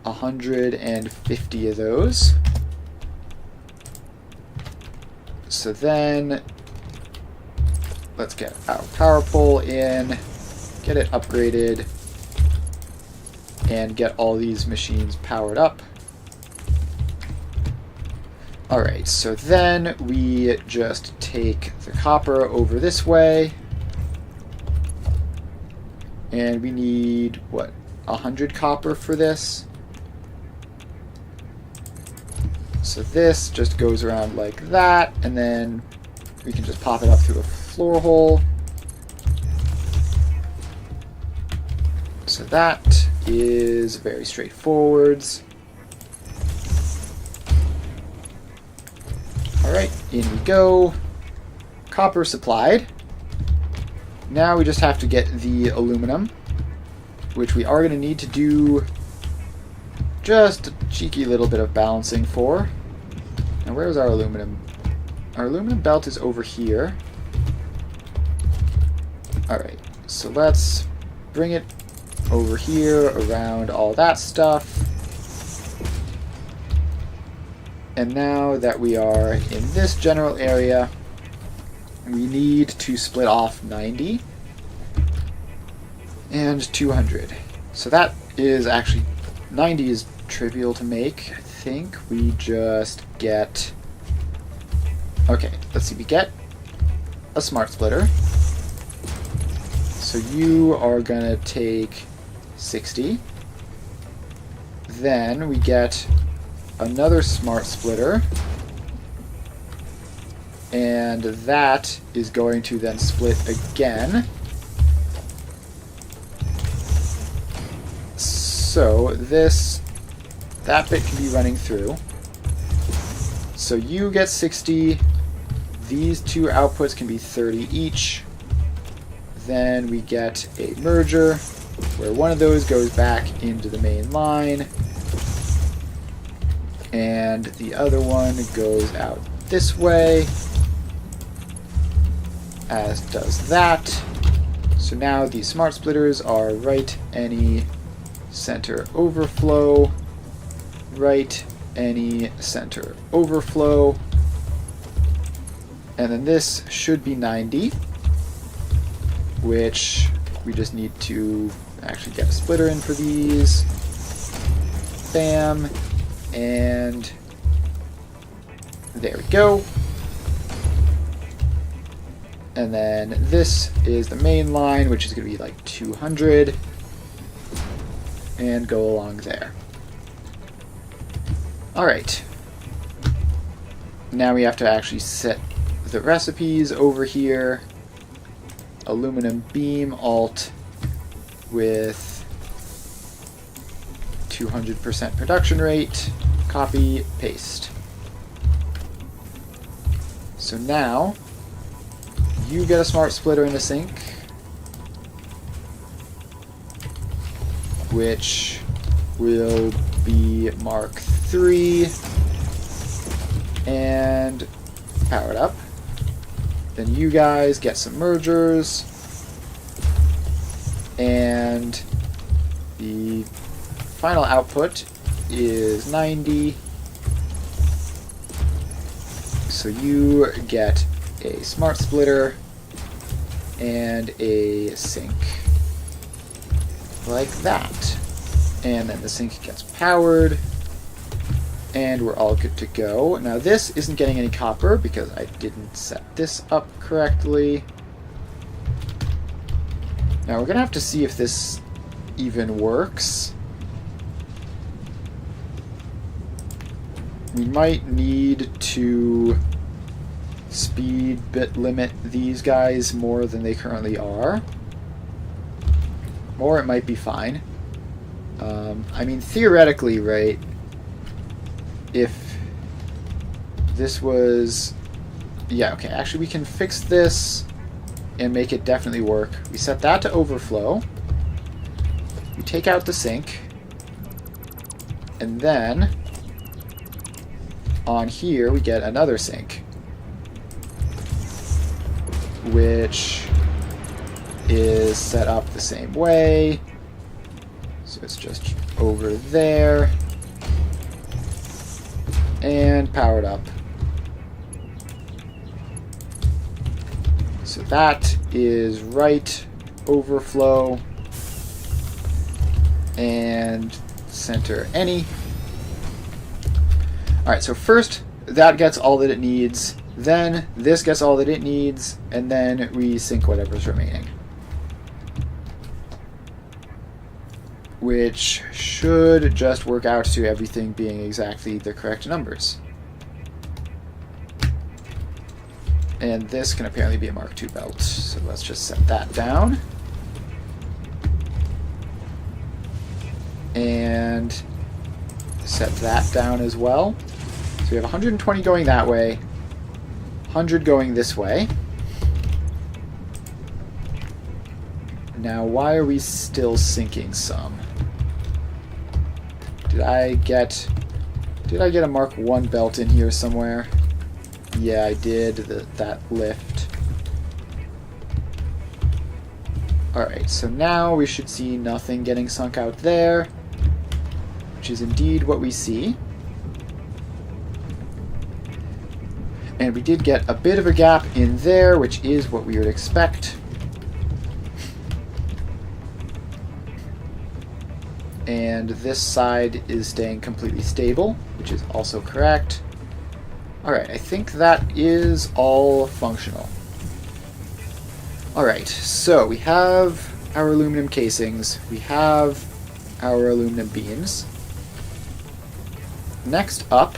150 of those. So then let's get our power pole in, get it upgraded, and get all these machines powered up. Alright, so then we just take the copper over this way, and we need, what, 100 copper for this? So this just goes around like that, and then we can just pop it up through a floor hole. So that is very straightforward. Alright, in we go. Copper supplied. Now we just have to get the aluminum, which we are going to need to do just a cheeky little bit of balancing for. Now where's our aluminum? Our aluminum belt is over here. Alright, so let's bring it over here around all that stuff. And now that we are in this general area, we need to split off 90 and 200. So that is actually, 90 is trivial to make. I think we just get, okay, let's see, we get a smart splitter. So you are gonna take 60. Then we get another smart splitter, and that is going to then split again. So this that bit can be running through. So you get 60. These two outputs can be 30 each. Then we get a merger where one of those goes back into the main line and the other one goes out this way, as does that. So now these smart splitters are right any center overflow, right any center overflow, and then this should be 90, which we just need to actually get a splitter in for these. Bam, and there we go. And then this is the main line, which is going to be like 200, and go along there. Alright. Now we have to actually set the recipes over here. Aluminum beam alt with 200% production rate. Copy, paste. So now you get a smart splitter in the sink, which will be Mark III, and power it up. Then you guys get some mergers, and the final output is 90. So you get a smart splitter and a sink like that. And then the sink gets powered, and we're all good to go. Now this isn't getting any copper because I didn't set this up correctly. Now we're gonna have to see if this even works. We might need to speed bit limit these guys more than they currently are. Or it might be fine. I mean, theoretically, right, if this was... Yeah, okay, actually we can fix this and make it definitely work. We set that to overflow. We take out the sink. And then on here we get another sink, which is set up the same way. So it's just over there and powered up. So that is right overflow and center any. Alright, so first that gets all that it needs, then this gets all that it needs, and then we sync whatever's remaining. Which should just work out to everything being exactly the correct numbers. And this can apparently be a Mark II belt, so let's just set that down. And set that down as well. So we have 120 going that way, 100 going this way. Now, why are we still sinking some? Did I get a Mark I belt in here somewhere? Yeah, I did. That lift. Alright, so now we should see nothing getting sunk out there, which is indeed what we see. And we did get a bit of a gap in there, which is what we would expect. And this side is staying completely stable, which is also correct. Alright, I think that is all functional. Alright, so we have our aluminum casings, we have our aluminum beams. Next up,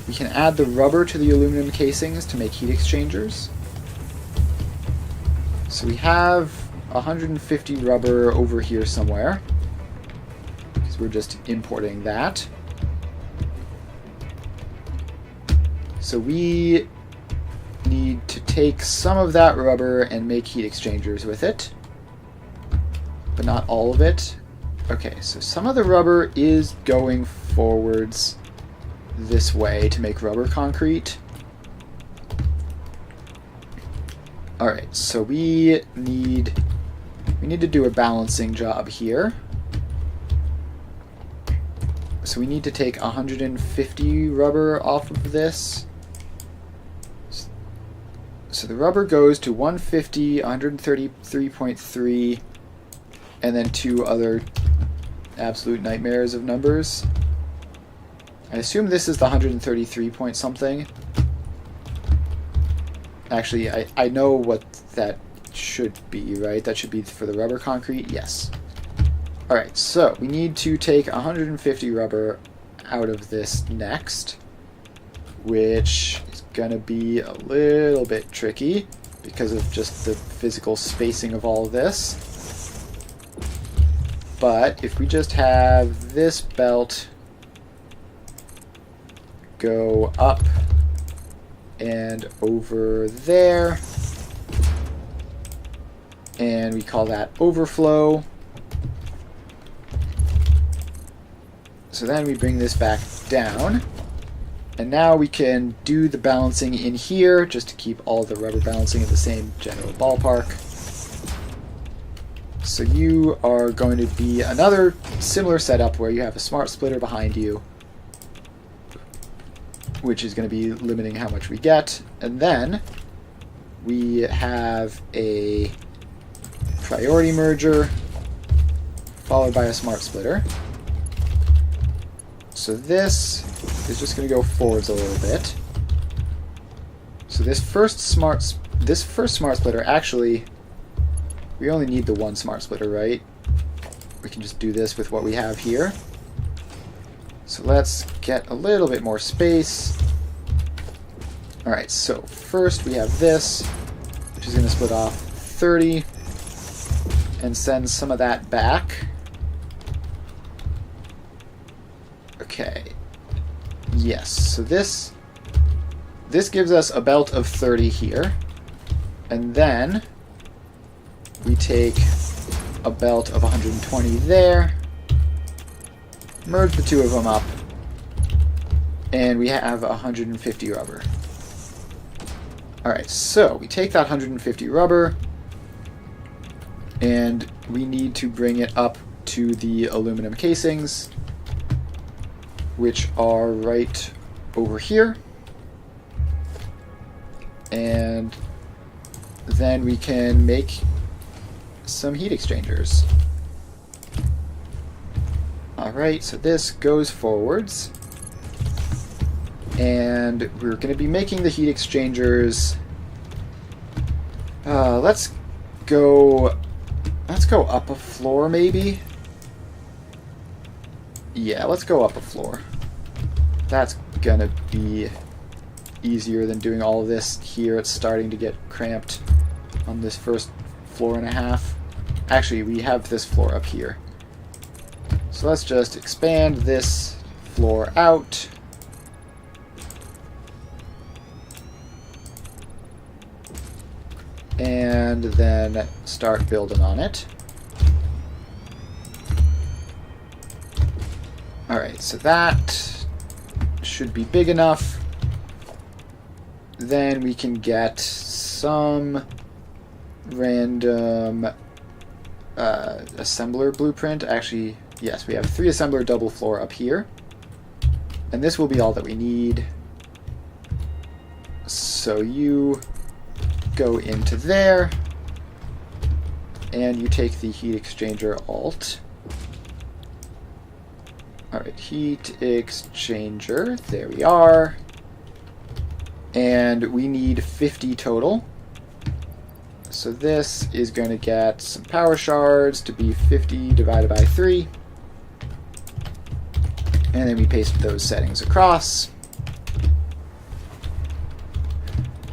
we can add the rubber to the aluminum casings to make heat exchangers. So we have 150 rubber over here somewhere, because we're just importing that. So we need to take some of that rubber and make heat exchangers with it. But not all of it. Okay, so some of the rubber is going forwards this way to make rubber concrete. Alright, so we need to do a balancing job here. So we need to take 150 rubber off of this. So the rubber goes to 150, 133.3, and then two other absolute nightmares of numbers. I assume this is the 133 point something. Actually, I know what that should be, right? That should be for the rubber concrete? Yes. Alright, so we need to take 150 rubber out of this next, which is going to be a little bit tricky because of just the physical spacing of all of this. But if we just have this belt go up and over there, and we call that overflow. So then we bring this back down, and now we can do the balancing in here just to keep all the rubber balancing in the same general ballpark. So you are going to be another similar setup where you have a smart splitter behind you, which is going to be limiting how much we get. And then we have a priority merger followed by a smart splitter. So this is just going to go forwards a little bit. So this first smart splitter, actually, we only need the one smart splitter, right? We can just do this with what we have here. So let's get a little bit more space. Alright, so first we have this, which is going to split off 30 and send some of that back. Okay. Yes, so this gives us a belt of 30 here. And then we take a belt of 120 there, merge the two of them up, and we have 150 rubber. Alright, so we take that 150 rubber, and we need to bring it up to the aluminum casings, which are right over here. And then we can make some heat exchangers. Alright, so this goes forwards. And we're going to be making the heat exchangers. Let's go up a floor, maybe? Yeah, let's go up a floor. That's gonna be easier than doing all of this here. It's starting to get cramped on this first floor and a half. Actually, we have this floor up here. So let's just expand this floor out. And then start building on it. Alright, so that should be big enough. Then we can get some random assembler blueprint. Actually, yes, we have 3 assembler double floor up here. And this will be all that we need. So you go into there, and you take the heat exchanger alt. Alright, heat exchanger, there we are. And we need 50 total. So this is going to get some power shards to be 50 divided by 3. And then we paste those settings across.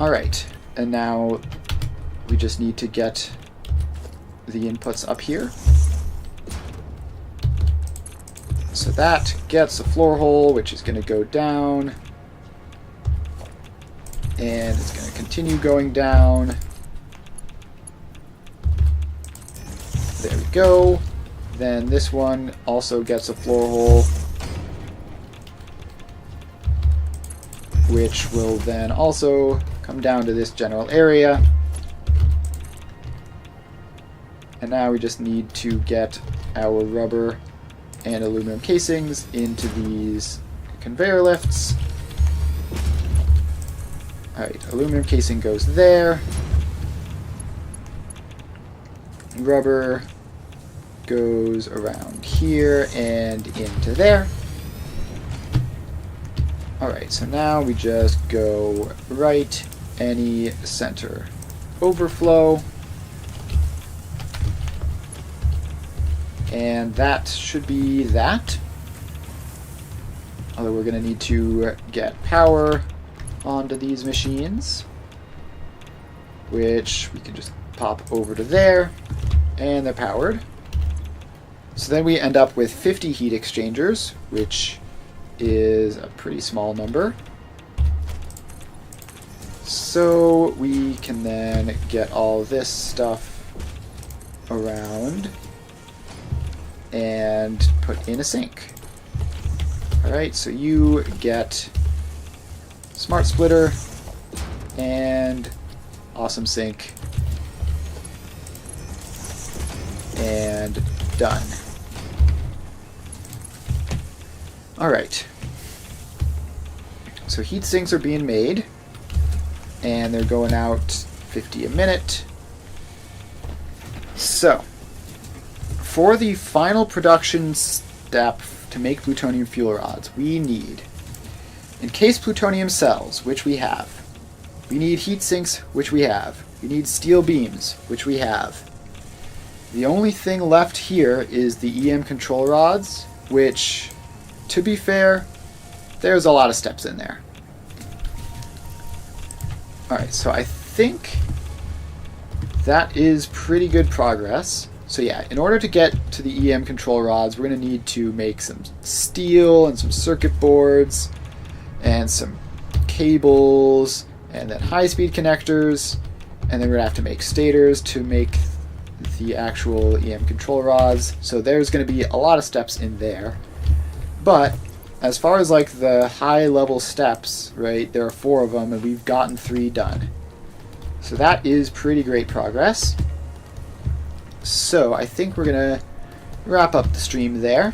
Alright, and now we just need to get the inputs up here. So that gets a floor hole, which is going to go down. And it's going to continue going down. There we go. Then this one also gets a floor hole, which will then also come down to this general area. And now we just need to get our rubber and aluminum casings into these conveyor lifts. Alright, aluminum casing goes there. Rubber goes around here and into there. Alright, so now we just go right, any center overflow. And that should be that. Although we're going to need to get power onto these machines, which we can just pop over to there, and they're powered. So then we end up with 50 heat exchangers, which is a pretty small number. So we can then get all this stuff around and put in a sink. Alright, so you get smart splitter and awesome sink. And done. Alright. So heat sinks are being made, and they're going out 50 a minute. So, for the final production step to make plutonium fuel rods, we need encased plutonium cells, which we have. We need heat sinks, which we have. We need steel beams, which we have. The only thing left here is the EM control rods, which, to be fair, there's a lot of steps in there. Alright, so I think that is pretty good progress. So yeah, in order to get to the EM control rods, we're going to need to make some steel and some circuit boards and some cables and then high-speed connectors, and then we're going to have to make stators to make the actual EM control rods. So there's going to be a lot of steps in there. But as far as like the high-level steps, right, there are 4 of them, and we've gotten 3 done. So that is pretty great progress. So I think we're going to wrap up the stream there.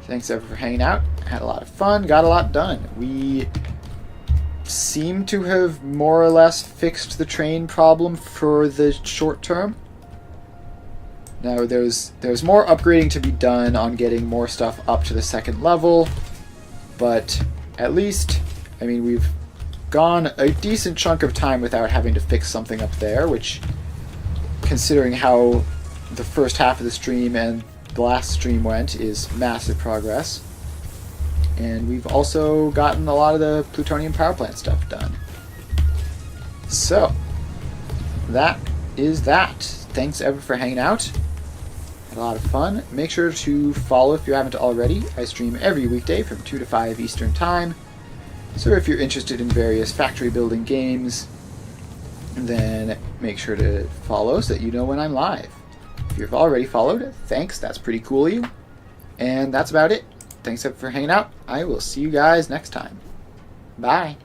Thanks everyone for hanging out. Had a lot of fun, got a lot done. We seem to have more or less fixed the train problem for the short term. Now there's more upgrading to be done on getting more stuff up to the 2nd level, but at least, I mean, we've gone a decent chunk of time without having to fix something up there, which, considering how the first half of the stream and the last stream went, is massive progress. And we've also gotten a lot of the plutonium power plant stuff done. So, that is that. Thanks everyone for hanging out. Had a lot of fun. Make sure to follow if you haven't already. I stream every weekday from 2 to 5 Eastern Time. So if you're interested in various factory building games, then make sure to follow so that you know when I'm live. If you've already followed, thanks. That's pretty cool of you. And that's about it. Thanks for hanging out. I will see you guys next time. Bye.